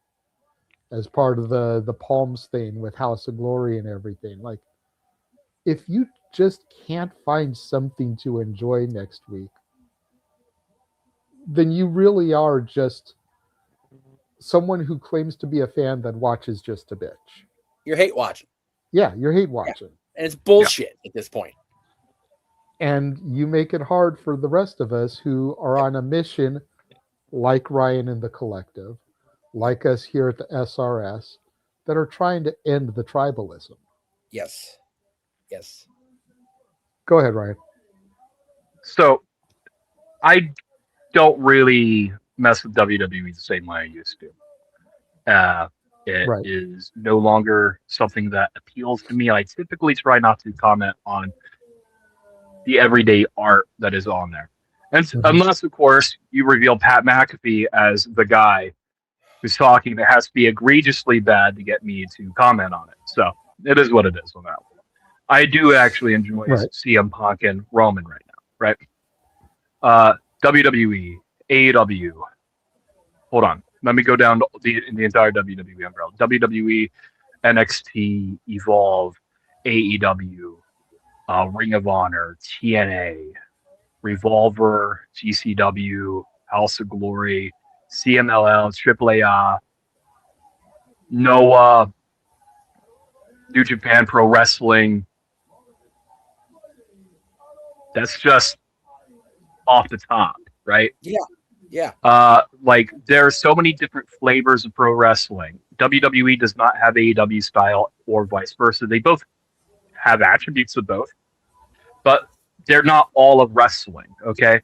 as part of the Palms thing with House of Glory and everything. Like, if you just can't find something to enjoy next week, then you really are just someone who claims to be a fan that watches just a bitch. You're hate watching. Yeah, you're hate watching. Yeah. And it's bullshit at this point. And you make it hard for the rest of us who are on a mission, like Ryan and the Collective, like us here at the SRS, that are trying to end the tribalism. Yes. Yes. Go ahead, Ryan. So, I don't really mess with WWE the same way I used to. It is no longer something that appeals to me. I typically try not to comment on the everyday art that is on there. And unless, of course, you reveal Pat McAfee as the guy who's talking that has to be egregiously bad to get me to comment on it. So, it is what it is on that one. I do actually enjoy CM Punk and Roman right now, right? WWE, AEW. Hold on. Let me go down to the entire WWE umbrella. WWE, NXT, Evolve, AEW, Ring of Honor, TNA, Revolver, GCW, House of Glory, CMLL, AAA, Noah, New Japan Pro Wrestling. That's just off the top, right? Yeah. Yeah. Like, there are so many different flavors of pro wrestling. WWE does not have AEW style or vice versa. They both have attributes of both, but they're not all of wrestling, okay?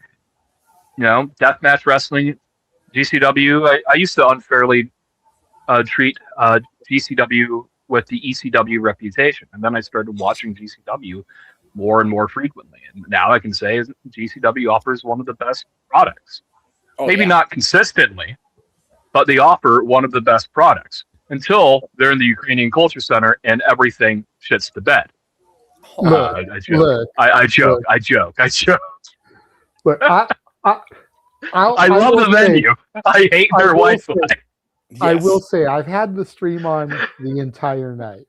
You know, deathmatch wrestling, GCW, I used to unfairly treat GCW with the ECW reputation, and then I started watching GCW more and more frequently, and now I can say GCW offers one of the best products. Maybe not consistently, but they offer one of the best products until they're in the Ukrainian Culture Center and everything shits the bed. I joke. But I love the venue. I hate their Wi-Fi. I will say, I've had the stream on the entire night.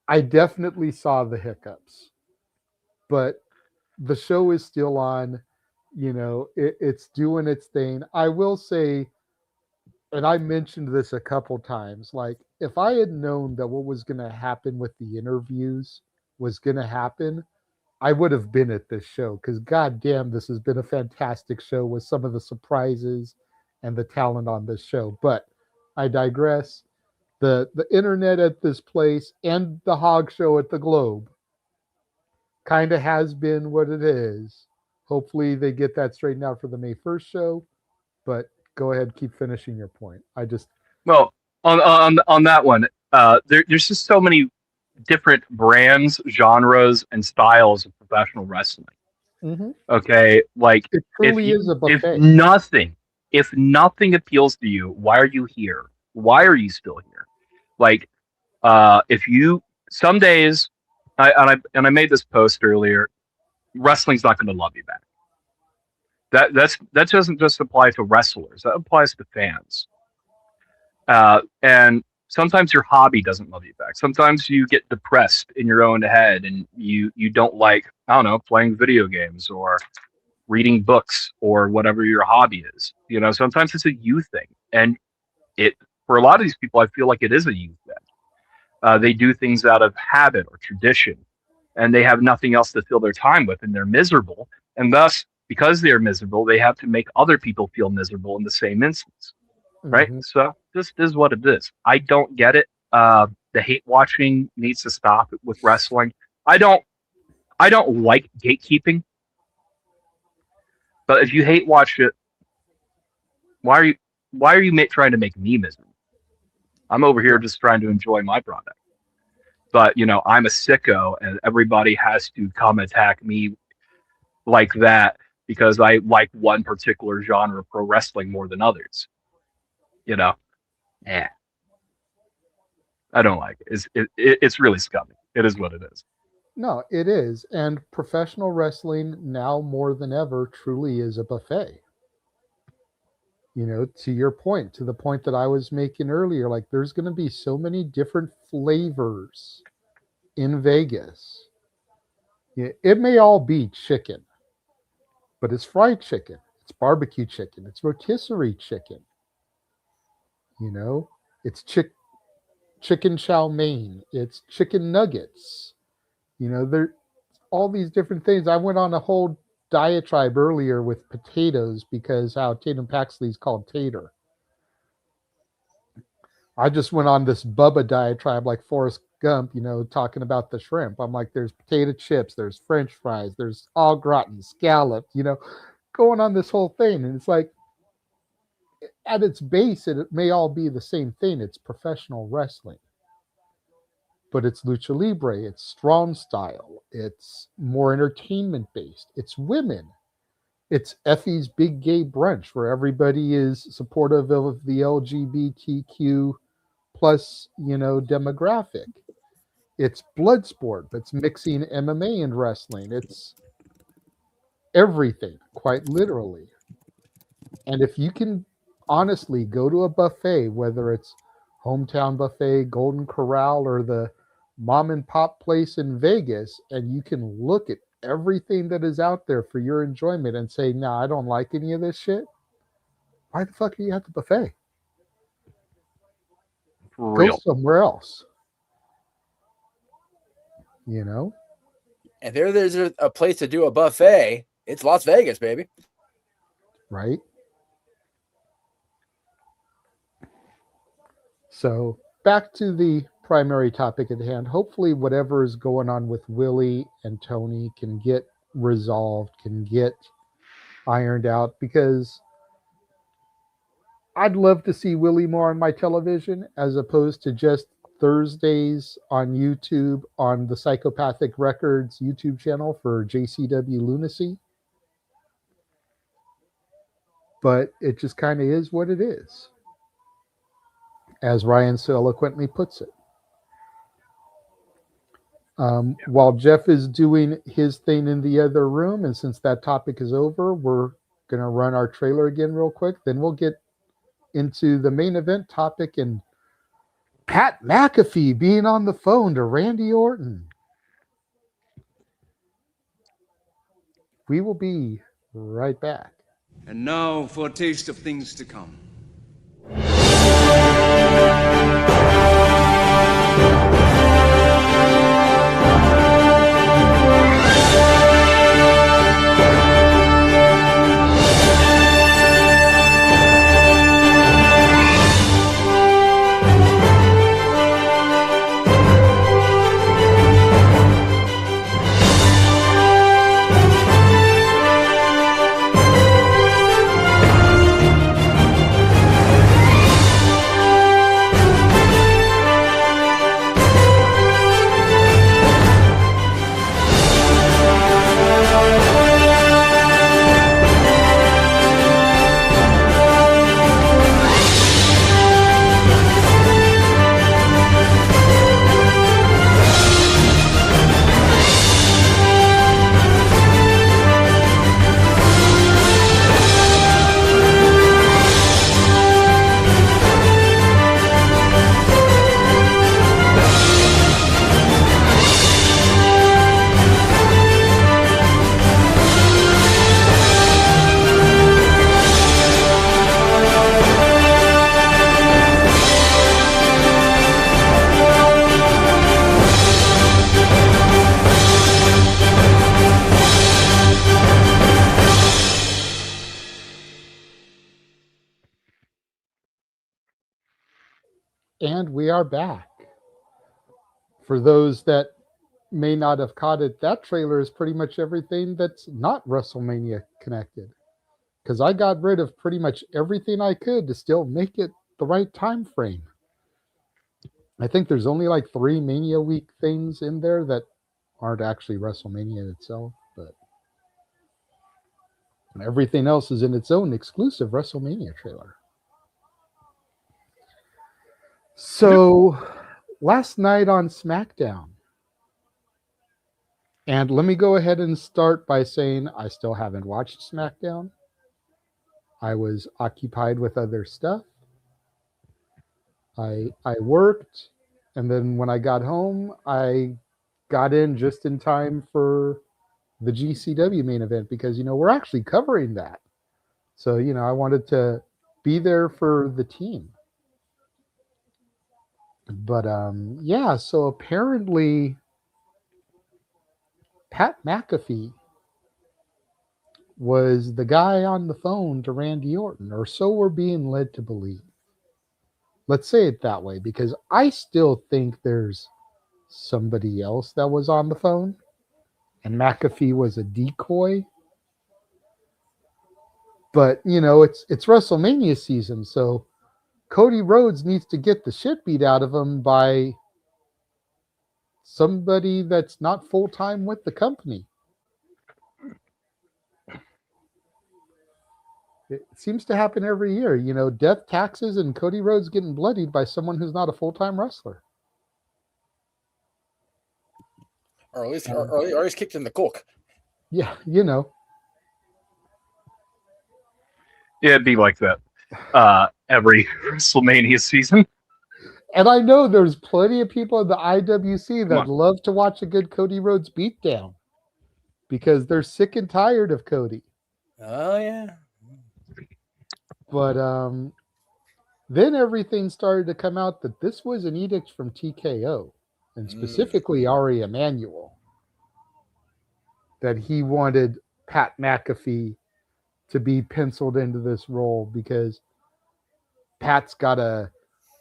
I definitely saw the hiccups, but the show is still on. You know, it's doing its thing. I will say, and I mentioned this a couple times, like, if I had known that what was going to happen with the interviews was going to happen, I would have been at this show, because goddamn, this has been a fantastic show with some of the surprises and the talent on this show. But I digress. the internet at this place and the hog show at the Globe kind of has been what it is. Hopefully they get that straightened out for the May 1st show, but go ahead, keep finishing your point. Well, on that one, there's just so many different brands, genres, and styles of professional wrestling. Mm-hmm. Okay, like it truly is a buffet. If nothing appeals to you, why are you here? Why are you still here? Like, if you some days, I made this post earlier. Wrestling's not going to love you back. That doesn't just apply to wrestlers. That applies to fans. And sometimes your hobby doesn't love you back. Sometimes you get depressed in your own head and you don't like, I don't know, playing video games or reading books or whatever your hobby is. You know, sometimes it's a you thing. And for a lot of these people, I feel like it is a you thing. They do things out of habit or tradition, and they have nothing else to fill their time with, and they're miserable. And thus, because they're miserable, they have to make other people feel miserable in the same instance. Right? Mm-hmm. So this is what it is. I don't get it. The hate watching needs to stop with wrestling. I don't like gatekeeping. But if you hate watch it, why are you trying to make me miserable? I'm over here just trying to enjoy my product. But, you know, I'm a sicko and everybody has to come attack me like that because I like one particular genre of pro wrestling more than others. You know, I don't like it. It's really scummy. It is what it is. No, it is. And professional wrestling now more than ever truly is a buffet. You know, to your point, to the point that I was making earlier, like there's going to be so many different flavors in Vegas. Yeah, it may all be chicken, but it's fried chicken. It's barbecue chicken. It's rotisserie chicken. You know, it's chicken chow mein. It's chicken nuggets. You know, there all these different things. I went on a whole diatribe earlier with potatoes because how Tatum Paxley's called tater. I just went on this Bubba diatribe like Forrest Gump, you know, talking about the shrimp. I'm like, there's potato chips, there's French fries, there's au gratin, scalloped, you know, going on this whole thing. And it's like, at its base, it may all be the same thing. It's professional wrestling. But it's lucha libre, it's strong style, it's more entertainment based, it's women, it's Effie's Big Gay Brunch where everybody is supportive of the LGBTQ plus, you know, demographic. It's blood sport, but it's mixing MMA and wrestling. It's everything, quite literally. And if you can honestly go to a buffet, whether it's Hometown Buffet, Golden Corral, or the mom and pop place in Vegas, and you can look at everything that is out there for your enjoyment and say, nah, I don't like any of this shit. Why the fuck are you at the buffet? For real. Go somewhere else. You know? And there's a place to do a buffet. It's Las Vegas, baby. Right? So back to the primary topic at hand. Hopefully whatever is going on with Willie and Tony can get resolved, can get ironed out, because I'd love to see Willie more on my television as opposed to just Thursdays on YouTube on the Psychopathic Records YouTube channel for JCW Lunacy. But it just kind of is what it is, as Ryan so eloquently puts it. While Jeff is doing his thing in the other room, and since that topic is over, we're going to run our trailer again real quick. Then we'll get into the main event topic and Pat McAfee being on the phone to Randy Orton. We will be right back. And now for a taste of things to come. And we are back. For those that may not have caught it, that trailer is pretty much everything that's not WrestleMania connected. Because I got rid of pretty much everything I could to still make it the right time frame. I think there's only like 3 Mania Week things in there that aren't actually WrestleMania itself, but everything else is in its own exclusive WrestleMania trailer. So, last night on SmackDown, and let me go ahead and start by saying I still haven't watched SmackDown. I was occupied with other stuff. I worked, and then when I got home, I got in just in time for the GCW main event because, we're actually covering that. So, I wanted to be there for the team. But, so apparently Pat McAfee was the guy on the phone to Randy Orton, or so we're being led to believe. Let's say it that way, because I still think there's somebody else that was on the phone, and McAfee was a decoy. But, it's WrestleMania season, so Cody Rhodes needs to get the shit beat out of him by somebody that's not full-time with the company. It seems to happen every year. Death, taxes, and Cody Rhodes getting bloodied by someone who's not a full-time wrestler. Or at least kicked in the cook. Yeah, Yeah, it'd be like that every WrestleMania season. And I know there's plenty of people in the IWC that love to watch a good Cody Rhodes beatdown because they're sick and tired of Cody. Oh, yeah. But then everything started to come out that this was an edict from TKO, and specifically Ari Emanuel, that he wanted Pat McAfee to be penciled into this role because Pat's got a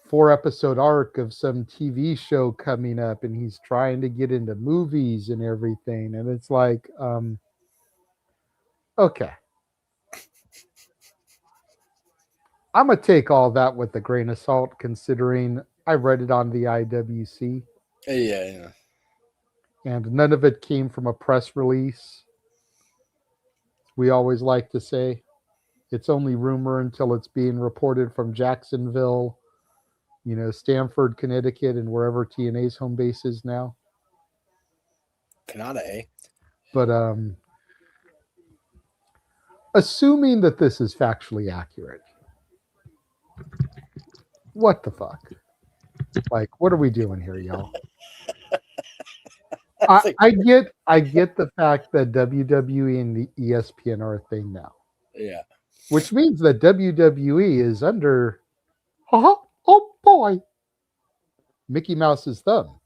4-episode arc of some TV show coming up, and he's trying to get into movies and everything. And it's like, okay. I'm going to take all that with a grain of salt, considering I read it on the IWC. Yeah. And none of it came from a press release. We always like to say it's only rumor until it's being reported from Jacksonville, Stamford, Connecticut, and wherever TNA's home base is now. Canada, eh? But assuming that this is factually accurate, what the fuck? Like, what are we doing here, y'all? I get the fact that WWE and the ESPN are a thing now. Yeah. Which means that WWE is under Mickey Mouse's thumb.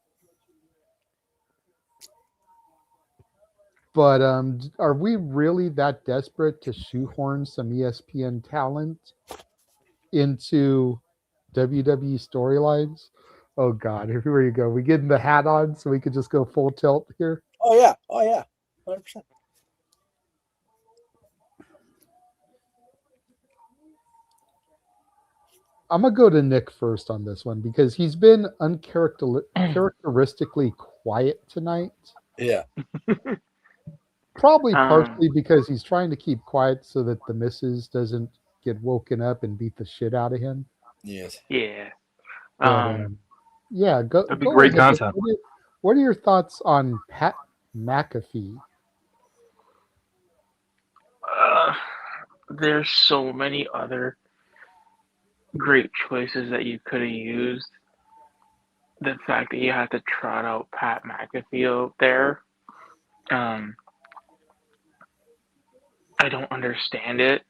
But are we really that desperate to shoehorn some ESPN talent into WWE storylines? Oh God, here you go. We getting the hat on so we could just go full tilt here. Oh yeah, 100%. I'm gonna go to Nick first on this one because he's been uncharacteristically quiet tonight. Yeah. Probably partially because he's trying to keep quiet so that the missus doesn't get woken up and beat the shit out of him. Yes. Yeah. Yeah, go. That'd be go great ahead. content. What are your thoughts on Pat McAfee? There's so many other great choices that you could have used. The fact that you had to trot out Pat McAfee out there, I don't understand it.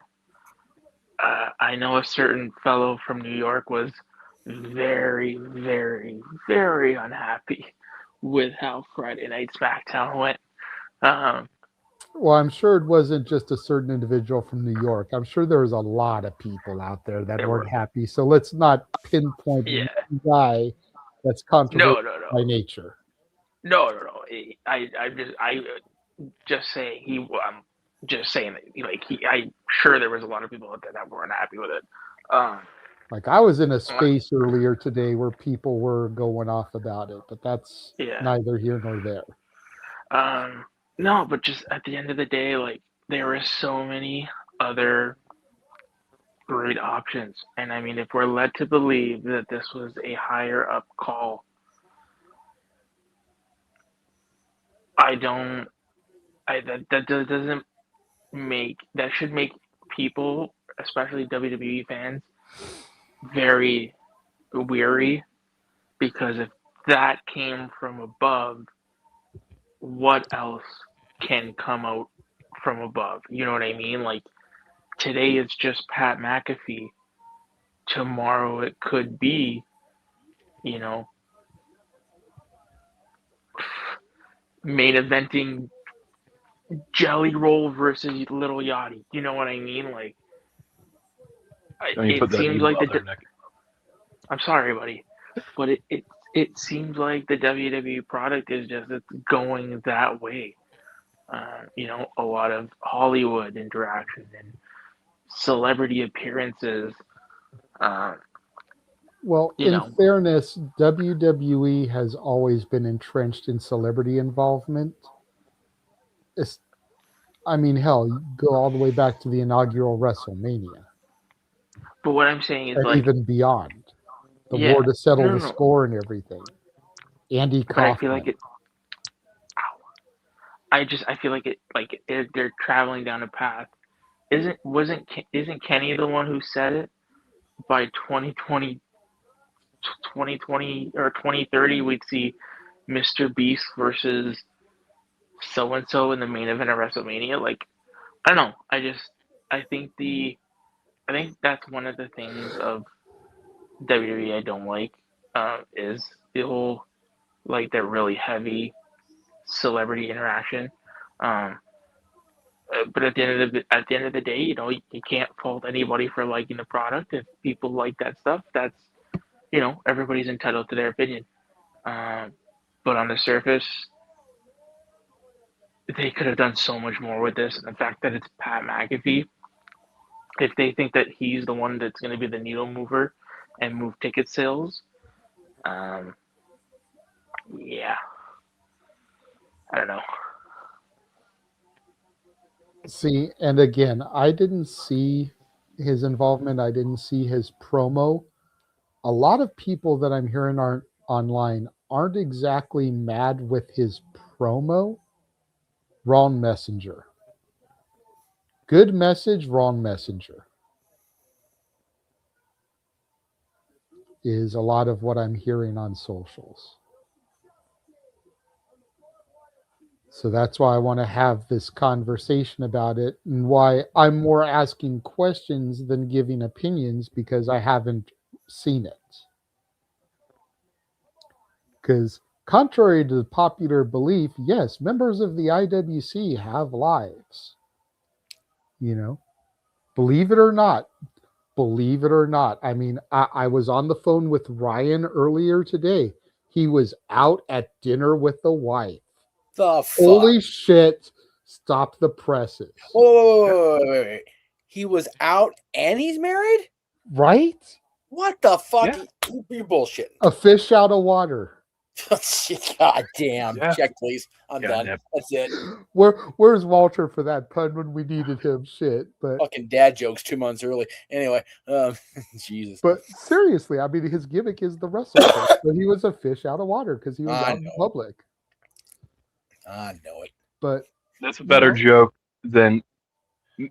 I know a certain fellow from New York was very, very, very unhappy with how Friday Night SmackDown went. Well, I'm sure it wasn't just a certain individual from New York. I'm sure there was a lot of people out there that weren't happy. So let's not pinpoint one guy that's controversial by nature. No. I just saying I'm just saying that I'm sure there was a lot of people out there that weren't happy with it. Like I was in a space earlier today where people were going off about it, but that's neither here nor there. No, but just at the end of the day, like there were so many other great options, and I mean, if we're led to believe that this was a higher up call, that should make people, especially WWE fans, very weary, because if that came from above, what else can come out from above? You know what I mean? Like today it's just Pat McAfee. Tomorrow it could be, main eventing Jelly Roll versus Little Yachty. You know what I mean? Like it seems like I'm sorry, buddy, but it seems like the WWE product is just going that way. A lot of Hollywood interaction and celebrity appearances. Well, in fairness, WWE has always been entrenched in celebrity involvement. Hell, you go all the way back to the inaugural WrestleMania. But what I'm saying is, and even beyond the war to settle the score and everything. Andy Kaufman. I feel like it. I feel like they're traveling down a path. Isn't Kenny the one who said it? By 2020 or 2030, we'd see Mr. Beast versus so and so in the main event of WrestleMania. Like, I don't know. I think that's one of the things of WWE I don't like, is the whole that really heavy celebrity interaction. But at the end of the day, you can't fault anybody for liking the product. If people like that stuff, that's everybody's entitled to their opinion. But on the surface, they could have done so much more with this. And the fact that it's Pat McAfee, if they think that he's the one that's going to be the needle mover and move ticket sales, I don't know. See, and again, I didn't see his involvement. I didn't see his promo. A lot of people that I'm hearing online aren't exactly mad with his promo. Wrong messenger. Good message, wrong messenger. Is a lot of what I'm hearing on socials. So that's why I want to have this conversation about it, and why I'm more asking questions than giving opinions, because I haven't seen it. Because contrary to the popular belief, yes, members of the IWC have lives. Believe it or not. I mean, I was on the phone with Ryan earlier today. He was out at dinner with the wife. The fuck? Holy shit. Stop the presses. Wait. He was out and he's married? Right? What the fuck? You're bullshitting. A fish out of water. God damn. Check, please. I'm done. That's it. Where's Walter for that pun when we needed him? Shit. But fucking dad jokes 2 months early. Anyway, Jesus. But seriously, I mean, his gimmick is the wrestler. But he was a fish out of water because he was out in public. I know it. But that's a better joke than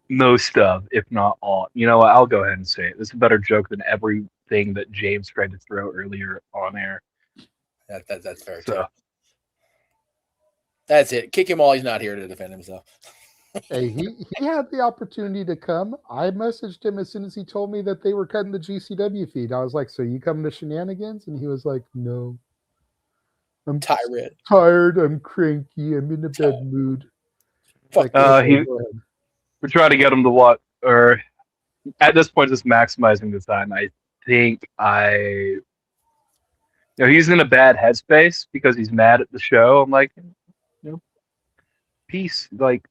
most of, if not all. You know what? I'll go ahead and say it. This is a better joke than everything that James tried to throw earlier on air. That's fair too. That's it. Kick him while he's not here to defend himself. Hey, he had the opportunity to come. I messaged him as soon as he told me that they were cutting the GCW feed. I was like, "So you coming to Shenanigans?" And he was like, "No, I'm tired. I'm cranky. I'm in a bad mood." We're trying to get him to what, or at this point, just maximizing the time. I think he's in a bad headspace because he's mad at the show. I'm like, peace, like,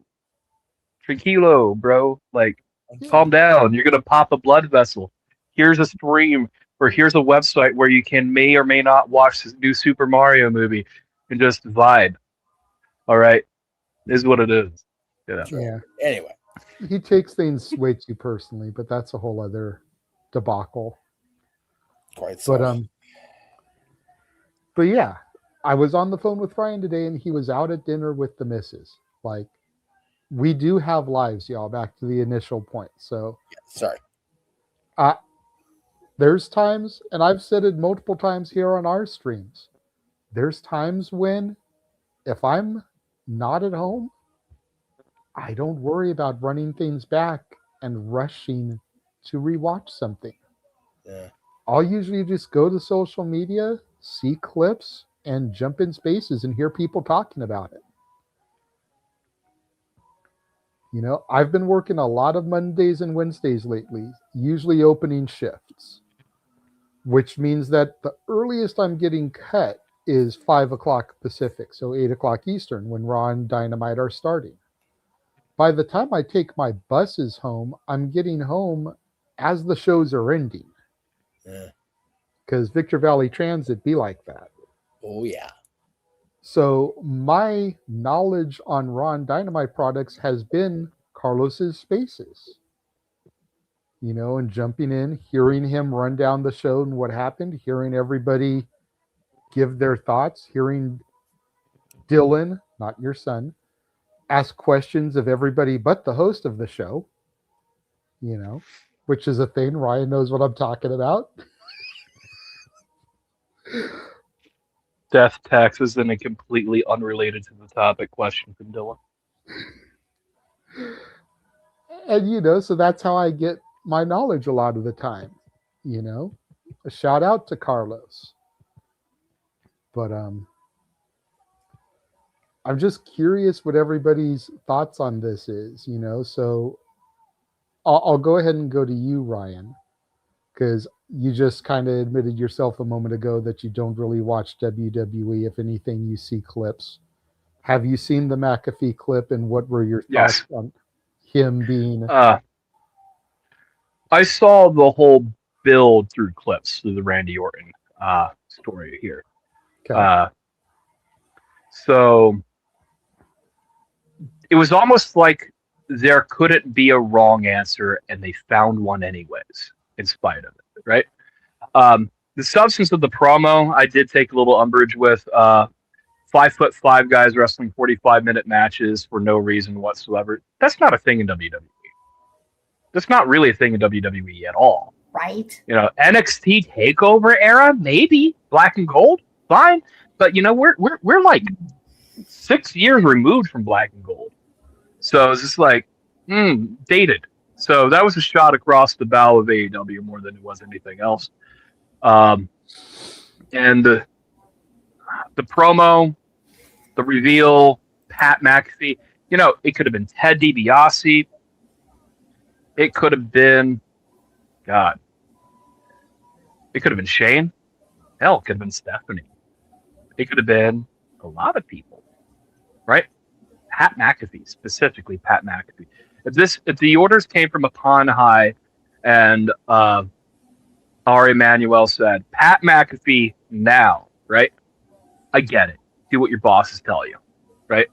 tranquilo, bro. Like, calm down. You're gonna pop a blood vessel. Here's a stream, or here's a website where you may or may not watch this new Super Mario movie and just vibe. All right, this is what it is. Yeah. Anyway, he takes things way too personally, but that's a whole other debacle. Quite so. But yeah, I was on the phone with Ryan today, and he was out at dinner with the missus. Like, we do have lives, y'all. Back to the initial point. So, sorry. There's times, and I've said it multiple times here on our streams. There's times when, if I'm not at home, I don't worry about running things back and rushing to rewatch something. Yeah. I'll usually just go to social media, see clips, and jump in spaces and hear people talking about it. I've been working a lot of Mondays and Wednesdays lately, usually opening shifts, which means that the earliest I'm getting cut is 5 o'clock Pacific, so 8 o'clock Eastern, when Raw and Dynamite are starting. By the time I take my buses home, I'm getting home as the shows are ending. Yeah. Because Victor Valley Transit be like that. Oh, yeah. So my knowledge on Raw and Dynamite products has been Carlos's spaces. And jumping in, hearing him run down the show and what happened, hearing everybody give their thoughts, hearing Dylan, not your son, ask questions of everybody but the host of the show, which is a thing. Ryan knows what I'm talking about. Death, taxes, and a completely unrelated to the topic question from Dylan. And, so that's how I get my knowledge a lot of the time, A shout out to Carlos. But I'm just curious what everybody's thoughts on this is, So I'll go ahead and go to you, Ryan, because you just kind of admitted yourself a moment ago that you don't really watch WWE. If anything, you see clips. Have you seen the McAfee clip, and what were your thoughts on him being... I saw the whole build through clips through the Randy Orton story here. Okay. So it was almost like there couldn't be a wrong answer, and they found one anyways, in spite of it, right? The substance of the promo, I did take a little umbrage with. 5'5" guys wrestling 45-minute matches for no reason whatsoever. That's not a thing in WWE. That's not really a thing in WWE at all. Right. NXT Takeover era, maybe Black and Gold, fine, but we're like 6 years removed from Black and Gold, so it's just like dated. So that was a shot across the bow of AEW more than it was anything else. And the promo, the reveal, Pat McAfee. It could have been Ted DiBiase. It could have been, God. It could have been Shane. Hell, it could have been Stephanie. It could have been a lot of people, right? Pat McAfee, specifically Pat McAfee. If the orders came from upon high, and Ari Emanuel said, Pat McAfee now, right? I get it. Do what your bosses tell you, right?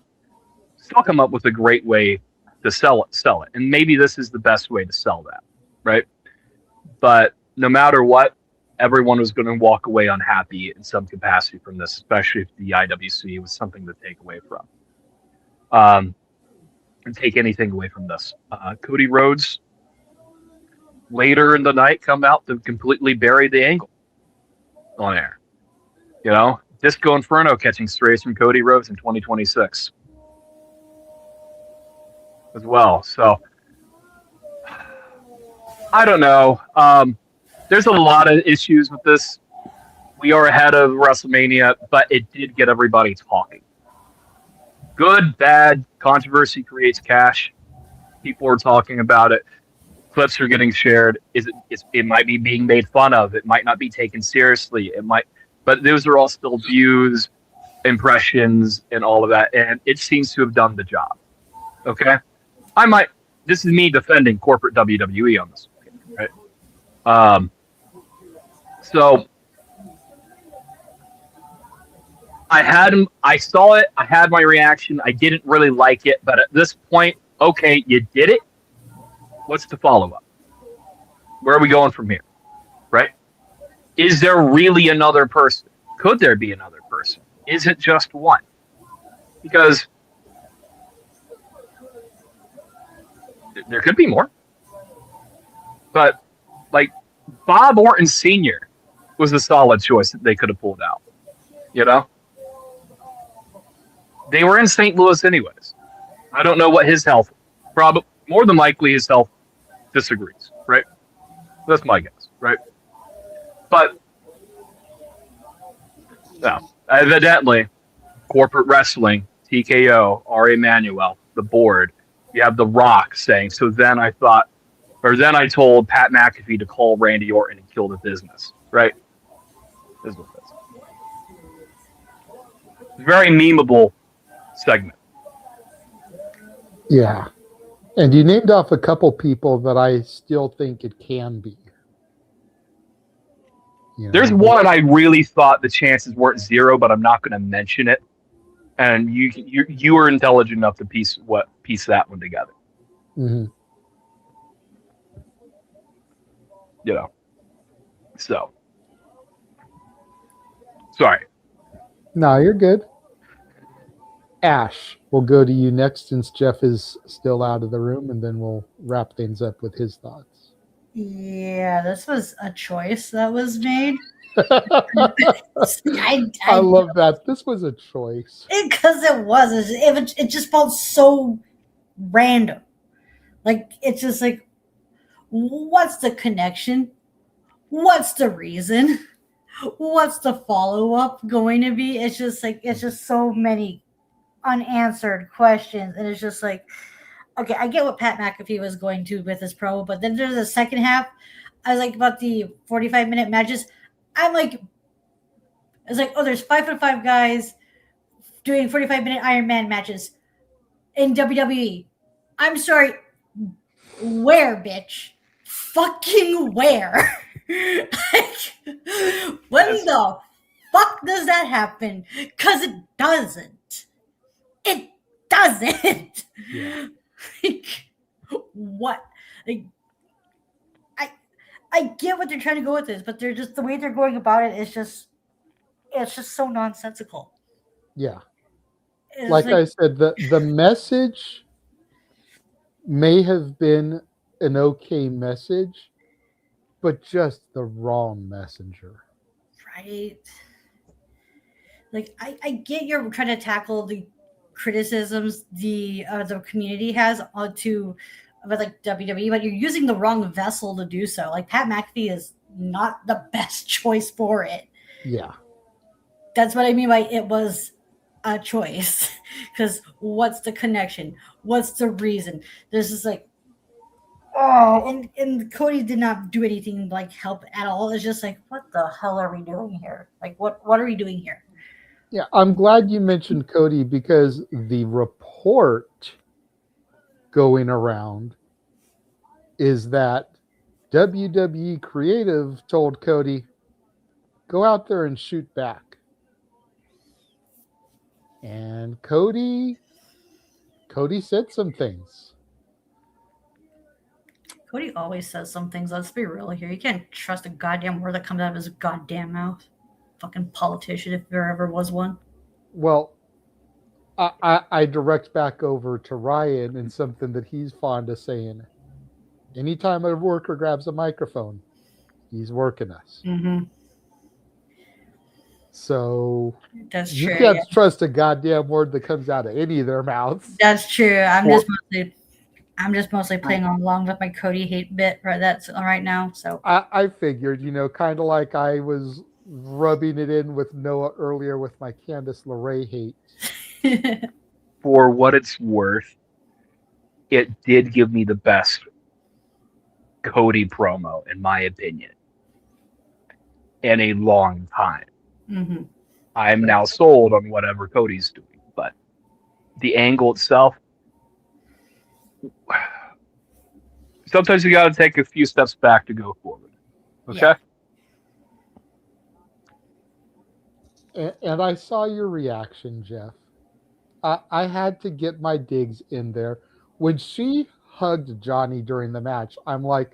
Still come up with a great way to sell it. And maybe this is the best way to sell that, right? But no matter what, everyone was going to walk away unhappy in some capacity from this, especially if the IWC was something to take away from. And take anything away from this. Cody Rhodes, later in the night, come out to completely bury the angle on air. Disco Inferno catching strays from Cody Rhodes in 2026 as well. So I don't know. There's a lot of issues with this. We are ahead of WrestleMania, but it did get everybody talking. Good, bad, controversy creates cash. People are talking about it. Clips are getting shared. It might be being made fun of. It might not be taken seriously. But those are all still views, impressions, and all of that. And it seems to have done the job. Okay, this is me defending corporate WWE on this, right? So I saw it. I had my reaction. I didn't really like it, but at this point, okay, you did it. What's the follow-up? Where are we going from here? Right? Is there really another person? Could there be another person? Is it just one? Because there could be more. But, like, Bob Orton Sr. was a solid choice that they could have pulled out. You know? They were in St. Louis anyways. I don't know what his health, probably more than likely his health disagrees, right? That's my guess, right? But no, evidently, corporate wrestling, TKO, R. Emanuel, the board, you have The Rock saying, so then I told Pat McAfee to call Randy Orton and kill the business, right? This is what it is. Very memeable segment. Yeah. And you named off a couple people that I still think it can be. You know, there's one I really thought the chances weren't zero, but I'm not going to mention it. And you were intelligent enough to piece that one together. Mm-hmm. You know. So. Sorry. No, you're good. Ash, we'll go to you next since Jeff is still out of the room, and then we'll wrap things up with his thoughts. Yeah, this was a choice that was made. I love that. This was a choice. Because it was. It just felt so random. Like, it's just like, what's the connection? What's the reason? What's the follow-up going to be? It's just so many unanswered questions, and it's just like, okay, I get what Pat McAfee was going to with his promo, but then there's the second half. I was like, about the 45-minute matches. I'm like, it's like, oh, there's 5'5" guys doing 45-minute Iron Man matches in WWE. I'm sorry, where, bitch? Fucking where? Like, when the fuck does that happen? Because it doesn't. It doesn't. Yeah. Like, what? Like, I get what they're trying to go with this, but they're just, the way they're going about it is just, it's just so nonsensical. Yeah. It's like I said, the message may have been an okay message, but just the wrong messenger. Right. Like, I get you're trying to tackle the criticisms the community has onto about like WWE, but you're using the wrong vessel to do so. Like, Pat McAfee is not the best choice for it. Yeah. That's what I mean by it was a choice. Because what's the connection? What's the reason? There's just like, oh, and Cody did not do anything like help at all. It's just like, what the hell are we doing here? Like, what are we doing here? Yeah, I'm glad you mentioned Cody, because the report going around is that WWE Creative told Cody, go out there and shoot back. And Cody said some things. Cody always says some things. Let's be real here. You can't trust a goddamn word that comes out of his goddamn mouth. Fucking politician, if there ever was one. Well, I direct back over to Ryan and something that he's fond of saying. Anytime a worker grabs a microphone, he's working us. Mm-hmm. So that's you true. can't trust a goddamn word that comes out of any of their mouths. That's true. I'm just mostly playing along with my Cody hate bit right now. So I figured, kind of like I was rubbing it in with Noah earlier with my Candice LeRae hate. for what it's worth, it did give me the best Cody promo, in my opinion, in a long time. Mm-hmm. I'm now sold on whatever Cody's doing, but the angle itself, sometimes you got to take a few steps back to go forward. Okay? And I saw your reaction, Jeff. I had to get my digs in there. When she hugged Johnny during the match, I'm like,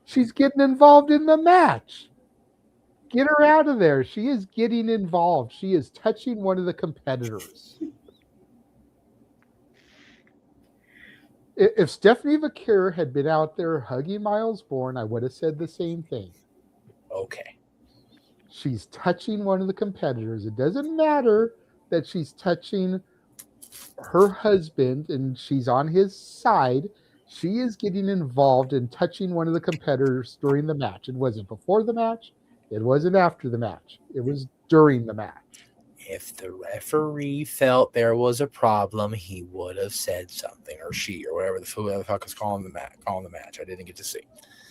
she's getting involved in the match. Get her out of there. She is getting involved. She is touching one of the competitors. If Stephanie Vaquer had been out there hugging Miles Bourne, I would have said the same thing. Okay. She's touching one of the competitors. It doesn't matter that she's touching her husband and she's on his side. She is getting involved in touching one of the competitors during the match. It wasn't before the match. It wasn't after the match. It was during the match. If the referee felt there was a problem, he would have said something, or she, or whatever the fuck is calling the match. I didn't get to see.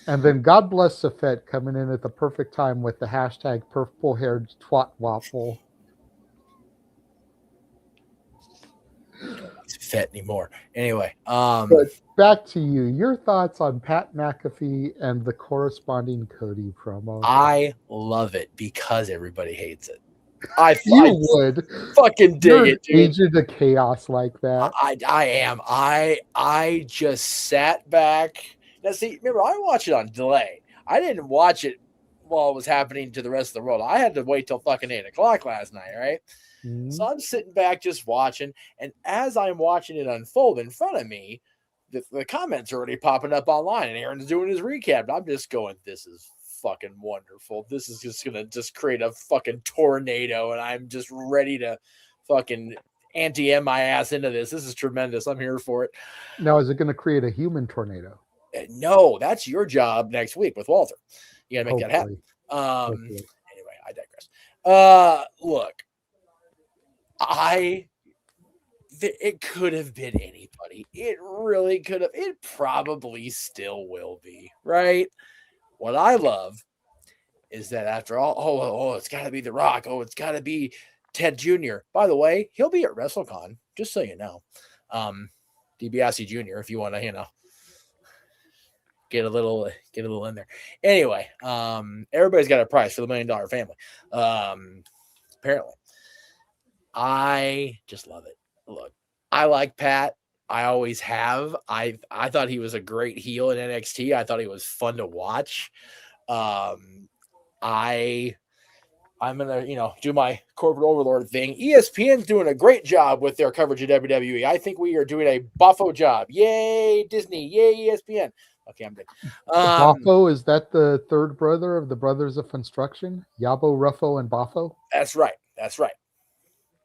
And then God bless Safette coming in at the perfect time with the hashtag purple-haired twat waffle. It's fit anymore. Anyway, but back to you. Your thoughts on Pat McAfee and the corresponding Cody promo? I love it because everybody hates it. You would fucking dig it, dude. Agent of chaos like that. I am. I just sat back. Now, see, remember, I watch it on delay. I didn't watch it while it was happening to the rest of the world. I had to wait till fucking 8 o'clock last night, right? Mm-hmm. So I'm sitting back just watching, and as I'm watching it unfold in front of me, the comments are already popping up online, and Aaron's doing his recap. And I'm just going, this is fucking wonderful. This is just gonna just create a fucking tornado, and I'm just ready to fucking anti-M my ass into this. This is tremendous. I'm here for it. Now, is it going to create a human tornado? No, that's your job next week with Walter. You gotta make that happen. Anyway, I digress. Look, it could have been anybody. It really could have. It probably still will be, right? What I love is that after all, it's got to be The Rock. Oh, it's got to be Ted Jr. By the way, he'll be at WrestleCon, just so you know. DiBiase Jr., if you want to, get a little in there. Anyway, everybody's got a price for the $1 Million Family. Apparently. I just love it. Look, I like Pat. I always have. I thought he was a great heel in NXT. I thought he was fun to watch. I'm gonna, do my corporate overlord thing. ESPN's doing a great job with their coverage of WWE. I think we are doing a buffo job. Yay, Disney. Yay, ESPN. Okay, I'm good. Boffo, is that the third brother of the Brothers of Construction? Yabo, Ruffo, and Boffo? That's right. That's right.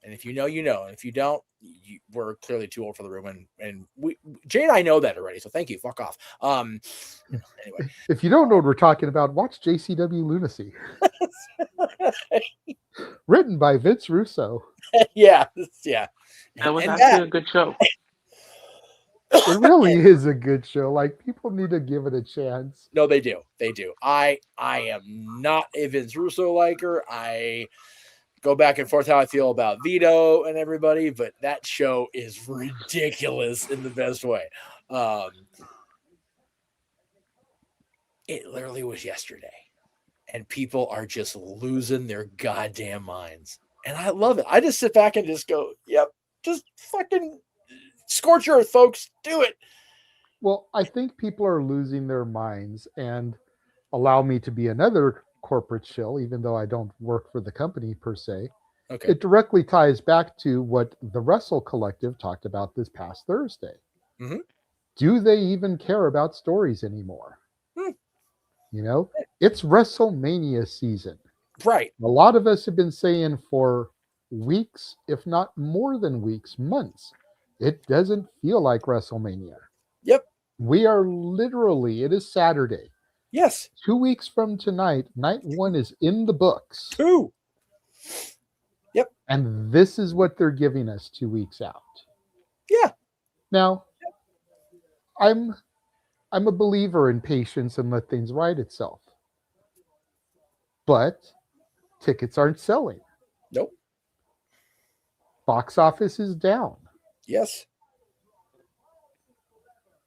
And if you know, you know. And if you don't, we're clearly too old for the room. And Jay and I know that already. So thank you. Fuck off. Anyway. If you don't know what we're talking about, watch JCW Lunacy. Written by Vince Russo. Yeah. That was actually a good show. It really is a good show. Like, people need to give it a chance. No, they do. They do. I am not a Vince Russo liker. I go back and forth how I feel about Vito and everybody, but that show is ridiculous in the best way. It literally was yesterday, and people are just losing their goddamn minds. And I love it. I just sit back and just go, yep, just fucking scorch earth, folks. Do it. Well, I think people are losing their minds, and allow me to be another corporate shill, even though I don't work for the company per se. Okay. It directly ties back to what the Wrestle Collective talked about this past Thursday. Mm-hmm. Do they even care about stories anymore? It's WrestleMania season. Right. A lot of us have been saying for weeks, if not more than weeks, months, it doesn't feel like WrestleMania. Yep. We are literally, it is Saturday. Yes. 2 weeks from tonight, night 1 is in the books. 2. Yep. And this is what they're giving us 2 weeks out. Now, I'm a believer in patience and let things right itself. But tickets aren't selling. Nope. Box office is down. Yes.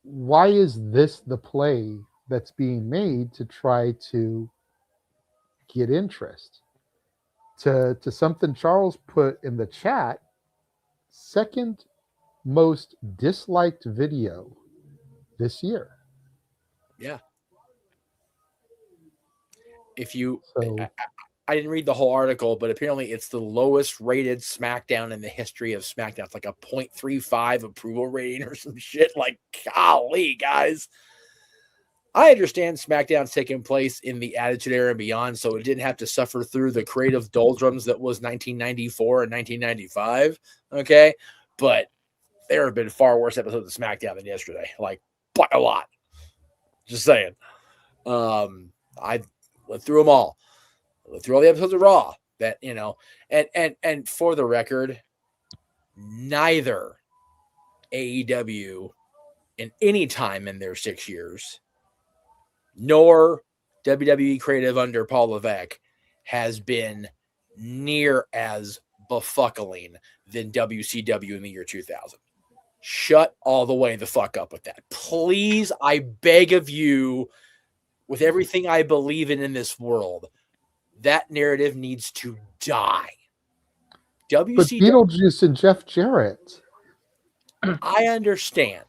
Why is this the play that's being made to try to get interest? To something Charles put in the chat, second most disliked video this year. Yeah. If you, I didn't read the whole article, but apparently it's the lowest rated SmackDown in the history of SmackDown. It's like a 0.35 approval rating or some shit. Like, golly, guys. I understand SmackDown's taking place in the Attitude Era and beyond, so it didn't have to suffer through the creative doldrums that was 1994 and 1995. Okay. But there have been far worse episodes of SmackDown than yesterday. Like, by a lot. Just saying. I went through them all. I went through all the episodes of Raw. That, you know, and for the record, neither AEW in any time in their 6 years, nor WWE creative under Paul Levesque has been near as befuckling than WCW in the year 2000. Shut all the way the fuck up with that. Please, I beg of you, with everything I believe in this world, that narrative needs to die. But Beetlejuice and Jeff Jarrett. I understand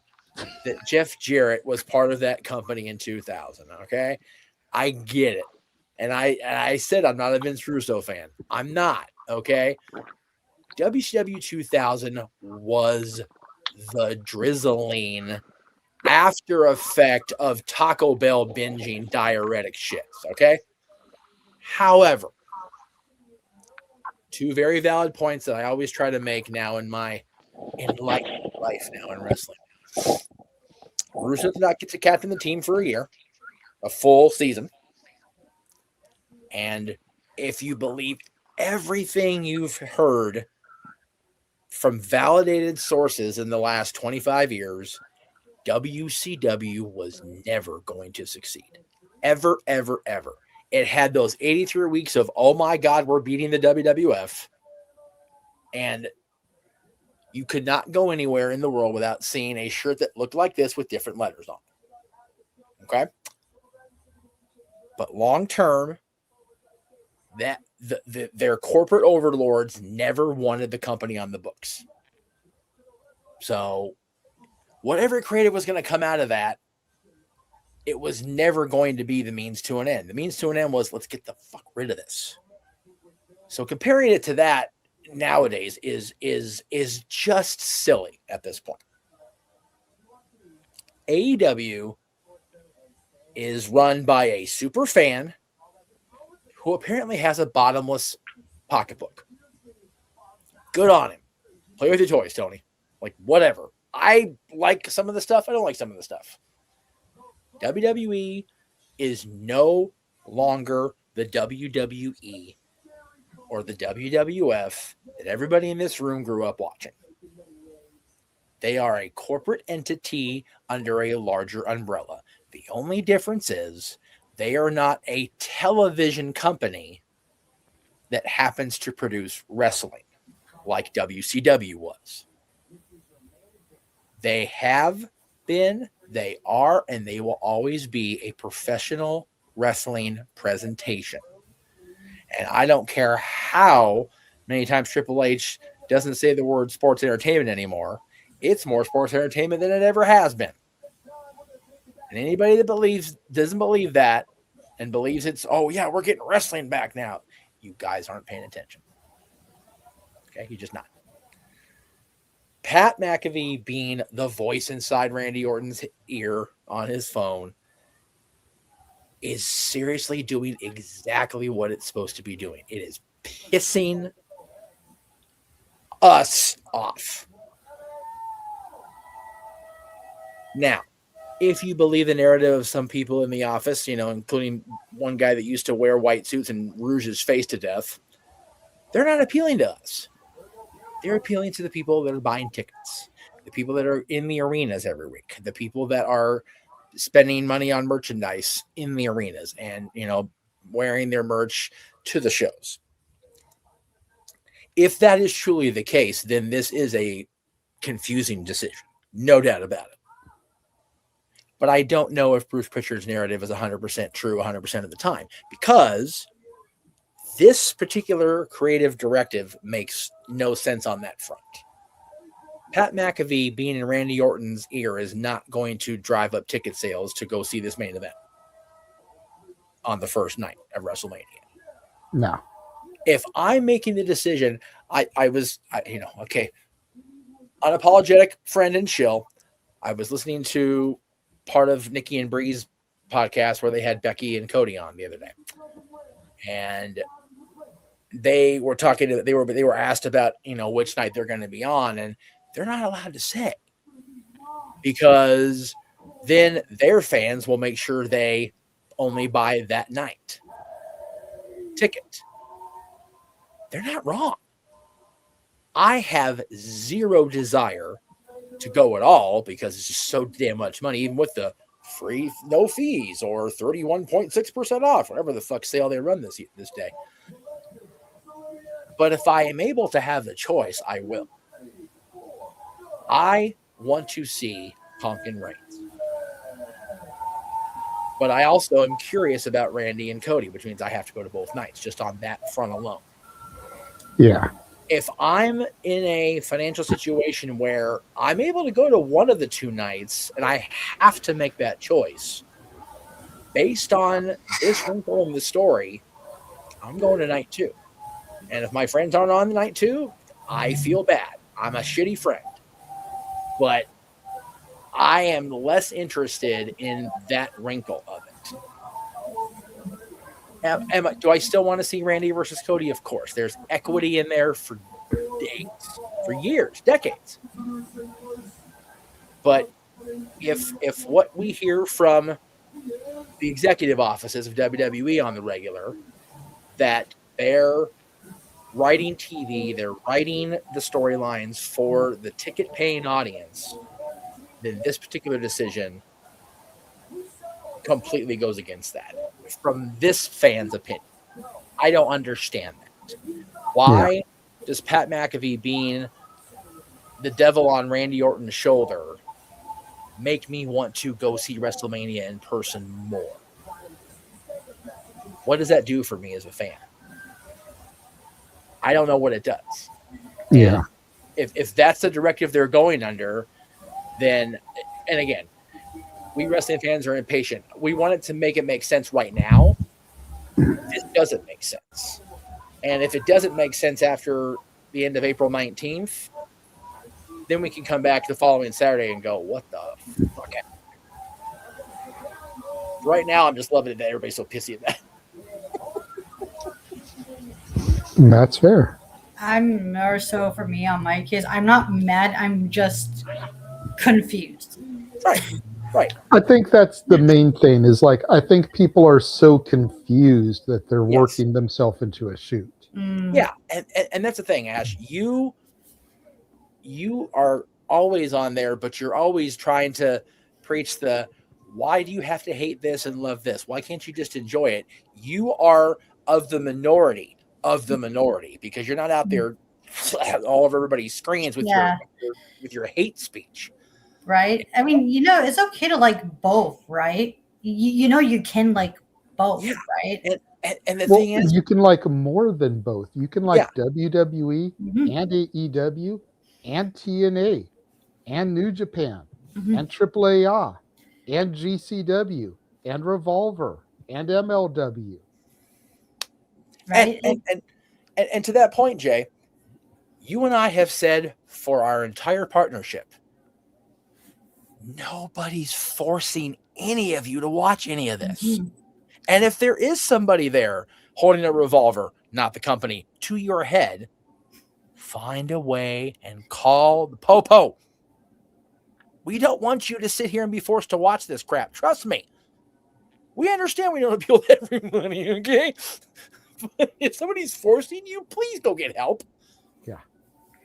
that Jeff Jarrett was part of that company in 2000. Okay, I get it, and I said I'm not a Vince Russo fan. I'm not. Okay, WCW 2000 was the drizzling after effect of Taco Bell binging diuretic shits. Okay. However, two very valid points that I always try to make now in my enlightened life now in wrestling. Russo did not get to captain the team for a year, a full season. And if you believe everything you've heard from validated sources in the last 25 years, WCW was never going to succeed. Ever, ever, ever. It had those 83 weeks of, oh my God, we're beating the WWF. And you could not go anywhere in the world without seeing a shirt that looked like this with different letters on it. Okay? But long term, that their corporate overlords never wanted the company on the books. So whatever creative was going to come out of that, it was never going to be the means to an end. The means to an end was, let's get the fuck rid of this. So comparing it to that nowadays is just silly at this point. AEW is run by a super fan who apparently has a bottomless pocketbook. Good on him. Play with your toys, Tony. Like, whatever. I like some of the stuff. I don't like some of the stuff. WWE is no longer the WWE or the WWF that everybody in this room grew up watching. They are a corporate entity under a larger umbrella. The only difference is they are not a television company that happens to produce wrestling like WCW was. They have been, they are, and they will always be a professional wrestling presentation. And I don't care how many times Triple H doesn't say the word sports entertainment anymore. It's more sports entertainment than it ever has been. And anybody that doesn't believe that and believes it's, oh yeah, we're getting wrestling back now, you guys aren't paying attention. Okay, you're just not. Pat McAfee being the voice inside Randy Orton's ear on his phone is seriously doing exactly what it's supposed to be doing. It is pissing us off. Now, if you believe the narrative of some people in the office, you know, including one guy that used to wear white suits and rouge his face to death, they're not appealing to us. They're appealing to the people that are buying tickets. the people that are in the arenas every week, the people that are spending money on merchandise in the arenas and, wearing their merch to the shows. If that is truly the case, then this is a confusing decision. No doubt about it. But I don't know if Bruce Pritchard's narrative is 100% true 100% of the time, because this particular creative directive makes no sense on that front. Pat McAfee being in Randy Orton's ear is not going to drive up ticket sales to go see this main event on the first night of WrestleMania. No. If I'm making the decision, okay, unapologetic friend and chill. I was listening to part of Nikki and Bree's podcast where they had Becky and Cody on the other day, and they were talking. They were asked about which night they're going to be on, and they're not allowed to say, because then their fans will make sure they only buy that night ticket. They're not wrong. I have zero desire to go at all because it's just so damn much money, even with the free, no fees, or 31.6% off, whatever the fuck sale they run this day. But if I am able to have the choice, I will. I want to see Tonkin Reigns. But I also am curious about Randy and Cody, which means I have to go to both nights just on that front alone. Yeah. If I'm in a financial situation where I'm able to go to one of the two nights and I have to make that choice based on this wrinkle in the story, I'm going to night 2. And if my friends aren't on the night 2, I feel bad. I'm a shitty friend. But I am less interested in that wrinkle of it. Do I still want to see Randy versus Cody? Of course. There's equity in there for days, for years, decades. But if what we hear from the executive offices of WWE on the regular, that they're writing TV, they're writing the storylines for the ticket-paying audience, then this particular decision completely goes against that. From this fan's opinion, I don't understand that. Why does Pat McAfee being the devil on Randy Orton's shoulder make me want to go see WrestleMania in person more? What does that do for me as a fan? I don't know what it does. Yeah. If that's the directive they're going under, then, and again, we wrestling fans are impatient. We want it to make sense right now. This doesn't make sense. And if it doesn't make sense after the end of April 19th, then we can come back the following Saturday and go, what the fuck happened? Right now, I'm just loving it that everybody's so pissy at that. That's fair. I'm more so for me on my case. I'm not mad. I'm just confused. Right. I think that's the main thing is I think people are so confused that they're working themselves into a shoot. Yeah. And that's the thing, Ash. You are always on there, but you're always trying to preach the, why do you have to hate this and love this? Why can't you just enjoy it? You are of the minority because you're not out there all over everybody's screens with your hate speech. Right. I mean, it's okay to like both, right? You can like both, right? And the thing is, you can like more than both. You can like WWE and AEW and TNA and New Japan and AAA and GCW and Revolver and MLW. Right. And to that point, Jay, you and I have said for our entire partnership, nobody's forcing any of you to watch any of this. And if there is somebody there holding a revolver, not the company, to your head, find a way and call the popo. We don't want you to sit here and be forced to watch this crap. Trust me. We understand we don't appeal to everybody, okay? But if somebody's forcing you, please go get help. Yeah.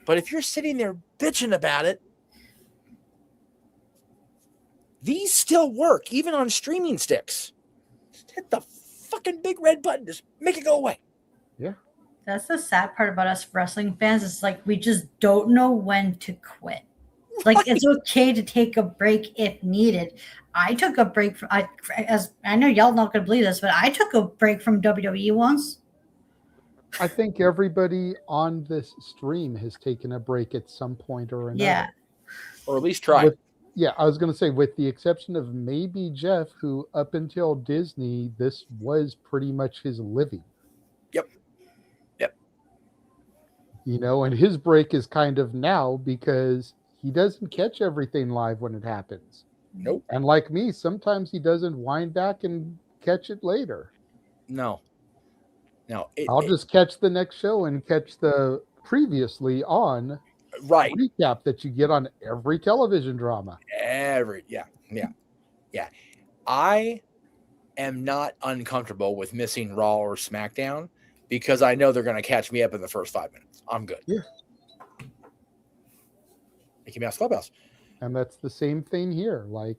But if you're sitting there bitching about it, These still work, even on streaming sticks. Just hit the fucking big red button. Just make it go away. Yeah. That's the sad part about us wrestling fans. It's like we just don't know when to quit. Like it's okay to take a break if needed. I took a break from as I know y'all not gonna believe this, but I took a break from WWE once. I think everybody on this stream has taken a break at some point or another. Yeah. Or at least try. Yeah, I was going to say, with the exception of maybe Jeff, who up until Disney, this was pretty much his living. Yep. You know, and his break is kind of now because he doesn't catch everything live when it happens. Nope. And like me, sometimes he doesn't wind back and catch it later. No. I'll just catch the next show and catch the previously on recap that you get on every television drama. Yeah. I am not uncomfortable with missing Raw or SmackDown because I know they're going to catch me up in the first 5 minutes. I'm good. Yeah. Mickey Mouse Clubhouse. And that's the same thing here. Like,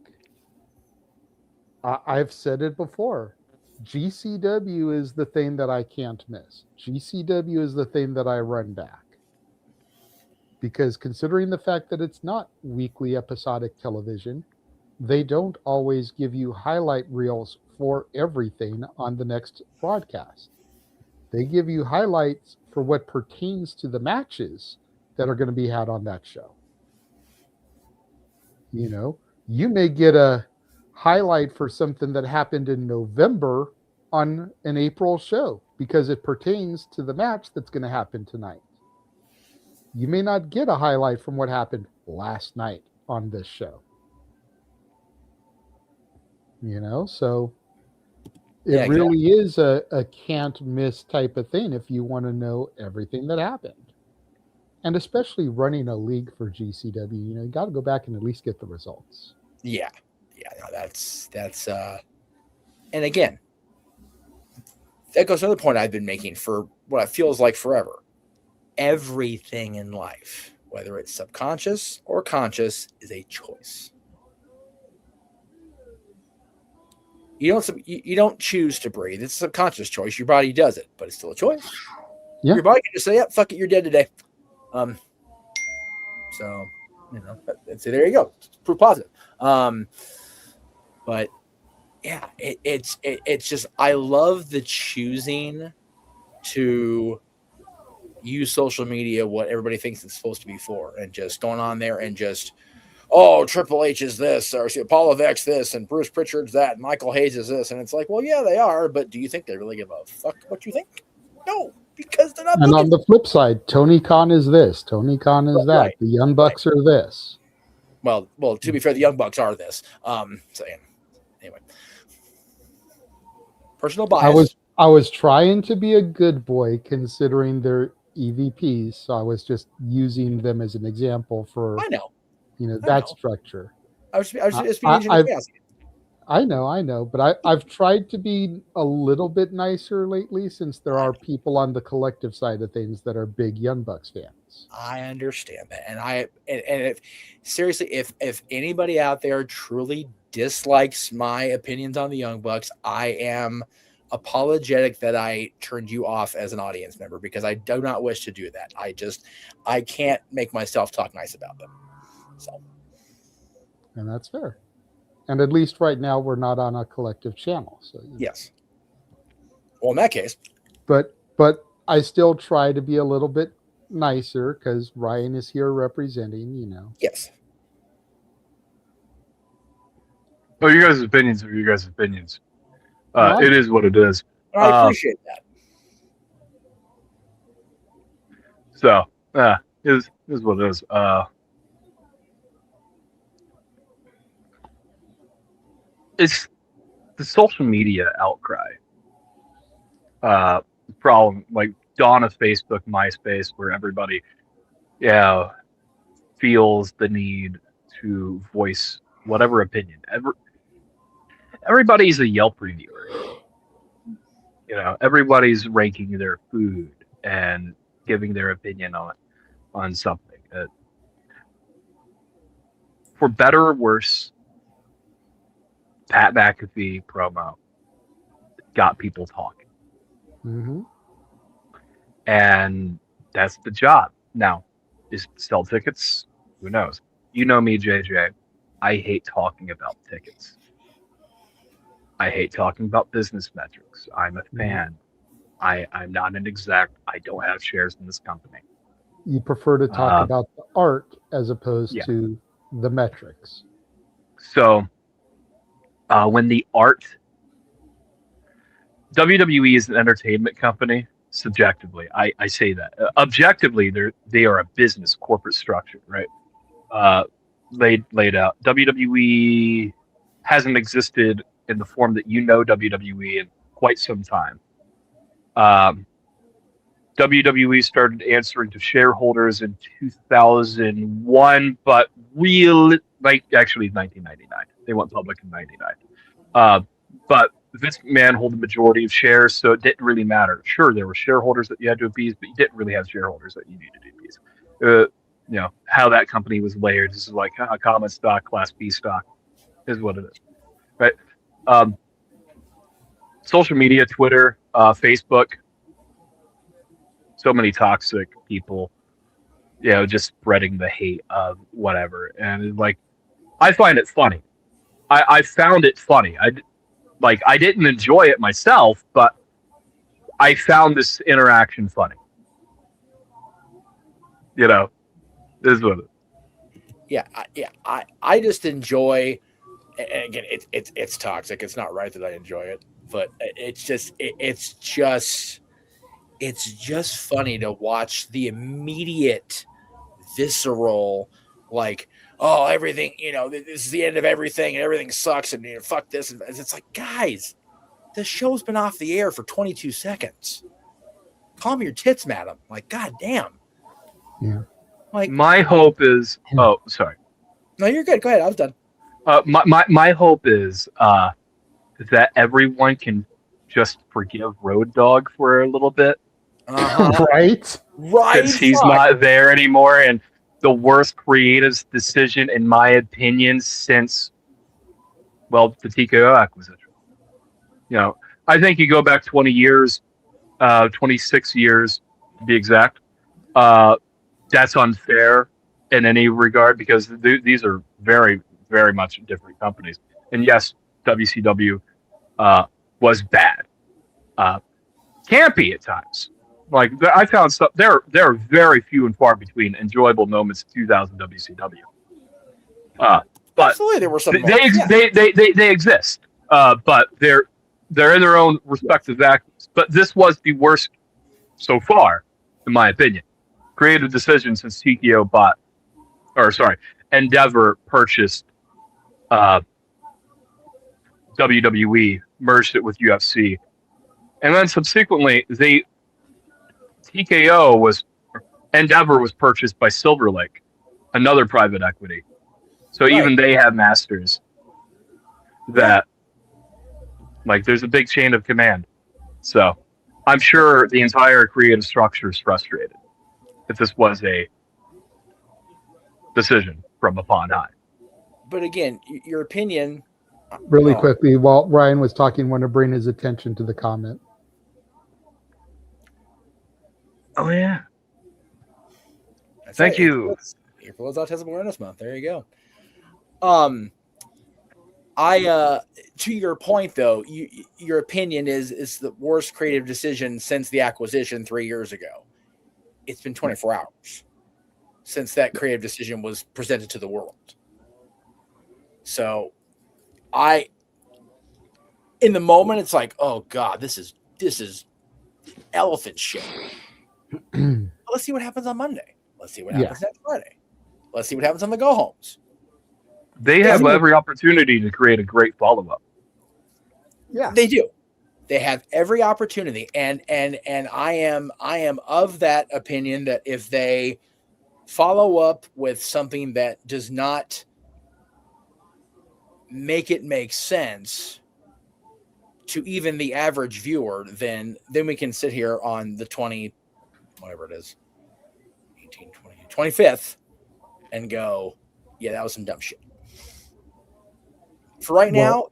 I've said it before. GCW is the thing that I can't miss. GCW is the thing that I run back. Because considering the fact that it's not weekly episodic television, they don't always give you highlight reels for everything on the next broadcast. They give you highlights for what pertains to the matches that are going to be had on that show. You know, you may get a highlight for something that happened in November on an April show because it pertains to the match that's going to happen tonight. You may not get a highlight from what happened last night on this show. You know, so it really is a can't miss type of thing if you want to know everything that happened. And especially running a league for GCW, you know, you got to go back and at least get the results. Yeah, no, that's and again, that goes to another point I've been making for what it feels like forever. Everything in life, whether it's subconscious or conscious, is a choice. You don't choose to breathe. It's a subconscious choice. Your body does it, but it's still a choice. Yeah. Your body can just say, "Yep, fuck it, you're dead today." So you know, so there you go. It's proof positive. But yeah, it's just I love the choosing to use social media what everybody thinks it's supposed to be for, and just going on there and just, oh, Triple H is this, or Paul Levesque's this, and Bruce Pritchard's that, and Michael Hayes is this, and it's like, well, yeah, they are, but do you think they really give a fuck what you think? No, because they're not. And on the flip side, Tony Khan is this, Tony Khan is that, the Young Bucks are this. Well, to be fair, the Young Bucks are this. So anyway, personal bias. I was trying to be a good boy considering their EVPs, so I was just using them as an example for that structure. I know, but I've tried to be a little bit nicer lately since there are people on the collective side of things that are big Young Bucks fans. I understand that, and if seriously, if anybody out there truly dislikes my opinions on the Young Bucks, I am apologetic that I turned you off as an audience member because I do not wish to do that. I can't make myself talk nice about them. So, and that's fair. And at least right now we're not on a collective channel. So yes. Well, in that case, but I still try to be a little bit nicer because Ryan is here representing. You know. Yes. Oh, you guys' opinions are you guys' opinions. It is what it is. I appreciate that. So, is what it is. It's the social media outcry problem, like dawn of Facebook, MySpace, where everybody, feels the need to voice whatever opinion. Everybody's a Yelp reviewer. You know, everybody's ranking their food and giving their opinion on something. For better or worse, Pat McAfee promo got people talking. Mm-hmm. And that's the job. Now, is sell tickets? Who knows? You know me, JJ. I hate talking about tickets. I hate talking about business metrics. I'm a fan. I'm not an exec. I don't have shares in this company. You prefer to talk about the art as opposed to the metrics. So, when the art, WWE is an entertainment company. Subjectively, I say that. Objectively, they are a business corporate structure, right? Laid out. WWE hasn't existed in the form that you know WWE in quite some time. WWE started answering to shareholders in 2001, but actually 1999. They went public in 99. But Vince McMahon held the majority of shares, so it didn't really matter. Sure, there were shareholders that you had to appease, but you didn't really have shareholders that you needed to appease. How that company was layered. This is like common stock, Class B stock, is what it is, right? Social media, Twitter, Facebook, so many toxic people, just spreading the hate of whatever. And I find it funny. I found it funny. I didn't enjoy it myself, but I found this interaction funny. This is what it is. I just enjoy, and again, it's toxic. It's not right that I enjoy it, but it's just funny to watch the immediate visceral, everything, this is the end of everything and everything sucks and fuck this. And it's like, guys, the show's been off the air for 22 seconds. Calm your tits, madam. God damn. Yeah. My hope is, sorry. No, you're good. Go ahead. I was done. My hope is that everyone can just forgive Road Dogg for a little bit. Right? Because he's not there anymore. And the worst creative decision, in my opinion, since, the TKO acquisition. I think you go back 20 years, 26 years to be exact. That's unfair in any regard because these are very, very much different companies. And yes, WCW was bad. Campy at times. I found stuff. There are very few and far between enjoyable moments in 2000 WCW. But absolutely, there were some. They exist. But they're in their own respective vacuums. But this was the worst so far, in my opinion. Creative decision since Endeavor purchased WWE, merged it with UFC, and then subsequently Endeavor was purchased by Silver Lake, another private equity. So even they have masters that there's a big chain of command. So I'm sure the entire creative structure is frustrated if this was a decision from upon high. But again, your opinion. Really quickly, while Ryan was talking, I want to bring his attention to the comment. Oh, yeah. Thank you. Earful's Autism Awareness Month. There you go. To your point, though, your opinion is the worst creative decision since the acquisition 3 years ago. It's been 24 hours since that creative decision was presented to the world. So in the moment, it's like, oh God, this is elephant shit. Let's see what happens on Monday. Let's see what happens next Friday. Let's see what happens on the go-homes. They have every opportunity to create a great follow-up. Yeah, they do. They have every opportunity, and I am of that opinion that if they follow up with something that does not make it make sense to even the average viewer, then we can sit here on the 25th and go, yeah, that was some dumb shit. For right now,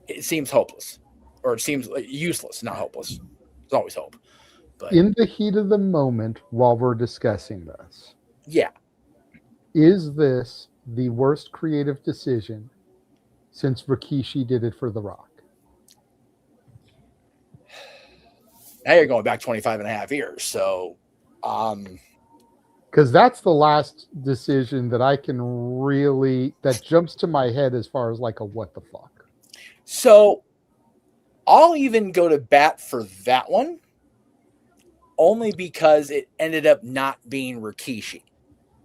it seems hopeless, or it seems useless, not hopeless. There's always hope. But in the heat of the moment, while we're discussing this, yeah, is this the worst creative decision since Rikishi did it for The Rock? now you're going back 25 and a half years. So, because that's the last decision that I can that jumps to my head as far as like a what the fuck. So I'll even go to bat for that one, only because it ended up not being Rikishi.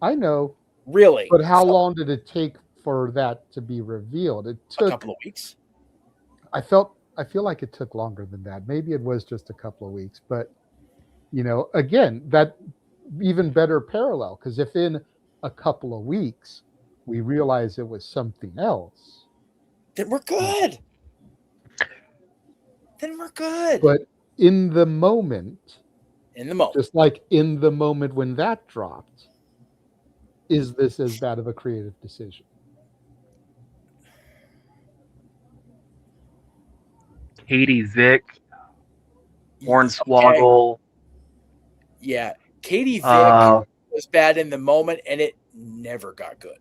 I know. Really? But how long did it take for that to be revealed? It took a couple of weeks. I feel like it took longer than that. Maybe it was just a couple of weeks, but again, that even better parallel, because if in a couple of weeks we realize it was something else, then we're good. But in the moment, just like in the moment when that dropped, is this as bad of a creative decision? Katie Vick, Hornswoggle. Okay. Yeah, Katie Vick was bad in the moment, and it never got good.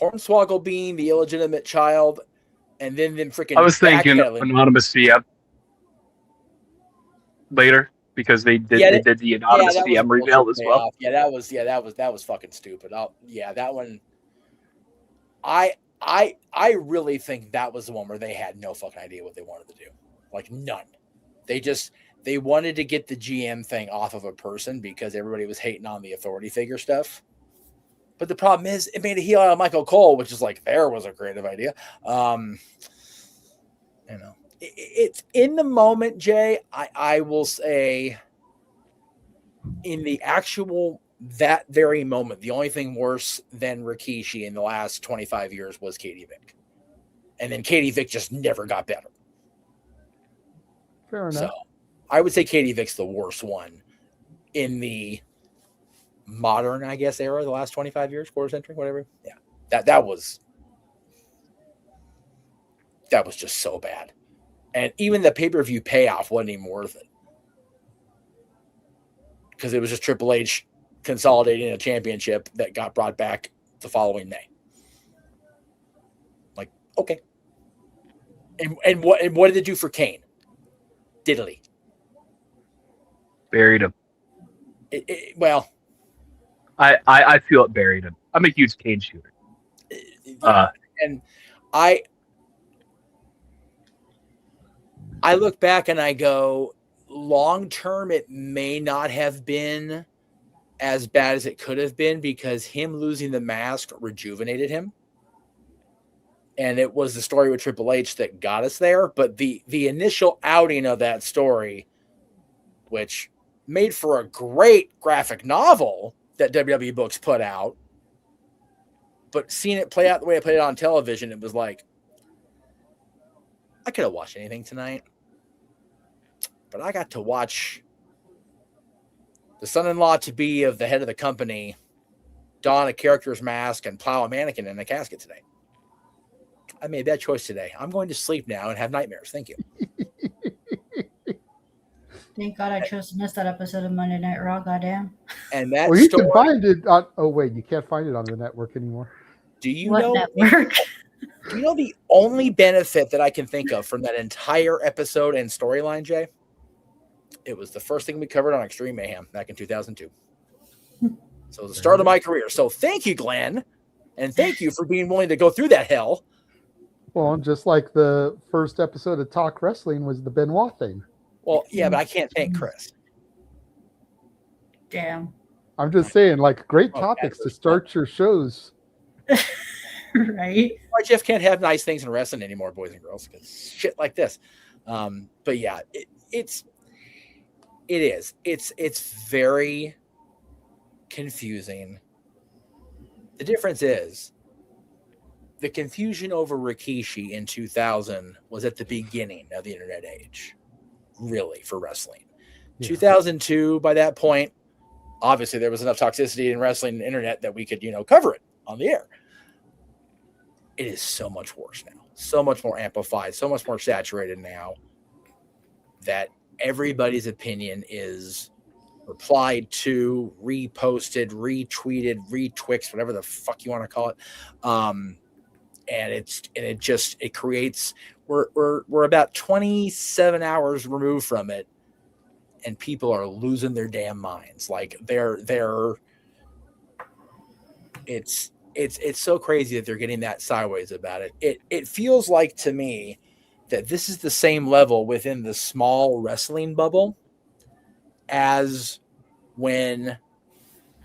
Hornswoggle being the illegitimate child, and then freaking. I was thinking Anonymous DM later because they did the Anonymous DM reveal as well. Yeah, that was fucking stupid. That one. I really think that was the one where they had no fucking idea what they wanted to do. Like none. They wanted to get the GM thing off of a person because everybody was hating on the authority figure stuff. But the problem is it made a heel out of Michael Cole, which is like, there was a creative idea. It's in the moment, Jay. I will say in the actual that very moment, the only thing worse than Rikishi in the last 25 years was Katie Vick. And then Katie Vick just never got better. Fair enough. So I would say Katie Vick's the worst one in the modern, I guess, era, the last 25 years, quarter century, whatever. Yeah. That was just so bad. And even the pay-per-view payoff wasn't even worth it. Because it was just Triple H consolidating a championship that got brought back the following May. Like, okay. And what did it do for Kane? Diddly. Buried him. Well, I feel it buried him. I'm a huge Kane shooter. And I look back and I go, long term, it may not have been as bad as it could have been because him losing the mask rejuvenated him. And it was the story with Triple H that got us there. But the initial outing of that story, which made for a great graphic novel that WWE Books put out, but seeing it play out the way it played out on television, it was like, I could have watched anything tonight, but I got to watch the son-in-law to be of the head of the company don a character's mask and plow a mannequin in a casket today. I made that choice today. I'm going to sleep now and have nightmares. Thank you. Thank God I chose to miss that episode of Monday Night Raw. Goddamn. And that you can find it on. Oh wait, you can't find it on the network anymore. Do you What know? network? Do you know the only benefit that I can think of from that entire episode and storyline, Jay? It was the first thing we covered on Extreme Mayhem back in 2002. So the start of my career. So thank you, Glenn, and thank you for being willing to go through that hell. Well, just like the first episode of Talk Wrestling was the Benoit thing. Well, yeah, but I can't thank Chris. Damn. I'm just saying, like, great topics to start your shows. Right? Why Jeff can't have nice things in wrestling anymore, boys and girls, because shit like this. But yeah, it's very confusing. The difference is the confusion over Rikishi in 2000 was at the beginning of the internet age, really, for wrestling. Yeah. 2002, by that point, obviously there was enough toxicity in wrestling and internet that we could, cover it on the air. it is so much worse now, so much more amplified, so much more saturated now that everybody's opinion is replied to, reposted, retweeted, retwixed, whatever the fuck you want to call it. And it creates, we're about 27 hours removed from it, and people are losing their damn minds. Like it's so crazy that they're getting that sideways about it. It feels like to me that this is the same level within the small wrestling bubble as when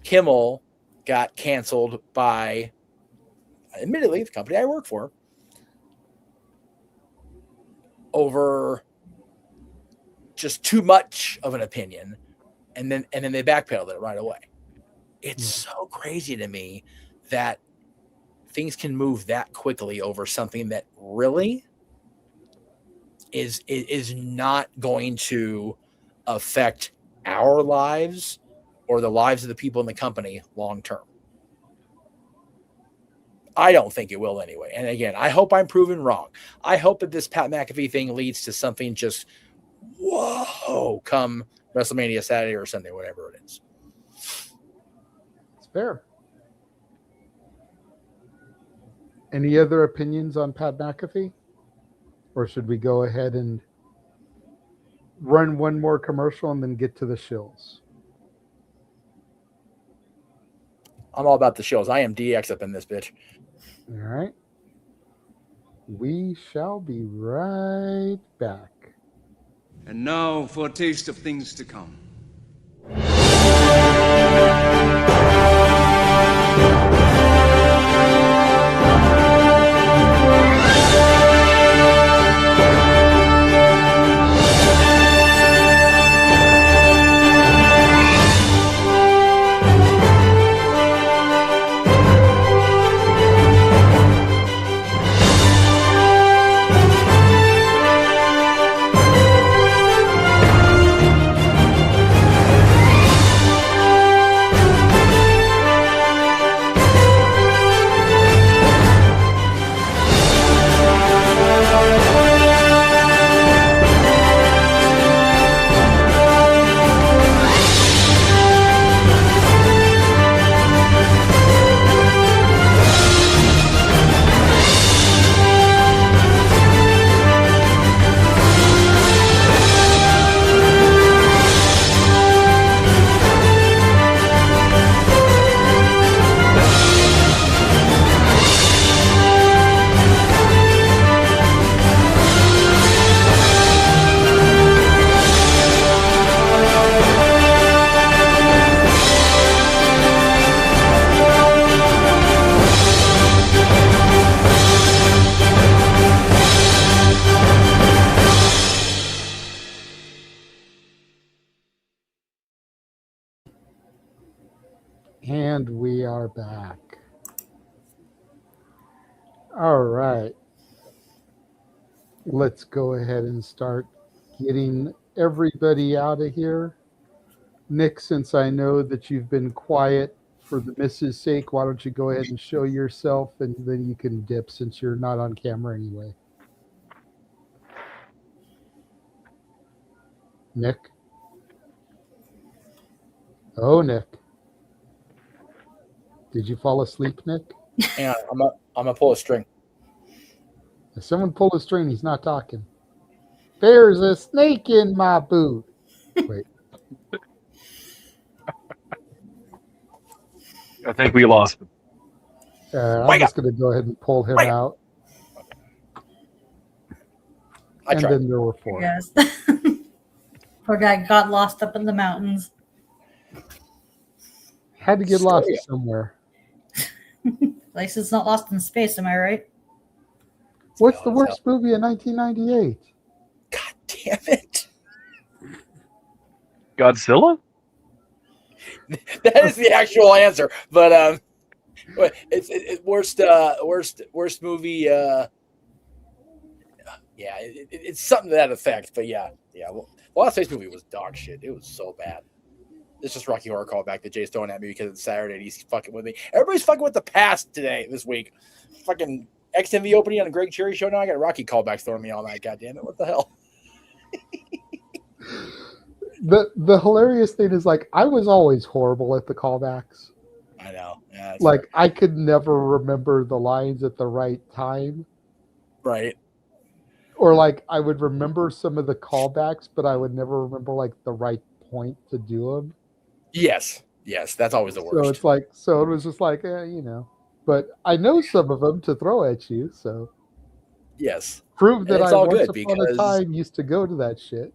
Kimmel got canceled by, admittedly, the company I work for, over just too much of an opinion, and then they backpedaled it right away. It's so crazy to me that things can move that quickly over something that really is not going to affect our lives or the lives of the people in the company long term. I don't think it will anyway. And again, I hope I'm proven wrong. I hope that this Pat McAfee thing leads to something just whoa come WrestleMania Saturday or Sunday, whatever it is. It's fair. Any other opinions on Pat McAfee? Or should we go ahead and run one more commercial and then get to the shills? I'm all about the shows. I am DX up in this bitch. All right. We shall be right back. And now for a taste of things to come. And we are back. All right. Let's go ahead and start getting everybody out of here. Nick, since I know that you've been quiet for the missus' sake, why don't you go ahead and show yourself, and then you can dip since you're not on camera anyway. Nick? Oh, Nick. Did you fall asleep, Nick? Hang on, I'm gonna pull a string. If someone pull a string, he's not talking. There's a snake in my boot. Wait. I think we lost him. I'm just going to go ahead and pull him out. And then there were four. Yes. Poor guy got lost up in the mountains. Had to get lost somewhere. At least it's not lost in space, am I right? What's the worst movie in 1998? God damn it. Godzilla? That is the actual answer. But it's worst movie. Yeah, it's something to that effect. But yeah. Well, Lost Space movie was dog shit. It was so bad. It's just Rocky Horror callback that Jay's throwing at me because it's Saturday and he's fucking with me. Everybody's fucking with the past this week. Fucking XMV opening on a Greg Cherry show. Now I got Rocky callbacks throwing me all night. God damn it! What the hell? The hilarious thing is, like, I was always horrible at the callbacks. I know. Yeah, like, I could never remember the lines at the right time. Right. Or, like, I would remember some of the callbacks, but I would never remember, like, the right point to do them. Yes. Yes, that's always the worst. So it's like, so it was just like, you know. But I know some of them to throw at you, so. Yes. Prove that it's I all once good upon a time used to go to that shit.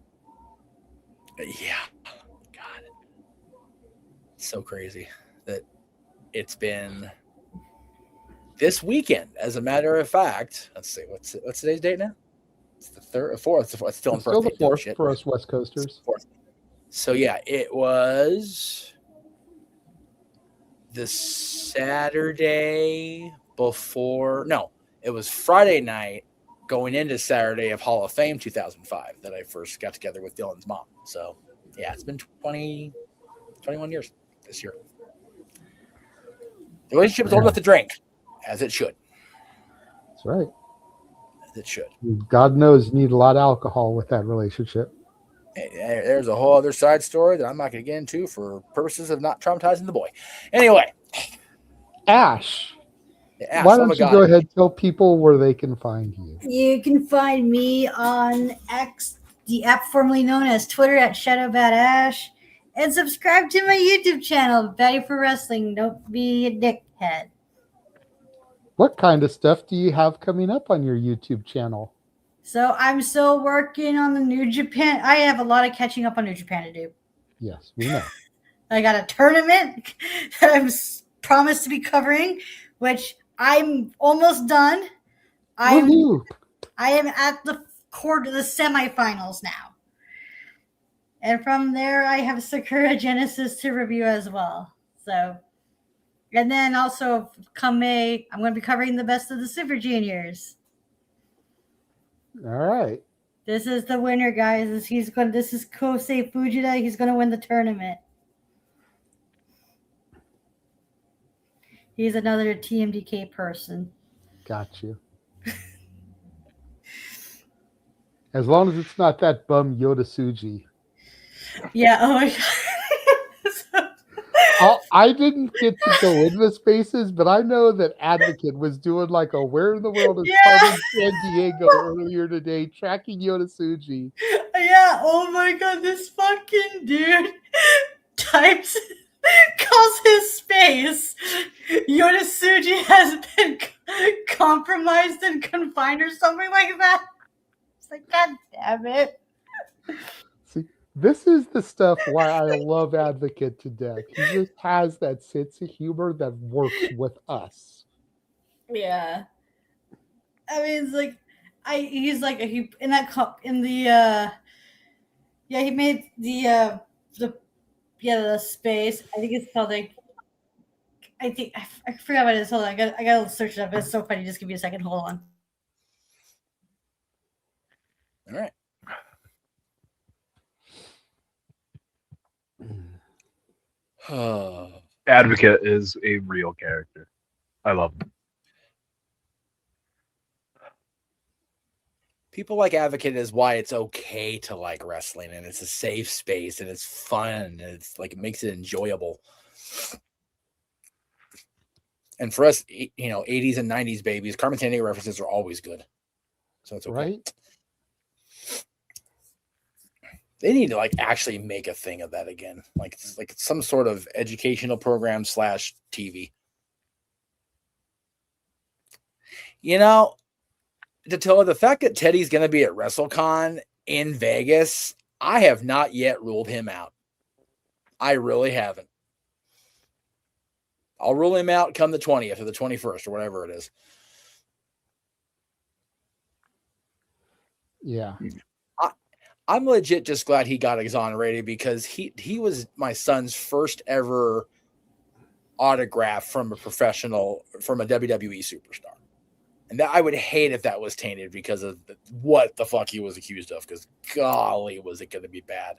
Yeah. God. It's so crazy that it's been this weekend. As a matter of fact, let's see, what's today's date now? It's the third, fourth. It's still It's still the fourth for us West Coasters. Fourth. So yeah, it was the Saturday before. No, it was Friday night going into Saturday of Hall of Fame 2005 that I first got together with Dylan's mom. So yeah, it's been 21 years this year. The relationship is old enough to drink, as it should. That's right. As it should. God knows you need a lot of alcohol with that relationship. Hey, there's a whole other side story that I'm not going to get into for purposes of not traumatizing the boy. Anyway. Ash. Yeah, why don't you go ahead and tell people where they can find you? You can find me on X, the app formerly known as Twitter, at ShadowBadAsh, and subscribe to my YouTube channel, Batty for Wrestling. Don't be a dickhead. What kind of stuff do you have coming up on your YouTube channel? So I'm still working on the New Japan. I have a lot of catching up on New Japan to do. Yes, we know. I got a tournament that I'm promised to be covering, which I'm almost done. I am at the semifinals now. And from there, I have Sakura Genesis to review as well. So, and then also come May, I'm going to be covering the best of the Super Juniors. All right. This is the winner, guys. This is Kosei Fujita. He's going to win the tournament. He's another TMDK person. Got you. As long as it's not that bum Yoda Tsuji. Yeah, oh my God. I didn't get to go in the spaces, but I know that Advocate was doing like a Where in the World is Carmen San Diego earlier today, tracking Yoda Tsuji. Yeah, oh my God, this fucking dude calls his space Yoda Tsuji has been compromised and confined or something like that. It's like, God damn it. See, this is the stuff why I love Advocate to death. He just has that sense of humor that works with us. Yeah. I mean, it's like, he made the space. I think it's called like, I forgot what it is. Hold on, I gotta search it up. It's so funny. Just give me a second. Hold on. All right. Advocate is a real character. I love him. People like Advocate is why it's okay to like wrestling, and it's a safe space, and it's fun, and it's like it makes it enjoyable. And for us, 80s and 90s babies, Carmen Sandiego references are always good. So it's okay. Right? They need to like actually make a thing of that again, like some sort of educational program / TV. To tell the fact that Teddy's going to be at WrestleCon in Vegas, I have not yet ruled him out. I really haven't. I'll rule him out come the 20th or the 21st or whatever it is. Yeah. I'm legit just glad he got exonerated because he was my son's first ever autograph from a WWE superstar. And that I would hate if that was tainted because of what the fuck he was accused of, because golly, was it going to be bad.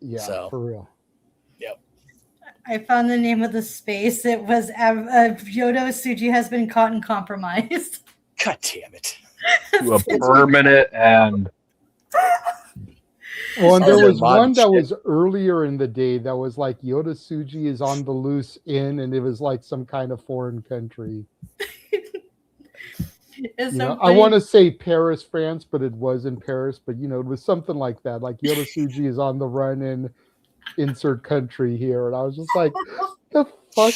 Yeah, for real. Yep. I found the name of the space. It was Yoda Tsuji has been caught and compromised. God damn it. To a permanent end. Well, and there was Mod one that shit. was earlier in the day that was like Yoda Tsuji is on the loose in, and it was like some kind of foreign country. It's You so know, I funny. want to say Paris, France, but it was in Paris. But you know, it was something like that. Like Yoda Tsuji is on the run in insert country here, and I was just like, the fuck.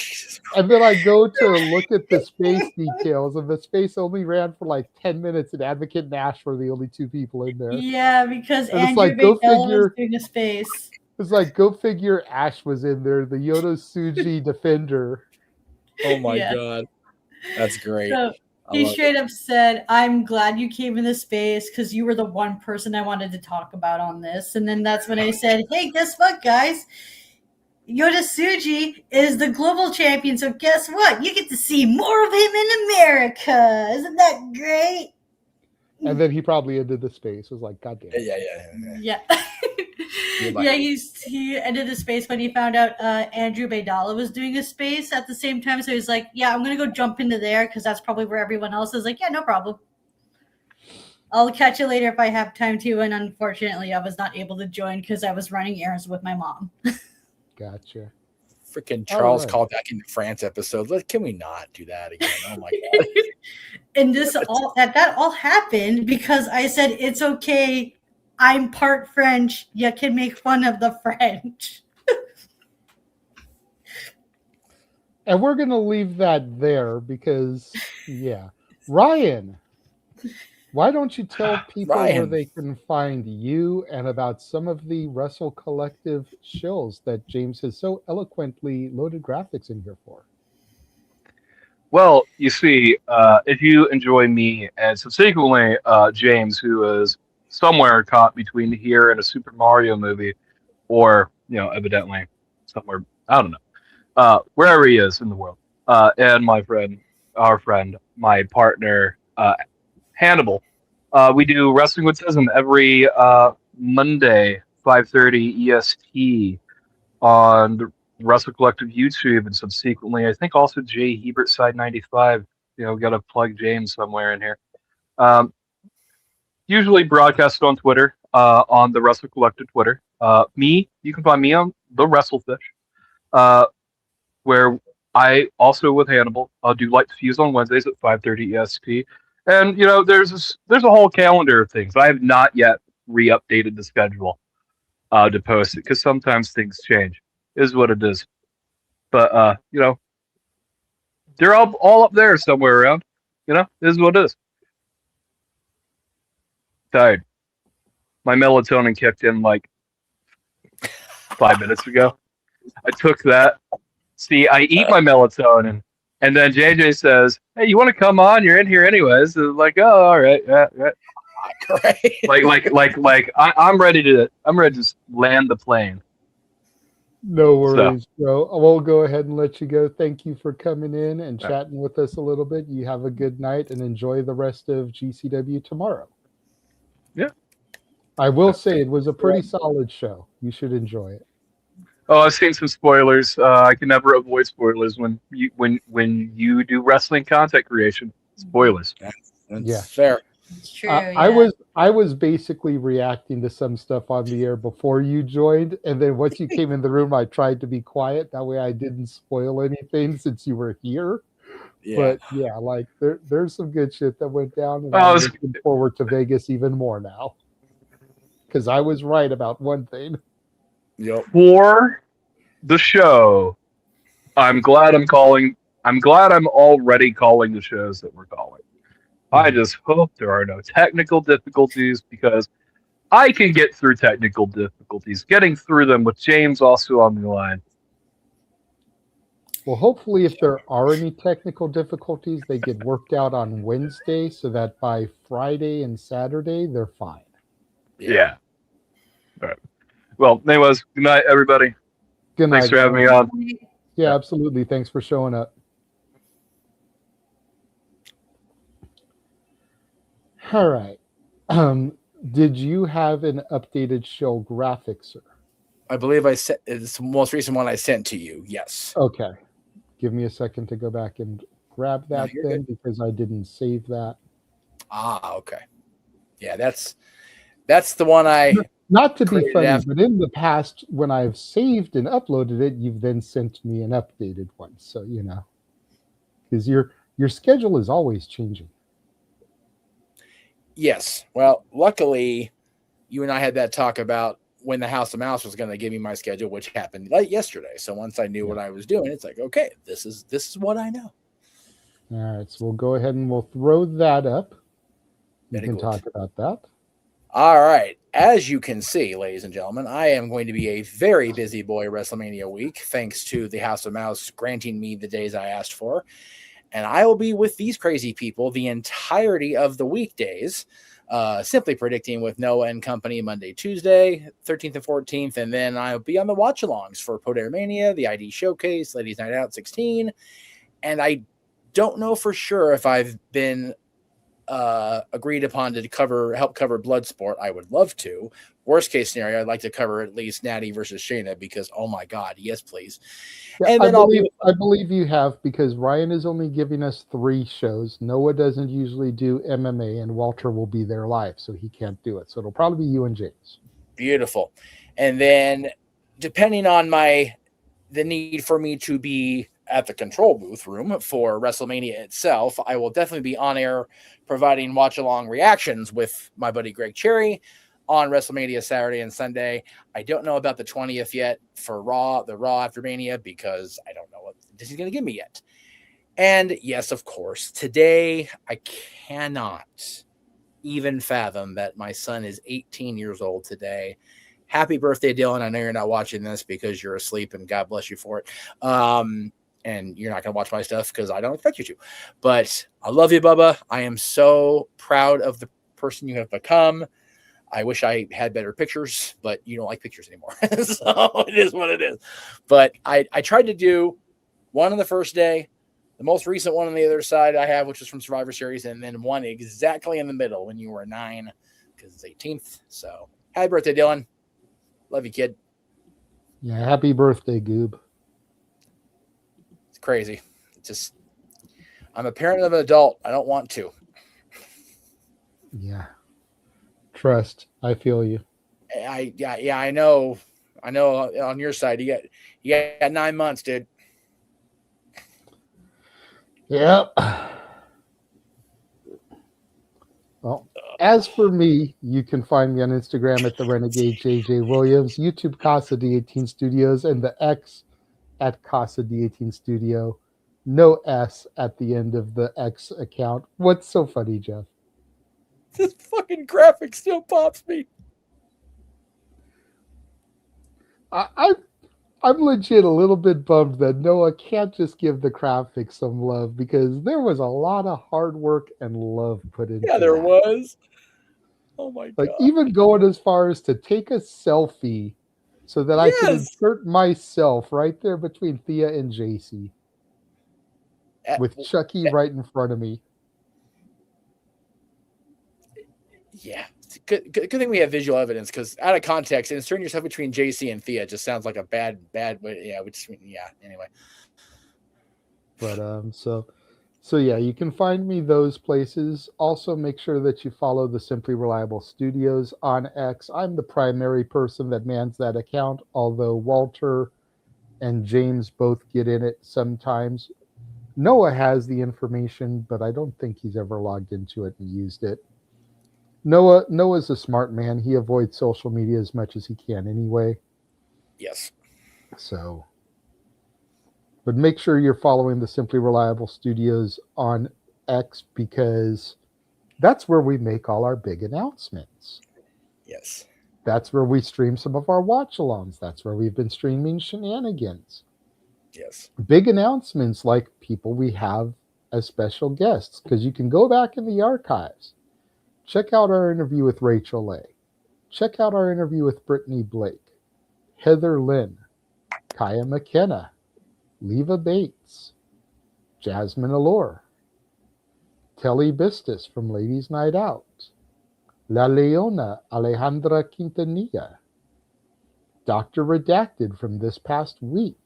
And then I go to look at the space details, and the space only ran for like 10 minutes, and Advocate and Nash were the only two people in there. Yeah, because And it's Andrew like, go Baydella figure. was doing a space. It's like, go figure. Ash was in there, the Yoda Tsuji defender. Oh my Yeah. god. That's great. So I he love straight up said, I'm glad you came in this space because you were the one person I wanted to talk about on this. And then that's when I said, hey, guess what, guys? Yoda Tsuji is the global champion, so guess what? You get to see more of him in America. Isn't that great? And then he probably ended the space. It was like, God damn it. Yeah. You're like- Yeah, he ended the space when he found out Andrew Baydalla was doing a space at the same time. So he's like, yeah, I'm going to go jump into there because that's probably where everyone else is. Like, yeah, no problem. I'll catch you later if I have time to. And unfortunately, I was not able to join because I was running errands with my mom. Gotcha. Freaking Charles right. called back into France episode. Can we not do that again? Oh my god. And that all happened because I said, it's okay. I'm part French. You can make fun of the French. And we're going to leave that there because, yeah. Ryan, why don't you tell people where Ryan. they can find you and about some of the Wrestle Collective shows that James has so eloquently loaded graphics in here for? Well, you see, if you enjoy me and subsequently James, who is somewhere caught between here and a Super Mario movie, or, you know, evidently somewhere, I don't know, wherever he is in the world, and our friend, my partner, Hannibal. We do Wrestling with Tism every Monday, 5:30 EST on the Wrestle Collective YouTube, and subsequently, I think also Jay Hebert Side 95. You know, got to plug James somewhere in here. Usually broadcasted on Twitter, on the Wrestle Collective Twitter. You can find me on the WrestleFish, where I also with Hannibal do Light Fuse on Wednesdays at 5:30 EST. And you know, there's a whole calendar of things. I have not yet re-updated the schedule to post it because sometimes things change. Is what it is. But you know, they're all up there somewhere around. You know, is what it is. Tired. My melatonin kicked in like 5 minutes ago. I took that. See, I eat my melatonin, and then JJ says, "Hey, you want to come on? You're in here anyways." It's like, oh, all right, yeah. Great. like, I'm ready to just land the plane. No worries, bro. We'll go ahead and let you go. Thank you for coming in and chatting with us a little bit. You have a good night and enjoy the rest of GCW tomorrow. Yeah. I will say it was a pretty solid show. You should enjoy it. Oh, I've seen some spoilers. I can never avoid spoilers when you do wrestling content creation. Spoilers. That's fair. It's true. I was basically reacting to some stuff on the air before you joined, and then once you came in the room, I tried to be quiet. That way, I didn't spoil anything since you were here. Yeah. But yeah, like there's some good shit that went down, and I'm looking forward to Vegas even more now because I was right about one thing. Yep. For the show, I'm glad I'm already calling the shows that we're calling. I just hope there are no technical difficulties because I can get through technical difficulties. Getting through them with James also on the line. Well, hopefully, if there are any technical difficulties, they get worked out on Wednesday so that by Friday and Saturday, they're fine. Yeah. All right. Well, anyways, good night, everybody. Good night. Thanks for having me on. Yeah, absolutely. Thanks for showing up. All right. Did you have an updated show graphic, sir? I believe I sent it's the most recent one I sent to you. Yes. Okay. Give me a second to go back and grab that you're then good. because I didn't save that. Okay. Yeah, that's the one I. Not to be created funny, after- but in the past, when I've saved and uploaded it, you've then sent me an updated one. So because your schedule is always changing. Yes. Well, luckily, you and I had that talk about when the House of Mouse was going to give me my schedule, which happened like yesterday. So once I knew what I was doing, it's like, okay, this is what I know. All right, so we'll go ahead and we'll throw that up. You Very can good. talk about that. All right. As you can see, ladies and gentlemen, I am going to be a very busy boy WrestleMania week, thanks to the House of Mouse granting me the days I asked for. And I will be with these crazy people the entirety of the weekdays, simply predicting with Noah and company Monday, Tuesday, 13th and 14th. And then I'll be on the watch-alongs for Poder Mania, the ID Showcase, Ladies Night Out 16. And I don't know for sure if I've been agreed upon to help cover Bloodsport. I would love to. Worst case scenario, I'd like to cover at least Natty versus Shayna because, oh my God, yes, please. Yeah, And I then believe you have, because Ryan is only giving us 3 shows. Noah doesn't usually do MMA, and Walter will be there live, so he can't do it. So it'll probably be you and James. Beautiful. And then depending on the need for me to be at the control booth room for WrestleMania itself, I will definitely be on air providing watch-along reactions with my buddy Greg Cherry on WrestleMania Saturday and Sunday. I don't know about the 20th yet for the Raw after Mania, because I don't know what Disney's going to give me yet. And yes, of course, today I cannot even fathom that my son is 18 years old today. Happy birthday, Dylan. I know you're not watching this because you're asleep, and God bless you for it. And you're not going to watch my stuff because I don't expect you to. But I love you, Bubba. I am so proud of the person you have become. I wish I had better pictures, but you don't like pictures anymore. So it is what it is. But I tried to do one on the first day, the most recent one on the other side I have, which is from Survivor Series, and then one exactly in the middle when you were 9, because it's 18th. So happy birthday, Dylan. Love you, kid. Yeah, happy birthday, Goob. It's crazy. I'm a parent of an adult. I don't want to. Yeah. Trust. I feel you. I know. I know on your side, you got 9 months, dude. Yep. Well, as for me, you can find me on Instagram at the Renegade JJ Williams, YouTube Casa D18 Studios, and the X at Casa D18 Studio. No S at the end of the X account. What's so funny, Jeff? This fucking graphic still pops me. I'm legit a little bit bummed that Noah can't just give the graphics some love, because there was a lot of hard work and love put into it. Yeah, there was. Oh my Like, God. even going as far as to take a selfie so that I could insert myself right there between Thea and JC with Chucky right in front of me. Yeah. Good thing we have visual evidence, because out of context, inserting yourself between JC and Thea just sounds like a bad way. Yeah, anyway. But so yeah, you can find me those places. Also, make sure that you follow the Simply Reliable Studios on X. I'm the primary person that mans that account, although Walter and James both get in it sometimes. Noah has the information, but I don't think he's ever logged into it and used it. Noah's a smart man. He avoids social media as much as he can anyway. Yes. So, but make sure you're following the Simply Reliable Studios on X, because that's where we make all our big announcements. Yes. That's where we stream some of our watch-alongs. That's where we've been streaming Shenanigans. Yes. Big announcements like people we have as special guests, because you can go back in the archives. Check out our interview with Rachel Leigh. Check out our interview with Brittany Blake, Heather Lynn, Kaya McKenna, Leva Bates, Jasmine Allure, Telly Bistis from Ladies Night Out, La Leona Alejandra Quintanilla, Dr. Redacted from this past week.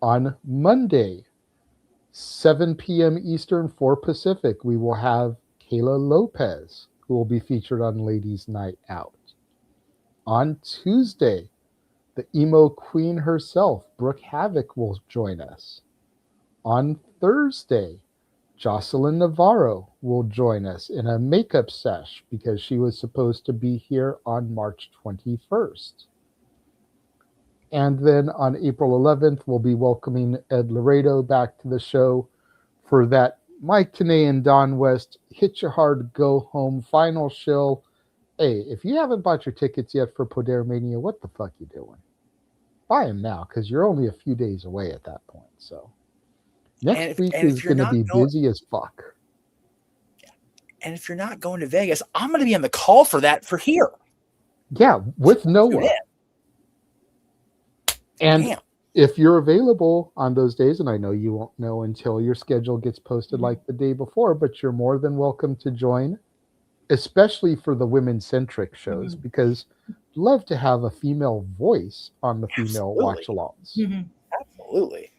On Monday, 7 p.m. Eastern, 4 Pacific, we will have Kayla Lopez, who will be featured on Ladies Night Out. On Tuesday, the emo queen herself, Brooke Havoc, will join us. On Thursday, Jocelyn Navarro will join us in a makeup sesh because she was supposed to be here on March 21st. And then on April 11th, we'll be welcoming Ed Laredo back to the show for that Mike Tenay and Don West Hit You Hard Go Home final show. Hey, if you haven't bought your tickets yet for Poder Mania, what the fuck you doing? Buy them now, because you're only a few days away at that point. So next week is going to be busy as fuck. And if you're not going to Vegas, I'm going to be on the call for that for here. Yeah, with Noah. And if you're available on those days, and I know you won't know until your schedule gets posted like the day before, but you're more than welcome to join, especially for the women-centric shows, because I'd love to have a female voice on the female watch-alongs. Absolutely.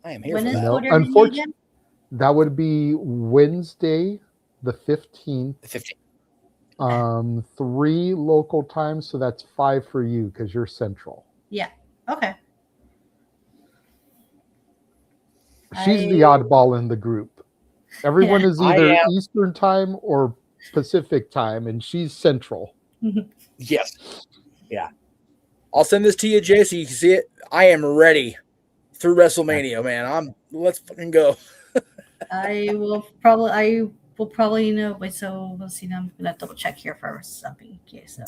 I am here When for is that. Poder Mania Unfortunately, that would be Wednesday, the 15th. The 15th. 3 local times, so that's 5 for you because you're central. Yeah. Okay. She's the oddball in the group. Everyone is either Eastern time or Pacific time, and she's central. Yes. Yeah. I'll send this to you, Jay, so you can see it. I am ready through WrestleMania, man. Let's fucking go. I will probably know. Wait, so let's see. Now I'm gonna double check here for something. Okay, so.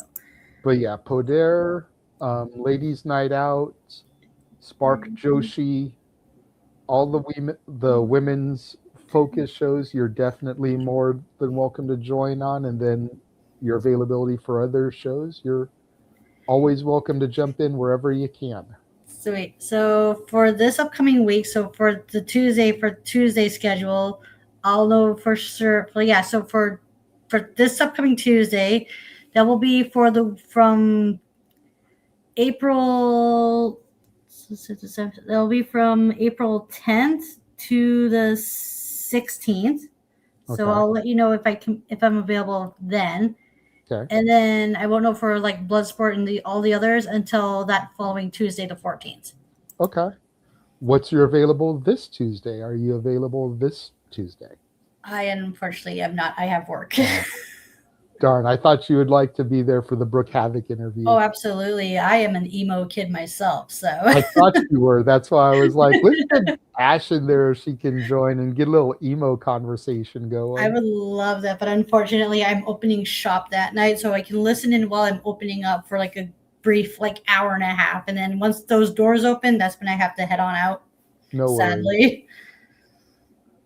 But yeah, Poder, Ladies Night Out, Spark Joshi, all the women's focus shows, you're definitely more than welcome to join on. And then your availability for other shows, you're always welcome to jump in wherever you can. Sweet. So for this upcoming week, so for Tuesday schedule, I'll know for sure. Well, yeah. So for this upcoming Tuesday, that will be from April. That'll be from April 10th to the 16th. Okay. So I'll let you know if I'm available then. Okay. And then I won't know for like Bloodsport and all the others until that following Tuesday, the 14th. Okay. What's your available this Tuesday? Are you available this Tuesday? I unfortunately am not. I have work. Darn, I thought you would like to be there for the Brooke Havoc interview. Oh, absolutely. I am an emo kid myself, so. I thought you were. That's why I was like, let's get Ash in there if she can join and get a little emo conversation going. I would love that, but unfortunately, I'm opening shop that night, so I can listen in while I'm opening up for like a brief hour and a half, and then once those doors open, that's when I have to head on out. No sadly. worries.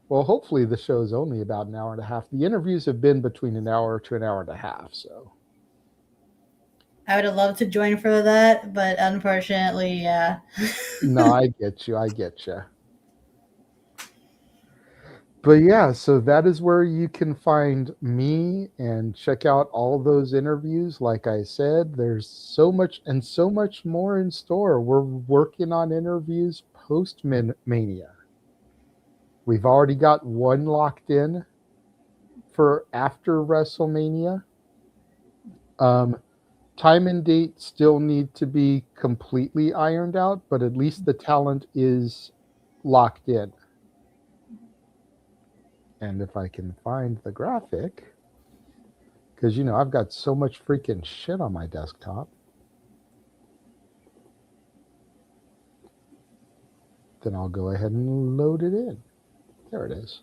Well, hopefully the show is only about an hour and a half. The interviews have been between an hour to an hour and a half, so. I would have loved to join for that, but unfortunately, yeah. No, I get you. But yeah, so that is where you can find me and check out all those interviews. Like I said, there's so much and so much more in store. We're working on interviews post-Mania. We've already got one locked in for after WrestleMania. Time and date still need to be completely ironed out, but at least the talent is locked in. And if I can find the graphic, because, I've got so much freaking shit on my desktop. Then I'll go ahead and load it in. There it is.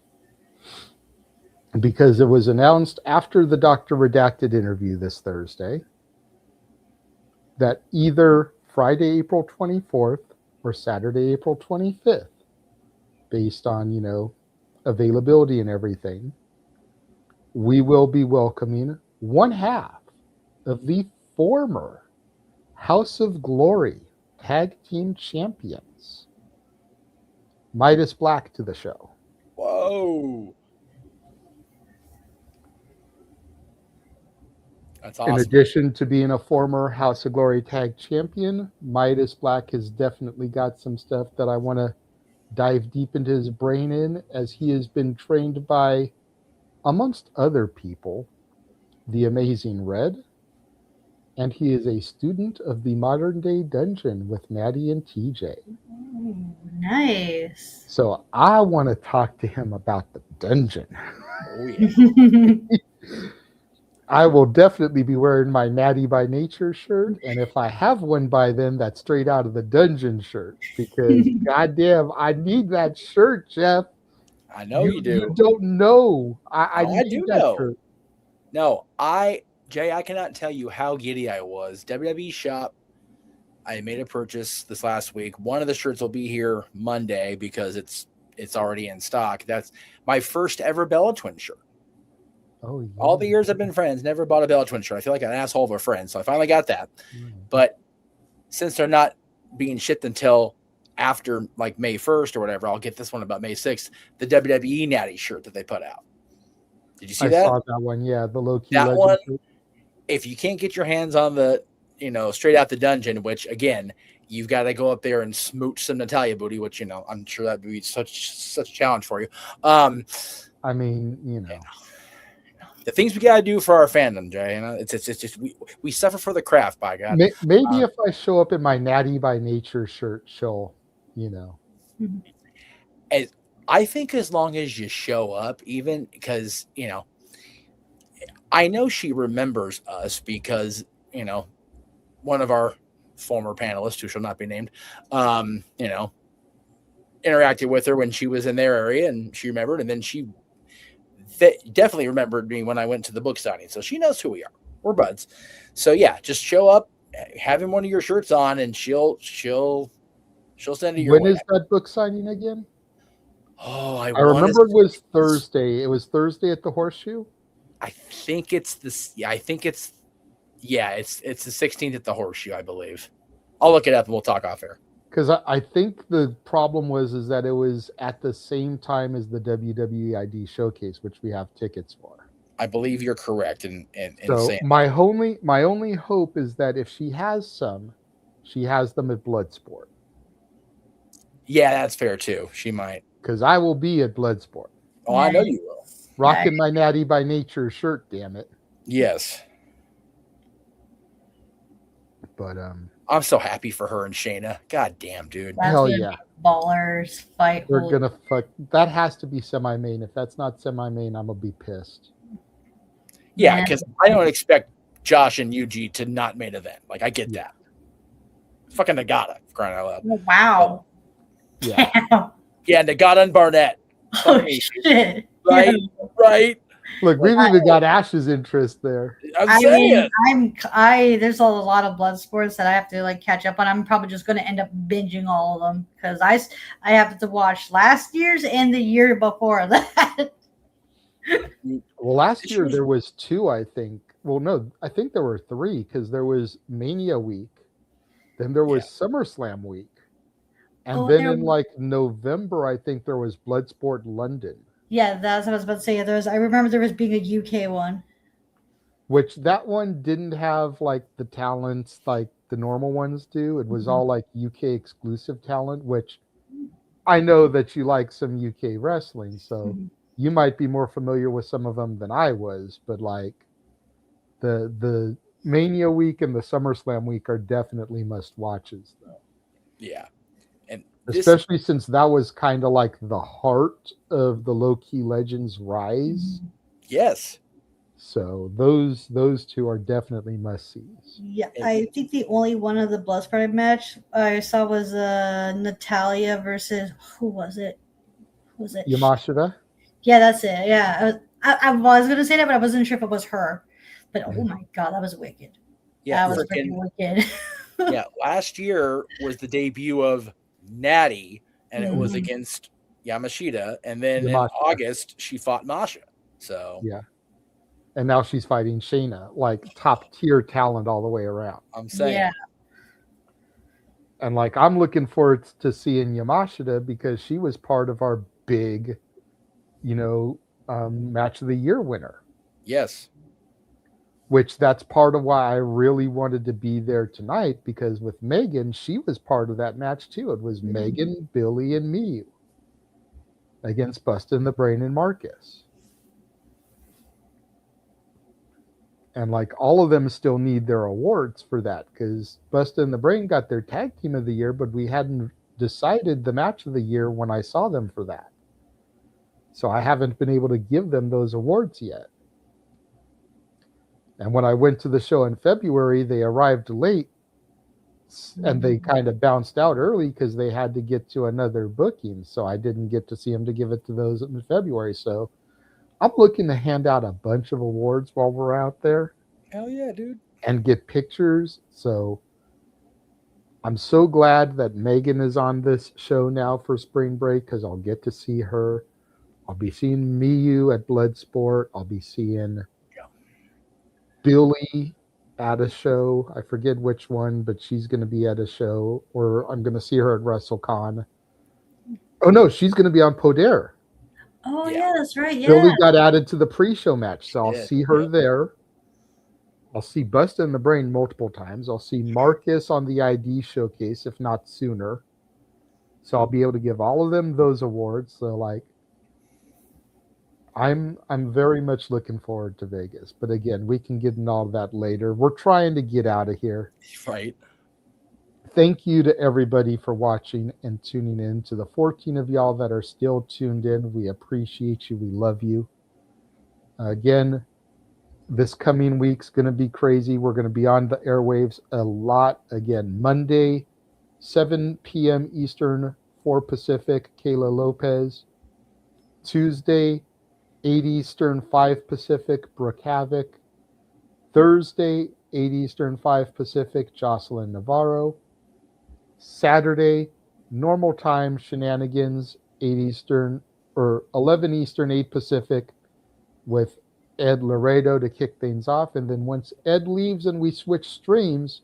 Because it was announced after the Dr. Redacted interview this Thursday that either Friday, April 24th or Saturday, April 25th, based on, availability and everything, we will be welcoming one half of the former House of Glory Tag Team Champions, Midas Black, to the show. Whoa. That's awesome. In addition to being a former House of Glory Tag Champion, Midas Black has definitely got some stuff that I want to dive deep into his brain in, as he has been trained by, amongst other people, the amazing Red, and he is a student of the modern day dungeon with Maddie and TJ. Ooh, nice. So I want to talk to him about the dungeon. Oh yeah. I will definitely be wearing my Natty by Nature shirt, and if I have one by then, that's straight out of the dungeon shirt, because goddamn, I need that shirt, Jeff. I know you do. You don't know. I I need do that know. shirt. No, Jay, I cannot tell you how giddy I was. WWE Shop, I made a purchase this last week. One of the shirts will be here Monday because it's already in stock. That's my first ever Bella Twin shirt. Oh, yeah. All the years I've been friends, never bought a Bella Twin shirt. I feel like an asshole of a friend, so I finally got that. But since they're not being shipped until after like May 1st or whatever, I'll get this one about May 6th, the WWE Natty shirt that they put out. Did you see that? I saw that one, yeah, the low-key That legend one, shirt. if you can't get your hands on the, straight out the dungeon, which again, you've got to go up there and smooch some Natalia booty, which, I'm sure that'd be such a challenge for you. I mean, the things we got to do for our fandom, Jay, it's just, we suffer for the craft, by God. Maybe if I show up in my Natty by Nature shirt, she'll, I think as long as you show up, even because, I know she remembers us because, one of our former panelists, who shall not be named, interacted with her when she was in their area, and she remembered, and then she definitely remembered me when I went to the book signing. So she knows who we are. We're buds. So yeah, just show up, having one of your shirts on, and she'll send it your way. When is that book signing again? Oh, I remember it was Thursday. It was Thursday at the Horseshoe. I think it's this. Yeah, it's the 16th at the Horseshoe, I believe. I'll look it up and we'll talk off air. Because I think the problem was that it was at the same time as the WWE ID showcase, which we have tickets for. I believe you're correct in so saying my only hope is that if she has some, she has them at Bloodsport. Yeah, that's fair too. She might. Because I will be at Bloodsport. Oh, I know you will. Rocking my Natty by Nature shirt, damn it. Yes. But I'm so happy for her and Shayna. God damn, dude. Hell yeah. Ballers fight. They're gonna fuck. That has to be semi-main. If that's not semi-main, I'm gonna be pissed. Yeah, because I don't expect Josh and Yuji to not main event. Like, I get that. Fucking Nagata, crying out loud. Wow. Yeah. Yeah, Nagata and Barnett. Oh, shit. Right? Yeah. Right? Look, we've even got Ash's interest there. There's a lot of blood sports that I have to catch up on. I'm probably just going to end up binging all of them because I have to watch last year's and the year before that. Well, last year there was 2, I think. Well, no, I think there were 3 because there was Mania week, then there was SummerSlam week, and then in November, I think there was Bloodsport London. Yeah, that's what I was about to say. I remember there was being a UK one. Which that one didn't have the talents like the normal ones do. It was all UK exclusive talent, which I know that you like some UK wrestling, so you might be more familiar with some of them than I was, but the Mania week and the SummerSlam week are definitely must watches though. Yeah. Especially since that was kind of like the heart of the low-key legends rise. Yes. So those 2 are definitely must-sees. Yeah, I think the only one of the Bloodsport match I saw was Natalia versus who was it? Yamashita? Yeah, that's it. Yeah, I was gonna say that, but I wasn't sure if it was her. But oh my god, that was wicked. Yeah, that was freaking wicked. Yeah, last year was the debut of Natty, and it was against Yamashita, and then in August she fought Masha. So yeah, and now she's fighting Shayna, top tier talent all the way around. I'm saying, yeah. And I'm looking forward to seeing Yamashita because she was part of our big, match of the year winner. Yes. Which that's part of why I really wanted to be there tonight, because with Megan, she was part of that match too. It was Megan, Billy, and Miyu. against Bustin' the Brain and Marcus. And like all of them still need their awards for that because Bustin' the Brain got their tag team of the year, but we hadn't decided the match of the year when I saw them for that. So I haven't been able to give them those awards yet. And when I went to the show in February, they arrived late and they kind of bounced out early because they had to get to another booking. So I didn't get to see them to give it to those in February. So I'm looking to hand out a bunch of awards while we're out there. Hell yeah, dude. And get pictures. So I'm so glad that Megan is on this show now for spring break because I'll get to see her. I'll be seeing Miyu at Bloodsport. I'll be seeing Billy at a show. I forget which one, but she's going to be at a show. Or I'm going to see her at WrestleCon. Oh, no, she's going to be on Poder. Oh, yeah, that's right. Yeah. Billy got added to the pre-show match, so I'll see her there. I'll see Bustin' the Brain multiple times. I'll see Marcus on the ID showcase, if not sooner. So I'll be able to give all of them those awards. So like, I'm very much looking forward to Vegas. But again, we can get into all of that later. We're trying to get out of here. Right. Thank you to everybody for watching and tuning in. To the 14 of y'all that are still tuned in, we appreciate you. We love you. Again, this coming week's going to be crazy. We're going to be on the airwaves a lot. Again, Monday, 7 p.m. Eastern, 4 Pacific, Kayla Lopez. Tuesday, 8 Eastern, 5 Pacific, Brooke Havoc. Thursday, 8 Eastern, 5 Pacific, Jocelyn Navarro. Saturday, normal time, Shenanigans, 8 Eastern, or 11 Eastern, 8 Pacific, with Ed Laredo to kick things off. And then once Ed leaves and we switch streams,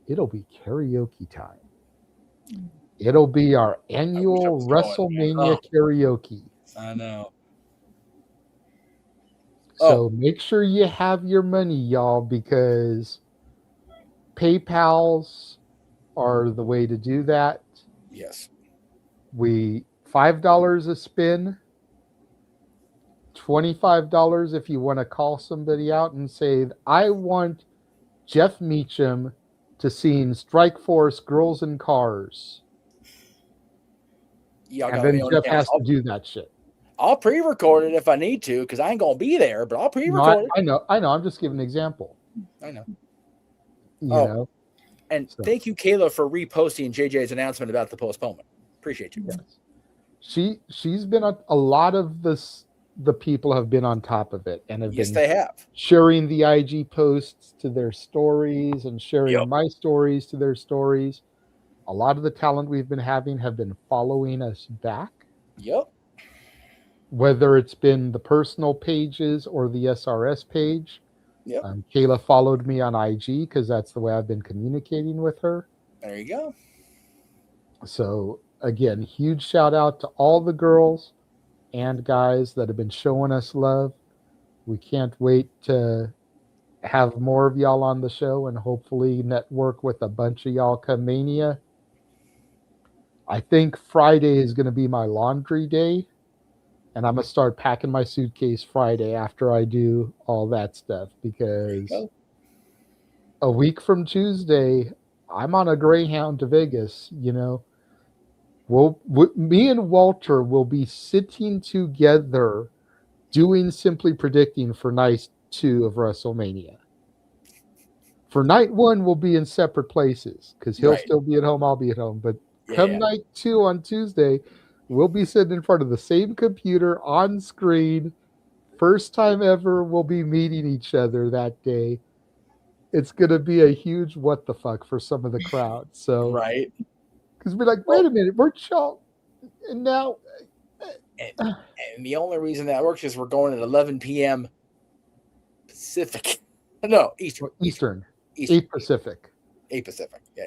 it'll be karaoke time. It'll be our annual WrestleMania karaoke. I know. So make sure you have your money, y'all, because PayPal's are the way to do that. Yes. We $5 a spin, $25 if you want to call somebody out and say, I want Jeff Meacham to sing Strike Force Girls in Cars. And then Jeff has to do that shit. I'll pre-record it if I need to because I ain't going to be there, but I'll pre-record it. I know. I'm just giving an example. I know. You know. And thank you, Kayla, for reposting JJ's announcement about the postponement. Appreciate you. Yes. She's been a lot of the people have been on top of it and have they have sharing the IG posts to their stories and sharing my stories to their stories. A lot of the talent we've been having have been following us back. Yep. Whether it's been the personal pages or the SRS page. Yep. Kayla followed me on IG because that's the way I've been communicating with her. There you go. So again, huge shout out to all the girls and guys that have been showing us love. We can't wait to have more of y'all on the show and hopefully network with a bunch of y'all come Mania. I think Friday is going to be my laundry day. And I'm going to start packing my suitcase Friday after I do all that stuff because a week from Tuesday, I'm on a Greyhound to Vegas, you know. Me and Walter will be sitting together doing Simply Predicting for night 2 of WrestleMania. For night 1, we'll be in separate places because he'll still be at home, I'll be at home. But come night 2 on Tuesday, we'll be sitting in front of the same computer on screen. First time ever we'll be meeting each other that day. It's going to be a huge what the fuck for some of the crowd. So, right. Because we're like, wait a minute, we're chill. And now. And the only reason that works is we're going at 11 p.m. Pacific. No, Eastern. 8 Pacific. 8 Pacific. Yeah.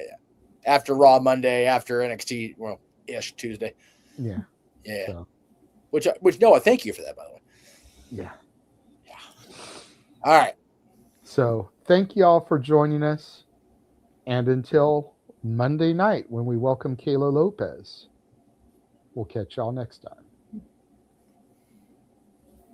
After Raw Monday, after NXT, ish Tuesday. Yeah. Yeah. So. Which Noah, thank you for that, by the way. Yeah. All right. So thank you all for joining us. And until Monday night when we welcome Kayla Lopez, we'll catch y'all next time.